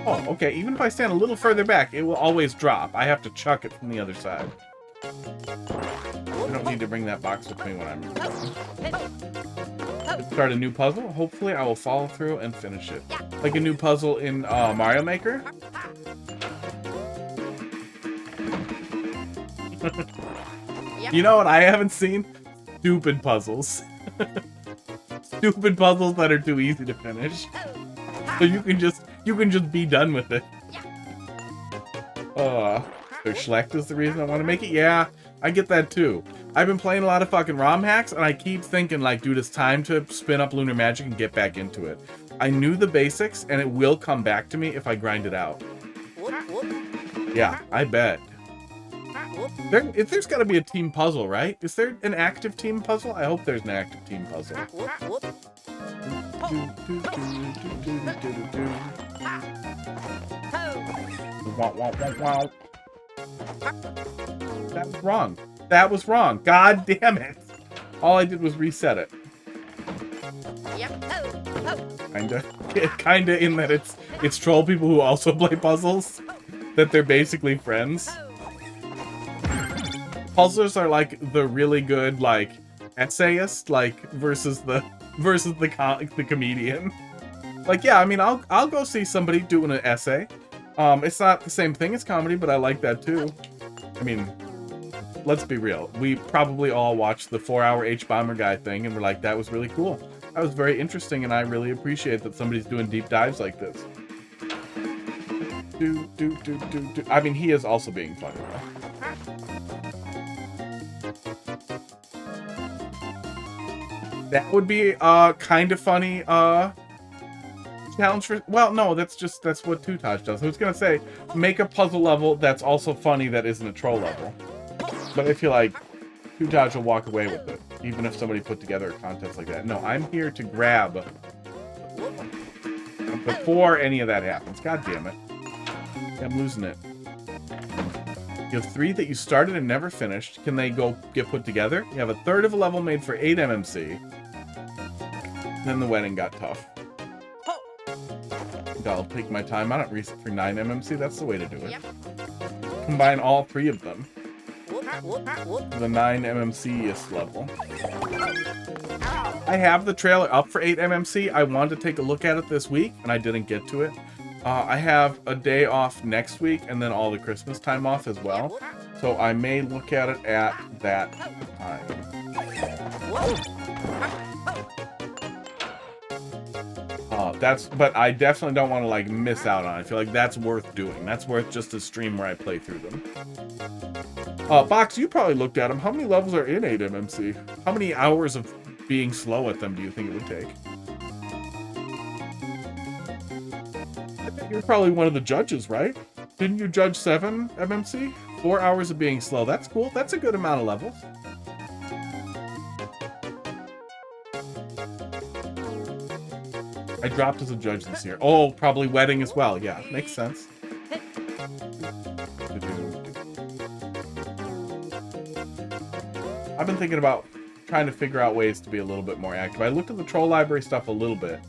Oh, okay. Even if I stand a little further back, it will always drop. I have to chuck it from the other side. I don't need to bring that box with me when I'm... Start a new puzzle. Hopefully, I will follow through and finish it. Like a new puzzle in Mario Maker. You know what I haven't seen? Stupid puzzles. Stupid puzzles that are too easy to finish. So you can just be done with it. So Schlecht is the reason I want to make it? Yeah, I get that too. I've been playing a lot of fucking ROM hacks, and I keep thinking, like, dude, it's time to spin up Lunar Magic and get back into it. I knew the basics, and it will come back to me if I grind it out. Yeah, I bet. There's got to be a team puzzle, right? Is there an active team puzzle? I hope there's an active team puzzle. That was wrong. That was wrong. God damn it. All I did was reset it. Kinda in that it's troll people who also play puzzles. That they're basically friends. Puzzlers are like the really good, like, essayist, like, versus the comedian. Like, yeah, I mean, I'll go see somebody doing an essay. It's not the same thing as comedy, but I like that too. I mean, let's be real. We probably all watched the 4-hour H-Bomber guy thing, and we're like, that was really cool. That was very interesting, and I really appreciate that somebody's doing deep dives like this. I mean, he is also being funny, though. That would be kind of funny challenge for... Well, no, that's what Tutaj does. I was gonna say, make a puzzle level that's also funny that isn't a troll level. But I feel like Tutaj will walk away with it, even if somebody put together a contest like that. No, I'm here to grab before any of that happens. God damn it. I'm losing it. You have 3 that you started and never finished. Can they go get put together? You have a third of a level made for 8 MMC. Then the wedding got tough. I'll take my time on it. Reset for 9 MMC. That's the way to do it. Come combine all 3 of them. The 9 MMC-ist level. I have the trailer up for 8 MMC. I wanted to take a look at it this week, and I didn't get to it. I have a day off next week, and then all the Christmas time off as well. So I may look at it at that time. But I definitely don't want to like miss out on it. I feel like that's worth doing. That's worth just a stream where I play through them. Box, you probably looked at them. How many levels are in 8 MMC? How many hours of being slow at them do you think it would take? I think you're probably one of the judges, right? Didn't you judge 7 MMC? 4 hours of being slow. That's cool. That's a good amount of levels. I dropped as a judge this year. Oh, probably wedding as well. Yeah, makes sense. I've been thinking about trying to figure out ways to be a little bit more active. I looked at the troll library stuff a little bit.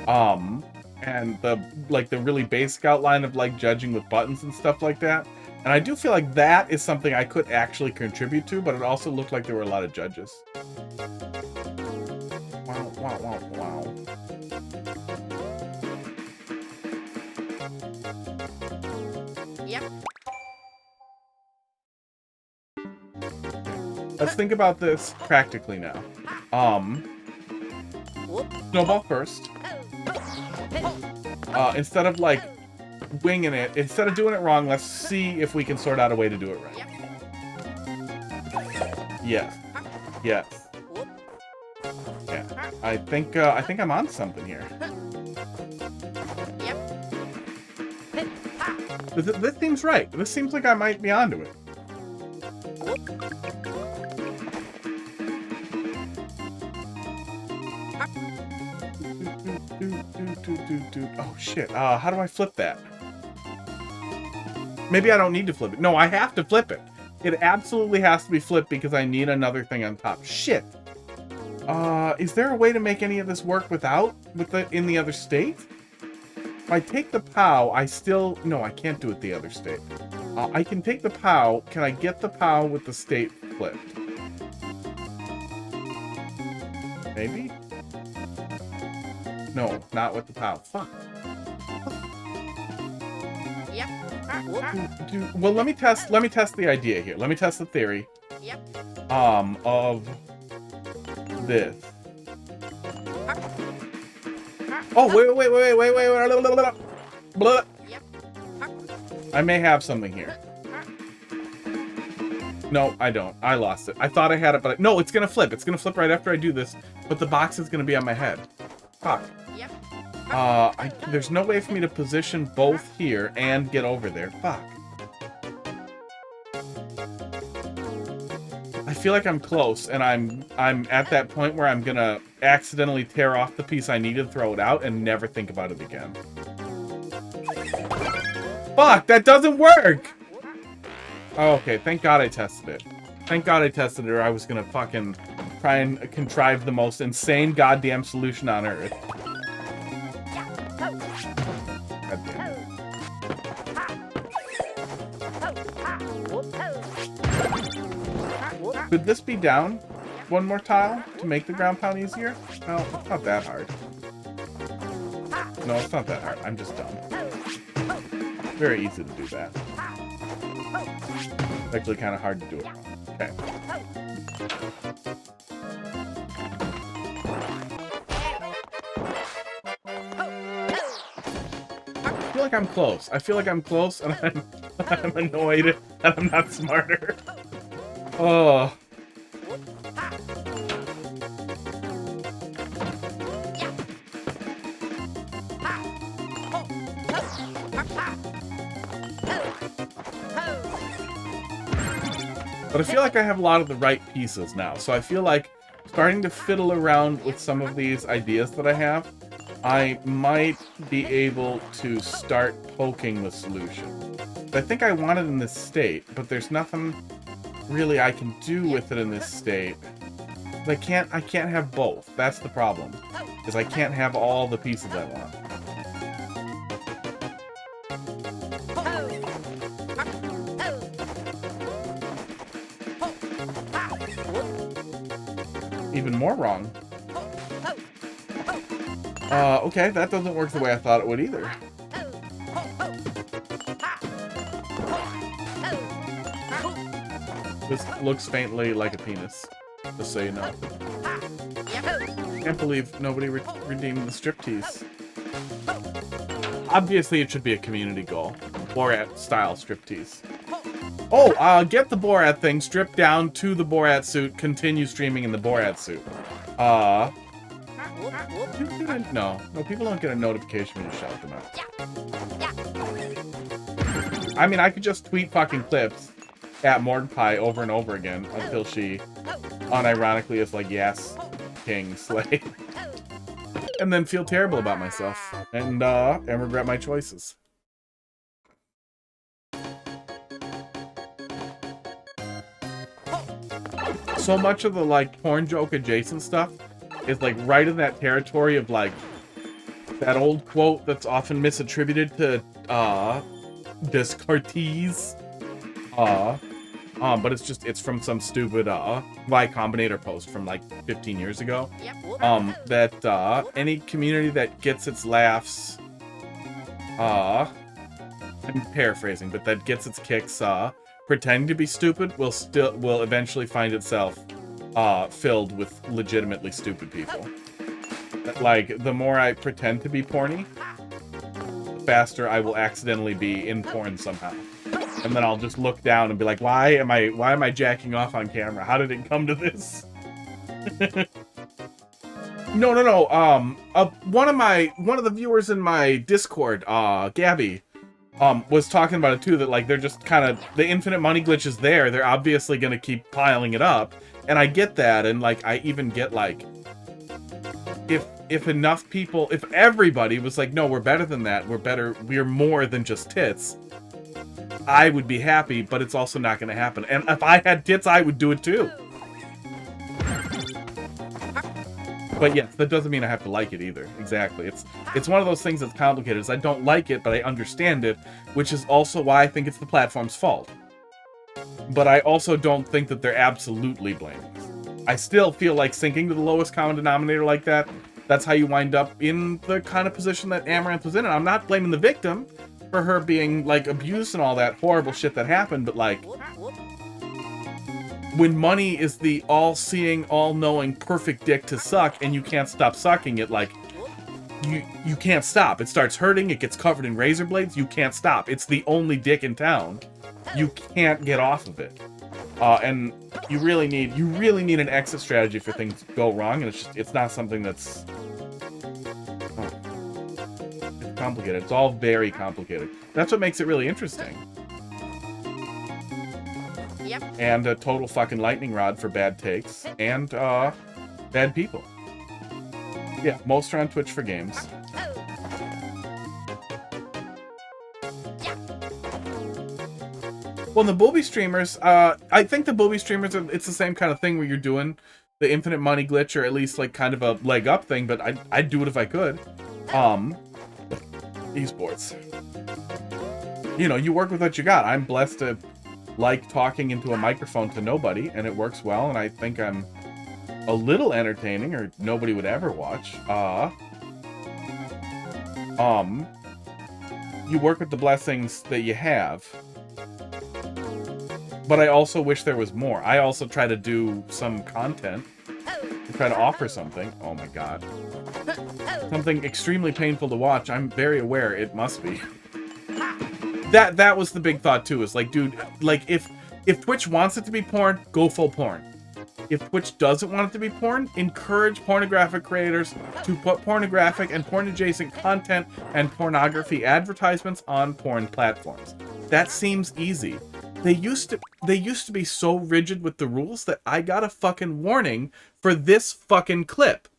And the really basic outline of like judging with buttons and stuff like that. And I do feel like that is something I could actually contribute to, but it also looked like there were a lot of judges. Wow, wow, wow, wow. Yep. Let's think about this practically now. Snowball first. Instead of like winging it, instead of doing it wrong, let's see if we can sort out a way to do it right. Yes. Yes. Yeah. I think I'm on something here. This seems right. This seems like I might be onto it. Oh shit. How do I flip that? Maybe I don't need to flip it. No, I have to flip it. It absolutely has to be flipped because I need another thing on top. Shit. Is there a way to make any of this work in the other state? If I take the POW, no, I can't do it the other state. I can take the POW. Can I get the POW with the state flipped? Maybe? No, not with the POW. Fuck. Yep. Well, let me test the idea here. Let me test the theory. Yep. Of this. Oh, wait. Blah. Yep. I may have something here. No, I don't. I lost it. I thought I had it, but no, it's gonna flip. It's gonna flip right after I do this, but the box is gonna be on my head. Fuck. Yep. There's no way for me to position both here and get over there. Fuck. I feel like I'm close, and I'm at that point where I'm gonna accidentally tear off the piece I need to throw it out and never think about it again. Fuck, that doesn't work! Oh, okay, thank God I tested it. Thank God I tested it, or I was gonna fucking try and contrive the most insane goddamn solution on Earth. God damn it. Could this be down one more tile to make the ground pound easier? No, it's not that hard. No, it's not that hard. I'm just dumb. Very easy to do that. It's actually kind of hard to do it wrong. Okay. I feel like I'm close. I feel like I'm close, and I'm annoyed that I'm not smarter. Oh. But I feel like I have a lot of the right pieces now. So I feel like starting to fiddle around with some of these ideas that I have, I might be able to start poking the solution. I think I want it in this state, but there's nothing really I can do with it in this state. I can't have both. That's the problem. Is I can't have all the pieces I want. even more wrong. Okay, that doesn't work the way I thought it would either. This looks faintly like a penis, just so you know. Can't believe nobody redeemed the striptease. Obviously, it should be a community goal. Borat-style striptease. Oh, get the Borat thing, strip down to the Borat suit, continue streaming in the Borat suit. No, people don't get a notification when you shout them out. I mean, I could just tweet fucking clips at Mordecai over and over again until she unironically is like, yes, king, slay. And then feel terrible about myself and regret my choices. So much of the like porn joke adjacent stuff is like right in that territory of like that old quote that's often misattributed to Descartes. But it's from some stupid Y Combinator post from like 15 years ago. That any community that gets its laughs, I'm paraphrasing, but that gets its kicks pretending to be stupid will eventually find itself filled with legitimately stupid people. Like, the more I pretend to be porny, the faster I will accidentally be in porn somehow. And then I'll just look down and be like, why am I jacking off on camera? How did it come to this? No. One of the viewers in my Discord, Gabby, was talking about it too, that like they're just kind of, the infinite money glitch is there. They're obviously going to keep piling it up. And I get that. And like, I even get like, if enough people, if everybody was like, no, we're better than that. We're more than just tits. I would be happy, but it's also not going to happen. And if I had tits, I would do it too. But yes, that doesn't mean I have to like it either. Exactly. It's one of those things that's complicated. Is I don't like it, but I understand it, which is also why I think it's the platform's fault. But I also don't think that they're absolutely blameless. I still feel like sinking to the lowest common denominator like that, that's how you wind up in the kind of position that Amaranth was in. And I'm not blaming the victim for her being, like, abused and all that horrible shit that happened, but, like, when money is the all-seeing, all-knowing, perfect dick to suck, and you can't stop sucking it, like, you can't stop. It starts hurting, it gets covered in razor blades, you can't stop. It's the only dick in town. You can't get off of it. And you really need an exit strategy for things to go wrong, and it's not something that's... It's complicated. It's all very complicated. That's what makes it really interesting. Yep. And a total fucking lightning rod for bad takes, and bad people. Yeah, most are on Twitch for games. Well, the booby streamers, I think the booby streamers, it's the same kind of thing where you're doing the infinite money glitch, or at least like kind of a leg up thing, but I'd do it if I could. Esports. You know, you work with what you got. I'm blessed to like talking into a microphone to nobody, and it works well, and I think I'm a little entertaining, or nobody would ever watch. You work with the blessings that you have. But I also wish there was more. I also try to do some content to try to offer something. Oh my god. Something extremely painful to watch. I'm very aware it must be. That was the big thought too, is like, dude, like if Twitch wants it to be porn, go full porn. If Twitch doesn't want it to be porn, encourage pornographic creators to put pornographic and porn adjacent content and pornography advertisements on porn platforms. That seems easy. They used to be so rigid with the rules that I got a fucking warning for this fucking clip.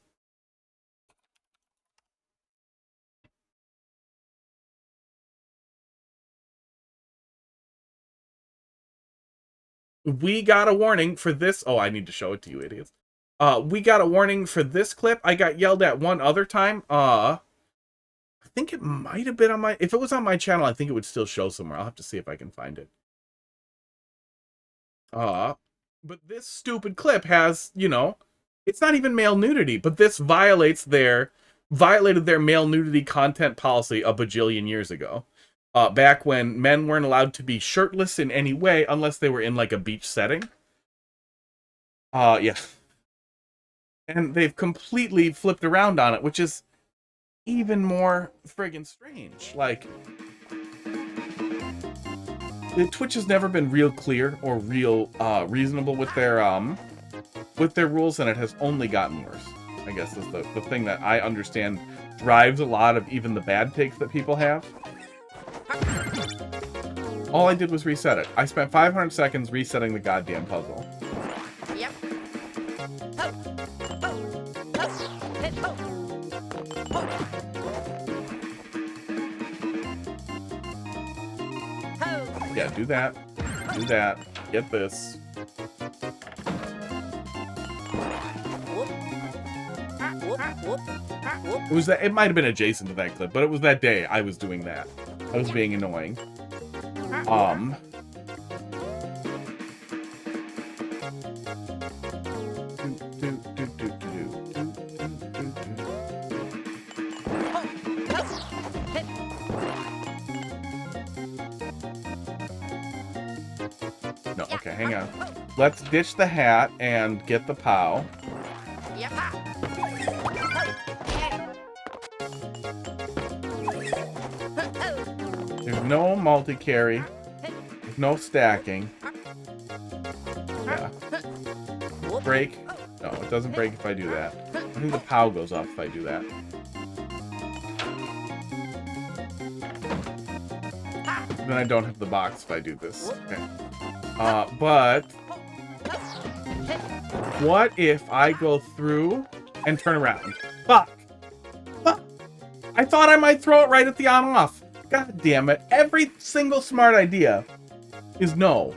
We got a warning for this. Oh, I need to show it to you, idiots. We got a warning for this clip. I got yelled at one other time. I think it might have been on my... If it was on my channel, I think it would still show somewhere. I'll have to see if I can find it. But this stupid clip has, you know, It's not even male nudity, but this violated their male nudity content policy a bajillion years ago. Back when men weren't allowed to be shirtless in any way unless they were in like a beach setting. Yeah. And they've completely flipped around on it, which is even more friggin' strange. Like, Twitch has never been real clear or real reasonable with their rules, and it has only gotten worse. I guess is the thing that I understand drives a lot of even the bad takes that people have. All I did was reset it. I spent 500 seconds resetting the goddamn puzzle. Yep. Yeah, do that. Do that. Get this. It was that. It might have been adjacent to that clip, but it was that day I was doing that. I was being annoying. No, okay, hang on. Let's ditch the hat and get the POW. Yep. There's no multi-carry. There's no stacking. Yeah. Break. No, it doesn't break if I do that. I think the POW goes off if I do that. Then I don't have the box if I do this. Okay. But what if I go through and turn around? Fuck! Fuck! I thought I might throw it right at the on-off. God damn it. Every single smart idea is no.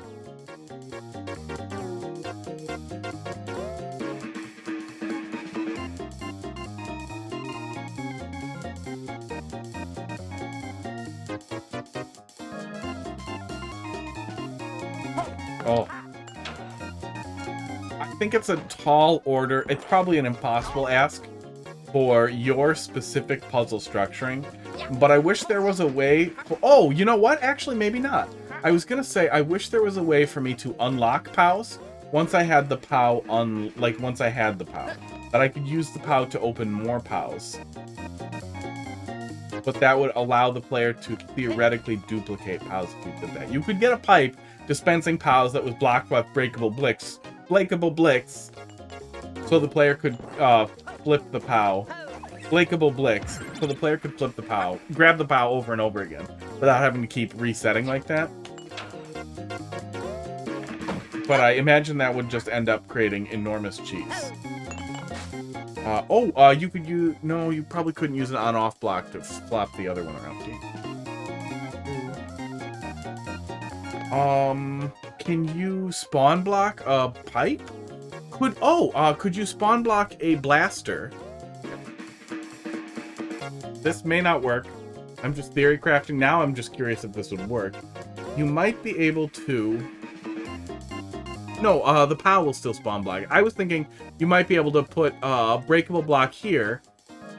Oh. I think it's a tall order. It's probably an impossible ask for your specific puzzle structuring. But I wish there was a way for... Oh, you know what? Actually, maybe not. I was going to say, I wish there was a way for me to unlock POWs once I had the POW once I had the POW. That I could use the POW to open more POWs. But that would allow the player to theoretically duplicate POWs if you did that. You could get a pipe dispensing POWs that was blocked by breakable bricks, so the player could flip the POW. Blakeable Blix, so the player could flip the POW, grab the POW over and over again, without having to keep resetting like that. But I imagine that would just end up creating enormous cheats. You could use... No, you probably couldn't use an on-off block to flop the other one around. Can you spawn block a pipe? Could you spawn block a blaster? This may not work. I'm just theory crafting now. I'm just curious if this would work. You might be able to... No, the POW will still spawn block. I was thinking you might be able to put a breakable block here,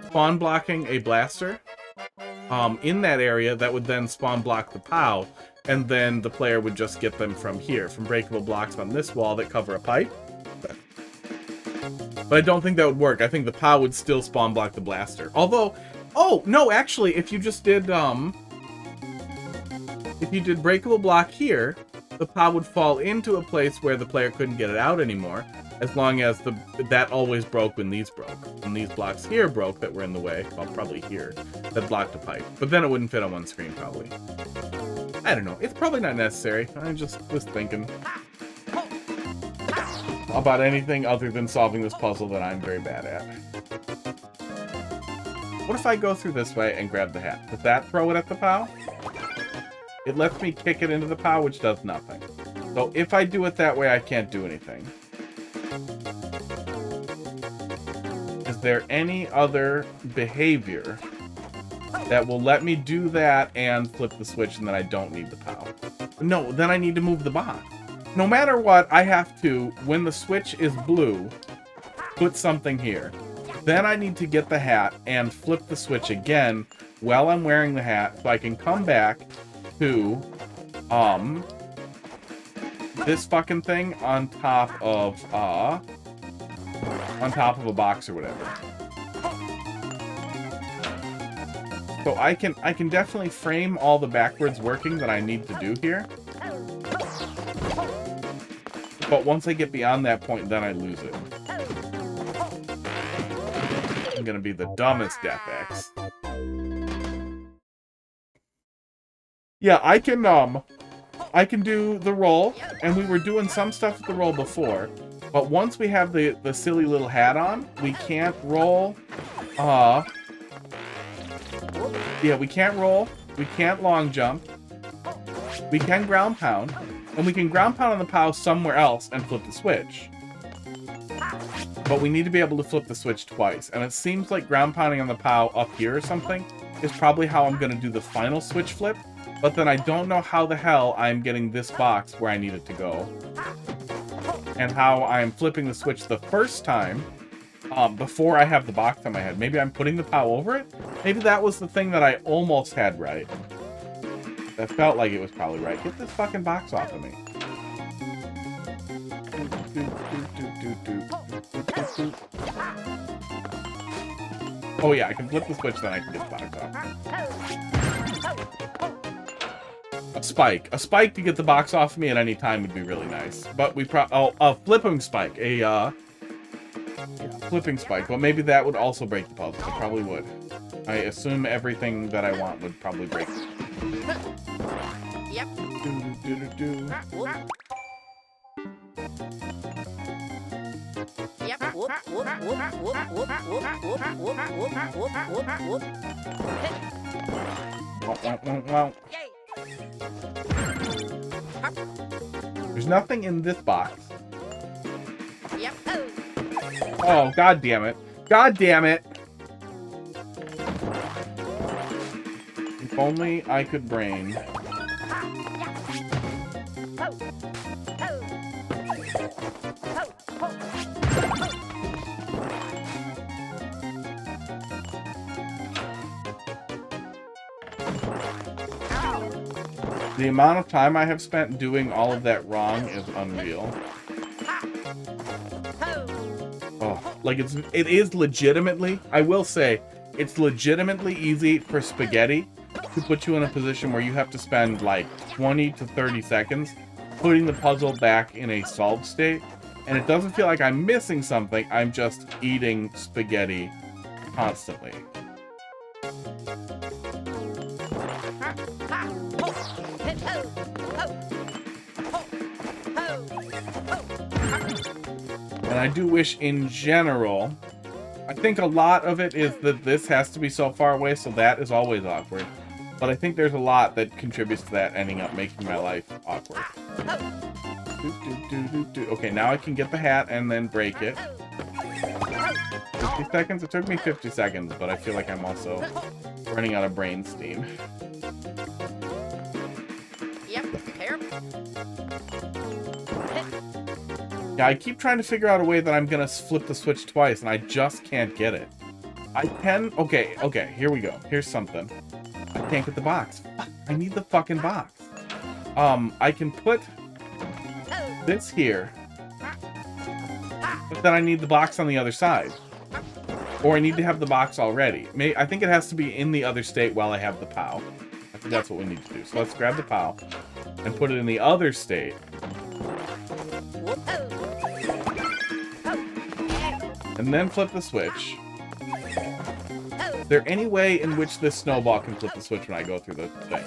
spawn blocking a blaster in that area that would then spawn block the POW, and then the player would just get them from here, from breakable blocks on this wall that cover a pipe. But I don't think that would work. I think the POW would still spawn block the blaster. Although... Oh, no, actually, if you just did, if you did breakable block here, the POW would fall into a place where the player couldn't get it out anymore, as long as that always broke when these broke. When these blocks here broke that were in the way, well, probably here, that blocked a pipe. But then it wouldn't fit on one screen, probably. I don't know. It's probably not necessary. I just was thinking about anything other than solving this puzzle that I'm very bad at. What if I go through this way and grab the hat? Does that throw it at the POW? It lets me kick it into the POW, which does nothing. So if I do it that way, I can't do anything. Is there any other behavior that will let me do that and flip the switch and then I don't need the POW? No, then I need to move the box. No matter what, I have to, when the switch is blue, put something here. Then I need to get the hat and flip the switch again while I'm wearing the hat so I can come back to this fucking thing on top of a box or whatever. So I can definitely frame all the backwards working that I need to do here. But once I get beyond that point, then I lose it. I'm gonna be the dumbest Death X. Yeah, I can do the roll, and we were doing some stuff with the roll before. But once we have the silly little hat on, we can't roll. Yeah, we can't roll. We can't long jump. We can ground pound. And we can ground pound on the POW somewhere else and flip the switch. But we need to be able to flip the switch twice. And it seems like ground pounding on the POW up here or something is probably how I'm going to do the final switch flip. But then I don't know how the hell I'm getting this box where I need it to go. And how I'm flipping the switch the first time before I have the box on my head. Maybe I'm putting the POW over it? Maybe that was the thing that I almost had right. That felt like it was probably right. Get this fucking box off of me. Oh yeah, I can flip the switch, then I can get the box off. A spike to get the box off of me at any time would be really nice. But we a flipping spike, flipping spike. Well, maybe that would also break the puzzle. It probably would. I assume everything that I want would probably break. Yep. Yep. There's nothing in this box. Yep. Oh, god damn it. God damn it. If only I could brain. The amount of time I have spent doing all of that wrong is unreal. Oh, like it is legitimately, I will say, it's legitimately easy for spaghetti to put you in a position where you have to spend like 20 to 30 seconds putting the puzzle back in a solved state. And it doesn't feel like I'm missing something, I'm just eating spaghetti constantly. And I do wish in general, I think a lot of it is that this has to be so far away, so that is always awkward. But I think there's a lot that contributes to that ending up making my life awkward. Okay, now I can get the hat and then break it. 50 seconds? It took me 50 seconds, but I feel like I'm also running out of brain steam. Yep. Yeah, I keep trying to figure out a way that I'm gonna flip the switch twice, and I just can't get it. I can... Okay, here we go. Here's something. I can't get the box. Fuck, I need the fucking box. I can put this here, but then I need the box on the other side. Or I need to have the box already. I think it has to be in the other state while I have the POW. I think that's what we need to do. So let's grab the POW and put it in the other state. And then flip the switch. Is there any way in which this snowball can flip the switch when I go through the thing?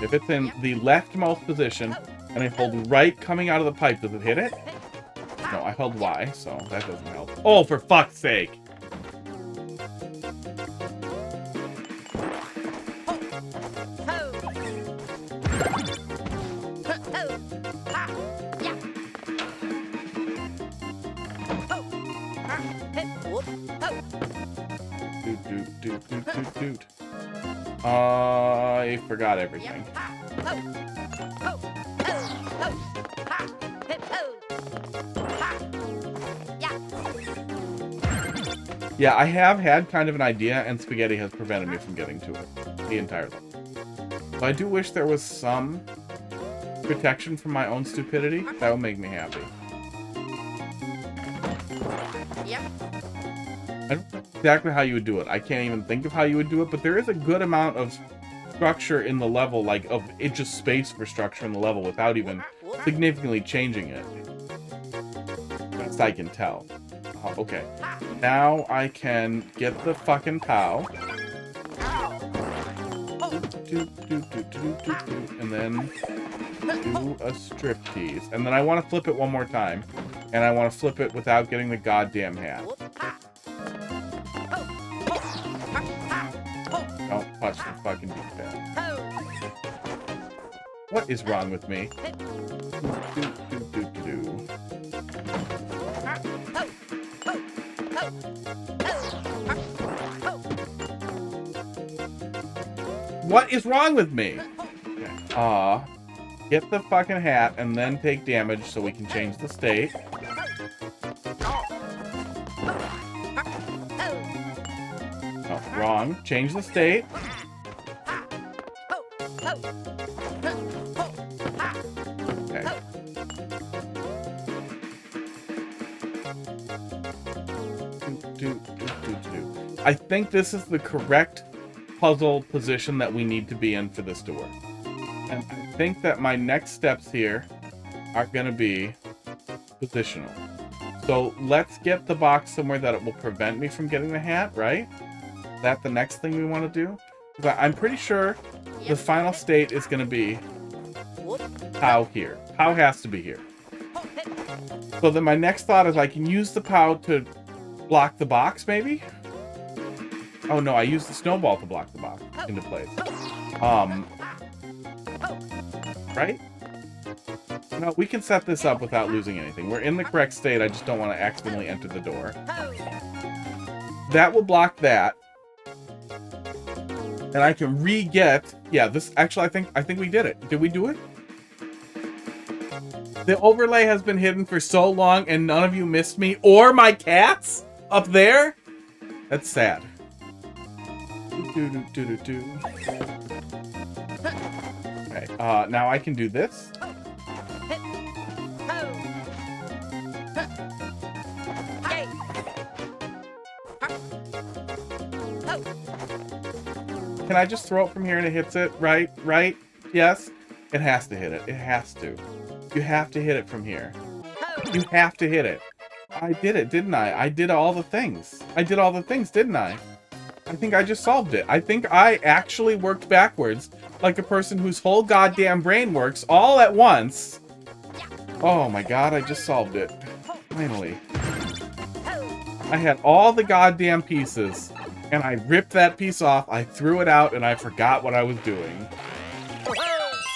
If it's in the leftmost position and I hold right coming out of the pipe, does it hit it? No, I held Y, so that doesn't help. Oh, for fuck's sake! Doot. I forgot everything. Yeah, I have had kind of an idea, and spaghetti has prevented me from getting to it the entire level. So I do wish there was some protection from my own stupidity. That would make me happy. Yep. I don't know exactly how you would do it. I can't even think of how you would do it, but there is a good amount of structure in the level, like of it just space for structure in the level without even significantly changing it. Best I can tell. Oh, okay. Now I can get the fucking POW. And then do a striptease. And then I want to flip it one more time. And I want to flip it without getting the goddamn hat. Don't touch the fucking D-pad. What is wrong with me? What is wrong with me? Okay. Get the fucking hat and then take damage so we can change the state. Oh, wrong. Change the state. Okay. I think this is the correct puzzle position that we need to be in for this to work. And I think that my next steps here are going to be positional. So let's get the box somewhere that it will prevent me from getting the hat, right? Is that the next thing we want to do? But I'm pretty sure the final state is going to be POW here. POW has to be here. So then my next thought is I can use the POW to block the box, maybe? Oh no, I used the snowball to block the box into place. Right? No, we can set this up without losing anything. We're in the correct state, I just don't want to accidentally enter the door. That will block that. And I can re-get... Yeah, this... Actually, I think we did it. Did we do it? The overlay has been hidden for so long and none of you missed me or my cats up there? That's sad. Okay, now I can do this. Can I just throw it from here and it hits it? Right? Right? Yes? It has to hit it. It has to. You have to hit it from here. You have to hit it. I did it, didn't I? I did all the things. I did all the things, didn't I? I think I just solved it. I think I actually worked backwards like a person whose whole goddamn brain works all at once. Oh my god, I just solved it. Finally. I had all the goddamn pieces, and I ripped that piece off, I threw it out, and I forgot what I was doing.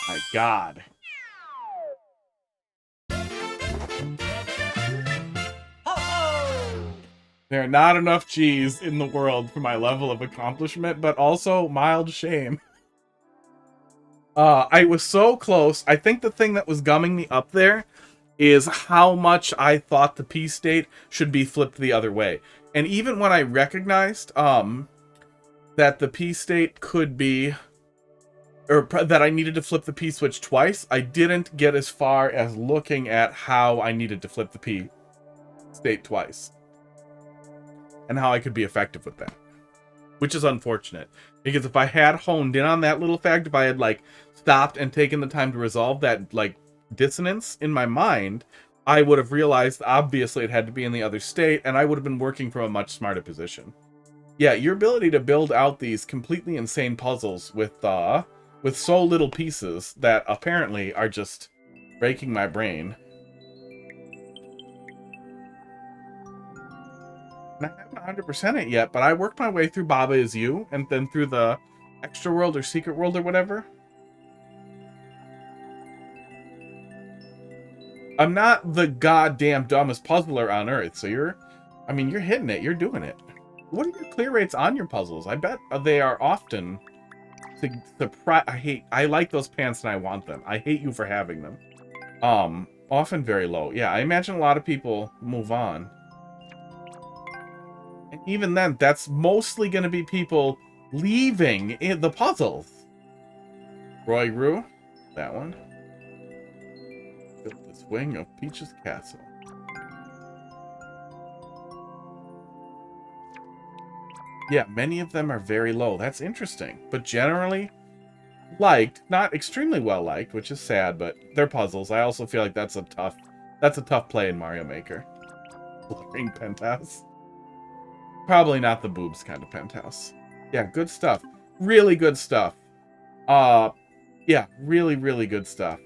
My god. There are not enough G's in the world for my level of accomplishment, but also mild shame. I was so close. I think the thing that was gumming me up there is how much I thought the P state should be flipped the other way. And even when I recognized that the P state could be, or that I needed to flip the P switch twice, I didn't get as far as looking at how I needed to flip the P state twice. And how I could be effective with that. Which is unfortunate. Because if I had honed in on that little fact, if I had, like, stopped and taken the time to resolve that, like, dissonance in my mind, I would have realized, obviously, it had to be in the other state, and I would have been working from a much smarter position. Yeah, your ability to build out these completely insane puzzles with so little pieces that apparently are just breaking my brain. I haven't 100% it yet, but I worked my way through Baba Is You, and then through the extra world or secret world or whatever. I'm not the goddamn dumbest puzzler on Earth, so you're hitting it, you're doing it. What are your clear rates on your puzzles? I bet they are often I like those pants and I want them. I hate you for having them. Often very low. Yeah, I imagine a lot of people move on. And even then, that's mostly going to be people leaving in the puzzles. Roy Roo, that one. Built this wing of Peach's castle. Yeah, many of them are very low. That's interesting. But generally liked, not extremely well liked, which is sad, but they're puzzles. I also feel like that's a tough play in Mario Maker. Blurring penthouse. Probably not the boobs kind of penthouse. Yeah, good stuff. Really good stuff. Yeah, really, really good stuff.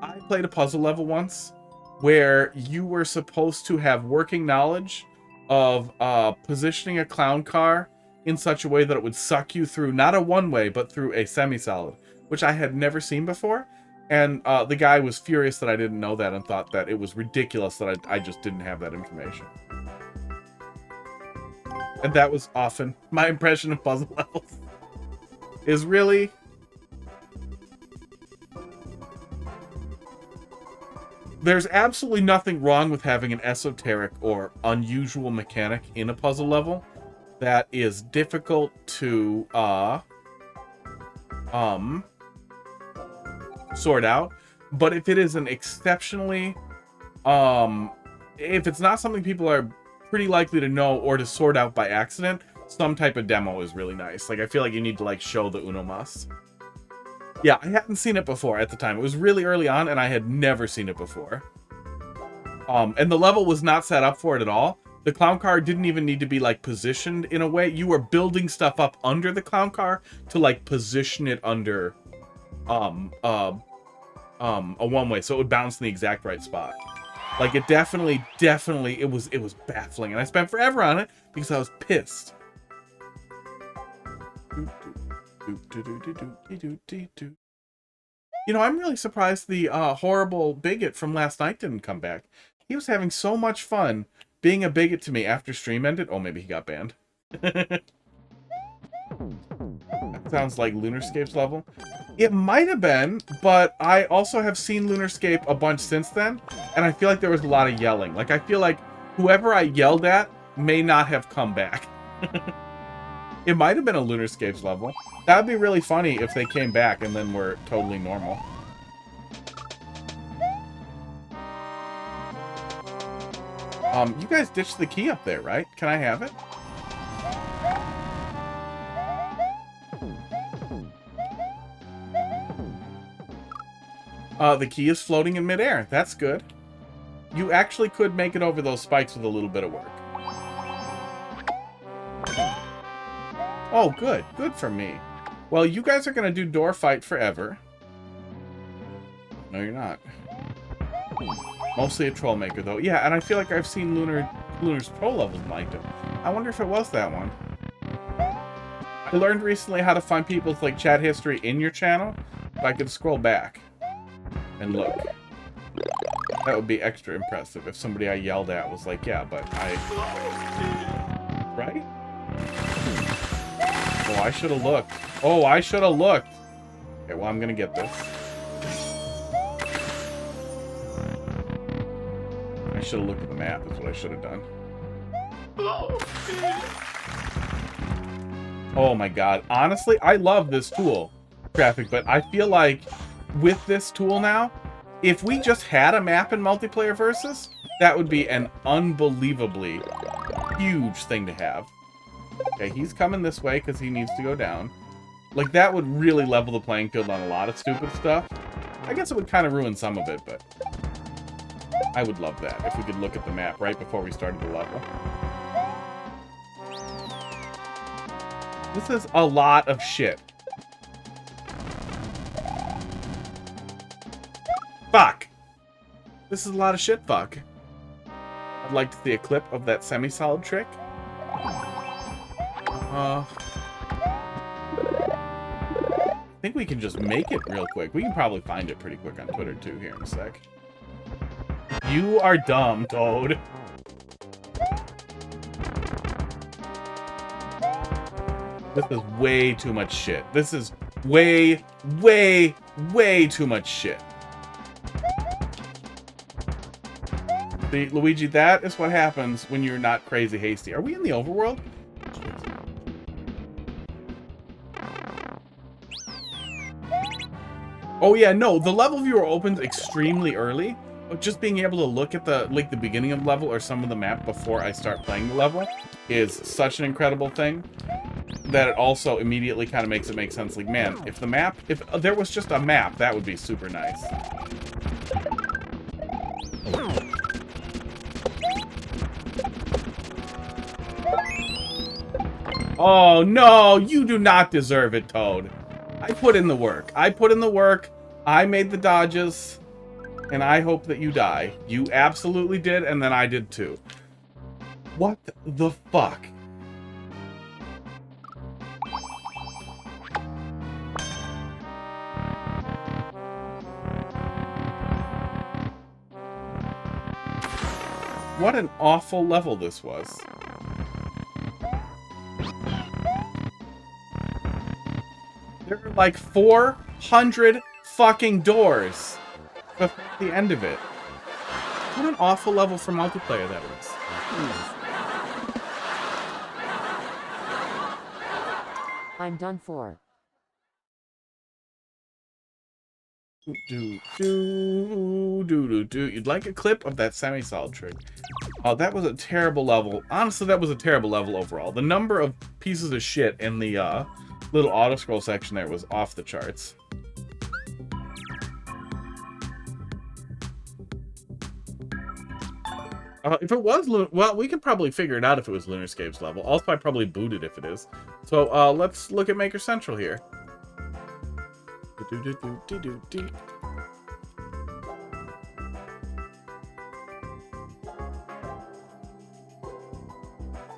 I played a puzzle level once where you were supposed to have working knowledge of positioning a clown car in such a way that it would suck you through not a one-way, but through a semi-solid, which I had never seen before. And the guy was furious that I didn't know that and thought that it was ridiculous that I just didn't have that information. And that was often my impression of puzzle levels. Is really... There's absolutely nothing wrong with having an esoteric or unusual mechanic in a puzzle level that is difficult to sort out. But if it is an exceptionally if it's not something people are pretty likely to know or to sort out by accident, some type of demo is really nice. Like, I feel like you need to, like, show the Uno Mas. Yeah, I hadn't seen it before at the time. It was really early on, and I had never seen it before. And the level was not set up for it at all. The clown car didn't even need to be, like, positioned in a way. You were building stuff up under the clown car to, like, position it under a one-way, so it would bounce in the exact right spot. Like, it definitely, it was baffling. And I spent forever on it because I was pissed. You know, I'm really surprised the horrible bigot from last night didn't come back. He was having so much fun being a bigot to me after stream ended. Oh, maybe he got banned. That sounds like Lunarscape's level. It might have been, but I also have seen Lunarscape a bunch since then, and I feel like there was a lot of yelling. Like, I feel like whoever I yelled at may not have come back. It might have been a Lunarscape's level. That would be really funny if they came back and then were totally normal. You guys ditched the key up there, right? Can I have it? The key is floating in midair. That's good. You actually could make it over those spikes with a little bit of work. Oh, good. Good for me. Well, you guys are going to do door fight forever. No, you're not. Mostly a troll maker, though. Yeah, and I feel like I've seen Lunar's troll levels liked it. I wonder if it was that one. I learned recently how to find people's, like, chat history in your channel, but I could scroll back and look. That would be extra impressive if somebody I yelled at was like, yeah, but I... Right? Oh, I should have looked. Oh, I should have looked. Okay, well, I'm gonna get this. I should have looked at the map, is what I should have done. Oh my god. Honestly, I love this tool, Traffic, but I feel like with this tool now, if we just had a map in multiplayer versus, that would be an unbelievably huge thing to have. Okay, he's coming this way because he needs to go down. Like, that would really level the playing field on a lot of stupid stuff. I guess it would kind of ruin some of it, but I would love that if we could look at the map right before we started the level. This is a lot of shit. Fuck! This is a lot of shit, fuck. I'd like to see a clip of that semi-solid trick. I think we can just make it real quick. We can probably find it pretty quick on Twitter, too, here in a sec. You are dumb, Toad. This is way too much shit. This is way, way, way too much shit. See, Luigi, that is what happens when you're not crazy hasty. Are we in the overworld? Oh yeah, no, the level viewer opens extremely early. But just being able to look at the beginning of the level or some of the map before I start playing the level is such an incredible thing that it also immediately kind of makes it make sense. Like, man, if there was just a map, that would be super nice. Oh no, you do not deserve it, Toad. I put in the work. I made the dodges. And I hope that you die. You absolutely did, and then I did too. What the fuck? What an awful level this was. There are like 400 fucking doors before the end of it. What an awful level for multiplayer that was. I'm done for. You'd like a clip of that semi-solid trick. Oh, that was a terrible level. Honestly, that was a terrible level overall. The number of pieces of shit in the little auto-scroll section there was off the charts. If it was, well, we could probably figure it out if it was Lunarscape's level. Also, I probably booted if it is. So, let's look at Maker Central here.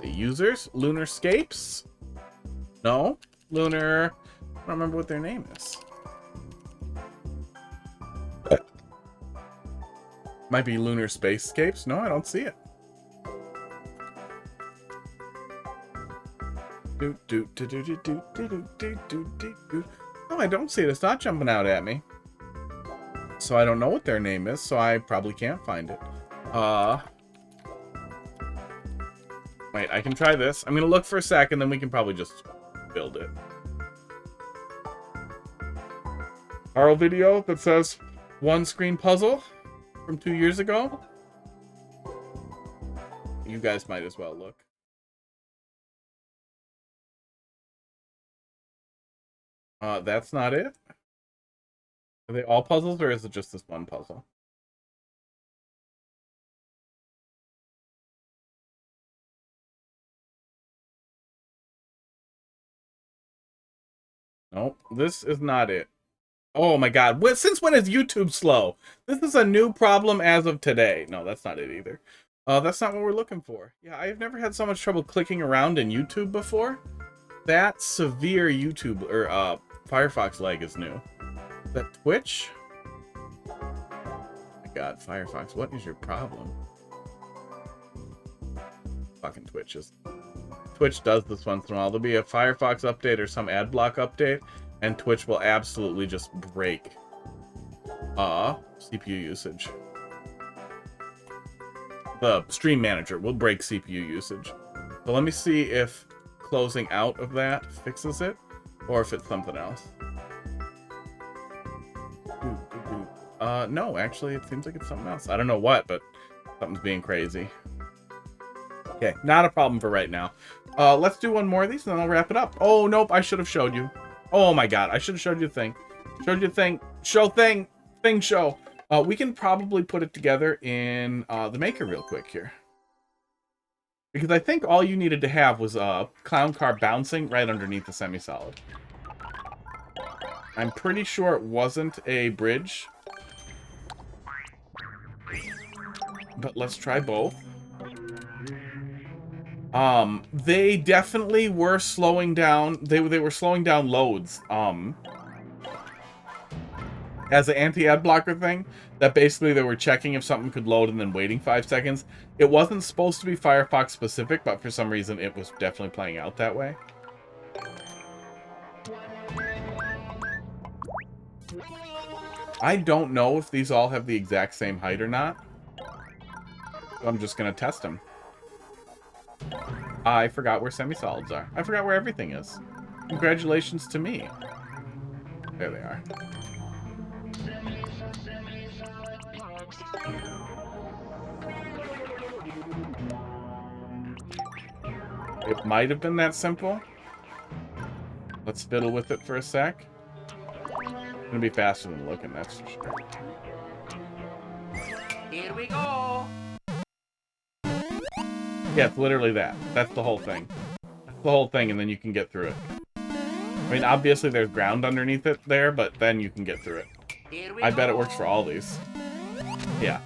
The users, Lunarscapes? No, Lunar. I don't remember what their name is. Might be Lunar Spacescapes. No, I don't see it. No, I don't see it. It's not jumping out at me. So I don't know what their name is, so I probably can't find it. Wait, I can try this. I'm gonna look for a second, then we can probably just build it. Our video that says one screen puzzle from 2 years ago. You guys might as well look. That's not it. Are they all puzzles, or is it just this one puzzle? Nope, this is not it. Oh my god, since when is YouTube slow? This is a new problem as of today. No, that's not it either. That's not what we're looking for. Yeah, I've never had so much trouble clicking around in YouTube before. That severe YouTube, or Firefox lag is new. Is that Twitch? Oh my god, Firefox, what is your problem? Fucking Twitches. Twitch does this once in a while. There'll be a Firefox update or some ad block update, and Twitch will absolutely just break CPU usage. The stream manager will break CPU usage. So let me see if closing out of that fixes it, or if it's something else. No, actually, it seems like it's something else. I don't know what, but something's being crazy. Okay, not a problem for right now. Let's do one more of these, and then I'll wrap it up. Oh, nope, I should have showed you. Oh my god, I should have showed you the thing. Showed you the thing. Show thing. Thing show. We can probably put it together in the Maker real quick here. Because I think all you needed to have was a clown car bouncing right underneath the semi-solid. I'm pretty sure it wasn't a bridge. But let's try both. They definitely were slowing down. They were slowing down loads. As an anti-ad blocker thing, that basically they were checking if something could load and then waiting 5 seconds. It wasn't supposed to be Firefox specific, but for some reason it was definitely playing out that way. I don't know if these all have the exact same height or not. So I'm just gonna test them. I forgot where semi-solids are. I forgot where everything is. Congratulations to me. There they are. It might have been that simple. Let's fiddle with it for a sec. It's gonna be faster than looking, that's for sure. Here we go. Yeah, it's literally that. That's the whole thing. That's the whole thing, and then you can get through it. I mean, obviously there's ground underneath it there, but then you can get through it. I bet it works for all these. Yeah.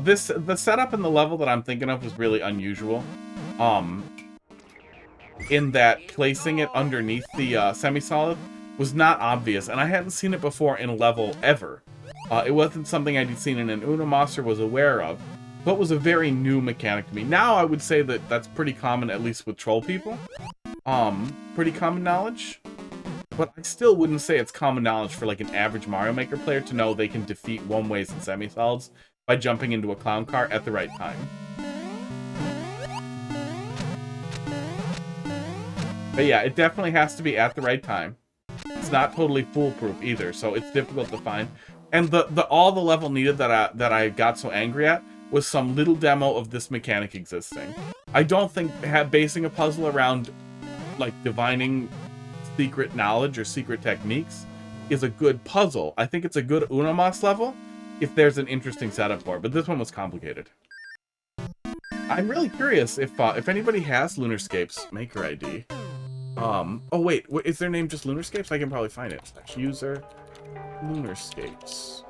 The setup and the level that I'm thinking of was really unusual. In that placing it underneath the semi-solid was not obvious, and I hadn't seen it before in a level ever. It wasn't something I'd seen in an Unomas or was aware of, but was a very new mechanic to me. Now I would say that that's pretty common, at least with troll people. Pretty common knowledge. But I still wouldn't say it's common knowledge for like an average Mario Maker player to know they can defeat one-ways and semi-solids by jumping into a clown car at the right time. But yeah, it definitely has to be at the right time. It's not totally foolproof either, so it's difficult to find. And all the level needed that I got so angry at was some little demo of this mechanic existing. I don't think basing a puzzle around like divining secret knowledge or secret techniques is a good puzzle. I think it's a good Unomas level if there's an interesting setup for it, but this one was complicated. I'm really curious if anybody has Lunarscape's Maker ID. Oh wait, is their name just Lunarscapes? I can probably find it. User Lunarscapes.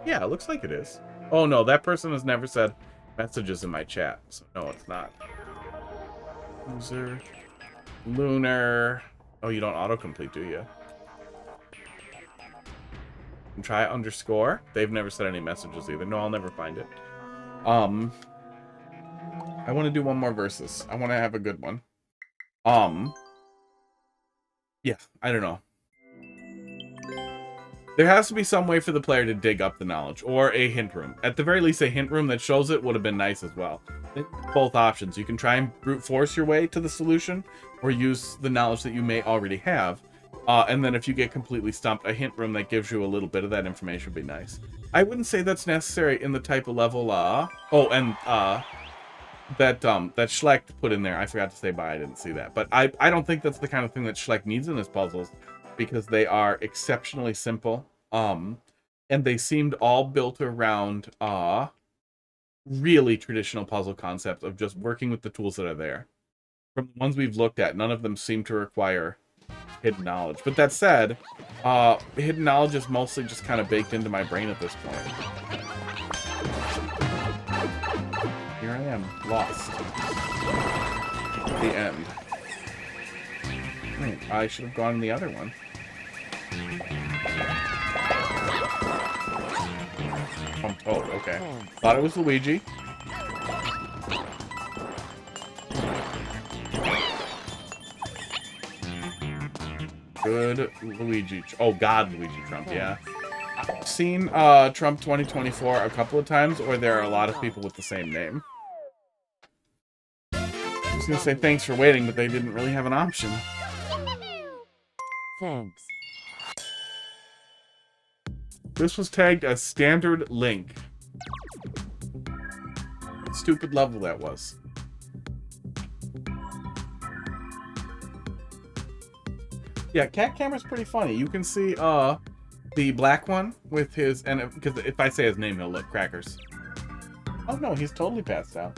Yeah, it looks like it is. Oh no, that person has never said messages in my chat, so no, it's not. User Lunar. Oh, you don't autocomplete, do you? And try underscore. They've never said any messages either. No, I'll never find it. I want to do one more versus. I want to have a good one. Yeah, I don't know. There has to be some way for the player to dig up the knowledge, or a hint room. At the very least, a hint room that shows it would have been nice as well. Both options. You can try and brute force your way to the solution, or use the knowledge that you may already have. And then if you get completely stumped, a hint room that gives you a little bit of that information would be nice. I wouldn't say that's necessary in the type of level, that Schlecht put in there. I forgot to say bye, I didn't see that. But I don't think that's the kind of thing that Schlecht needs in his puzzles, because they are exceptionally simple. And they seemed all built around really traditional puzzle concepts of just working with the tools that are there. From the ones we've looked at, none of them seem to require hidden knowledge. But that said, hidden knowledge is mostly just kind of baked into my brain at this point. Here I am, lost. The end. I should have gone in the other one. Oh, okay. Thought it was Luigi. Good Luigi. Oh, God, Luigi Trump, yeah. I've seen Trump 2024 a couple of times, or there are a lot of people with the same name. I was going to say thanks for waiting, but they didn't really have an option. Thanks. This was tagged as standard link. What stupid level that was. Yeah, Cat Camera's pretty funny. You can see the black one with his, and because if I say his name, he'll look crackers. Oh no, he's totally passed out.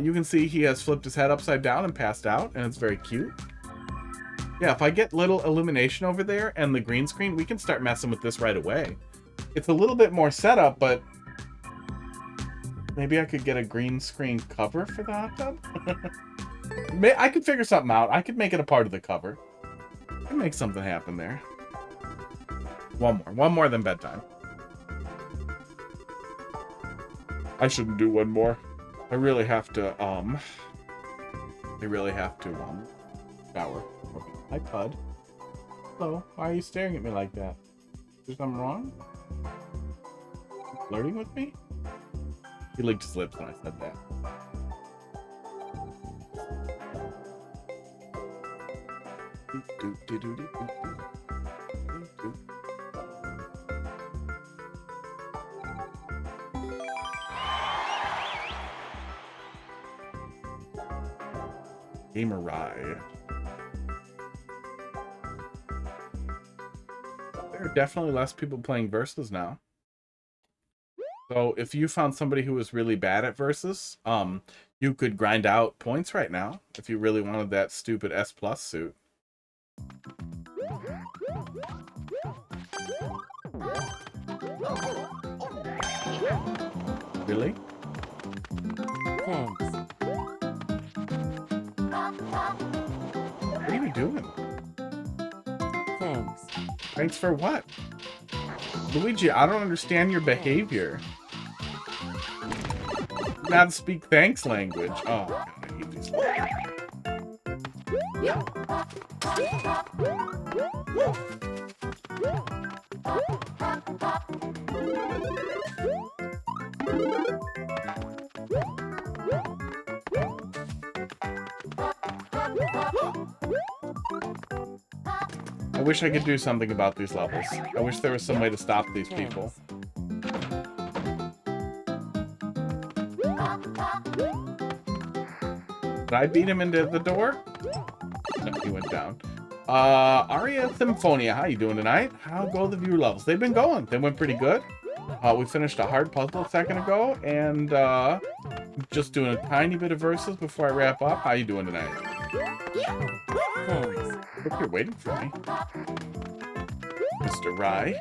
You can see he has flipped his head upside down and passed out, and it's very cute. Yeah, if I get little illumination over there and the green screen, we can start messing with this right away. It's a little bit more setup, but maybe I could get a green screen cover for the hot tub? I could figure something out. I could make it a part of the cover. I can make something happen there. One more than bedtime. I shouldn't do one more. I really have to, shower. Hi, Pud. Hello, why are you staring at me like that? Is there something wrong? Flirting with me? He licked his lips when I said that. Gamerai. There are definitely less people playing Versus now. So if you found somebody who was really bad at Versus, you could grind out points right now if you really wanted that stupid S plus suit. Really? Thanks. What are you doing? Thanks. Thanks for what? Luigi, I don't understand your behavior. You gotta speak thanks language. Oh, God, I hate these languages. I wish I could do something about these levels. I wish there was some way to stop these people. Did I beat him into the door? No, he went down. Aria Symphonia, how you doing tonight? How go the viewer levels? They've been going. They went pretty good. We finished a hard puzzle a second ago, and just doing a tiny bit of Versus before I wrap up. How you doing tonight? Thanks. I hope you're waiting for me. Mr. Rye,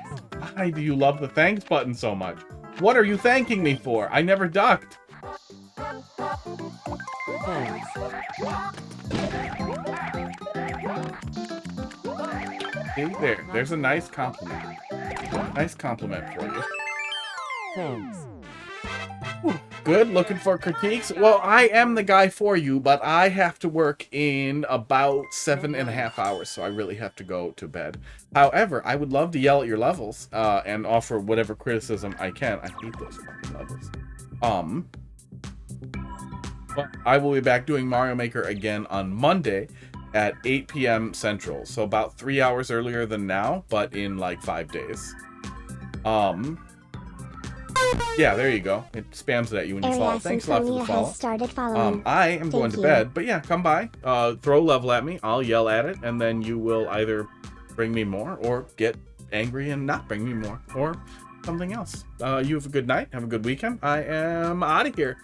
why do you love the thanks button so much? What are you thanking me for? I never ducked. Thanks. See, there's a nice compliment. Nice compliment for you. Thanks. Good, looking for critiques? Well, I am the guy for you, but I have to work in about 7.5 hours, so I really have to go to bed. However, I would love to yell at your levels, and offer whatever criticism I can. I hate those fucking levels. But I will be back doing Mario Maker again on Monday at 8 p.m. Central, so about 3 hours earlier than now, but in like 5 days. Yeah, there you go. It spams it at you when you follow. Thanks a lot for the follow. Started following. I am going to bed, but yeah, come by, throw a level at me, I'll yell at it, and then you will either bring me more or get angry and not bring me more, or something else. You have a good night, have a good weekend. I am out of here.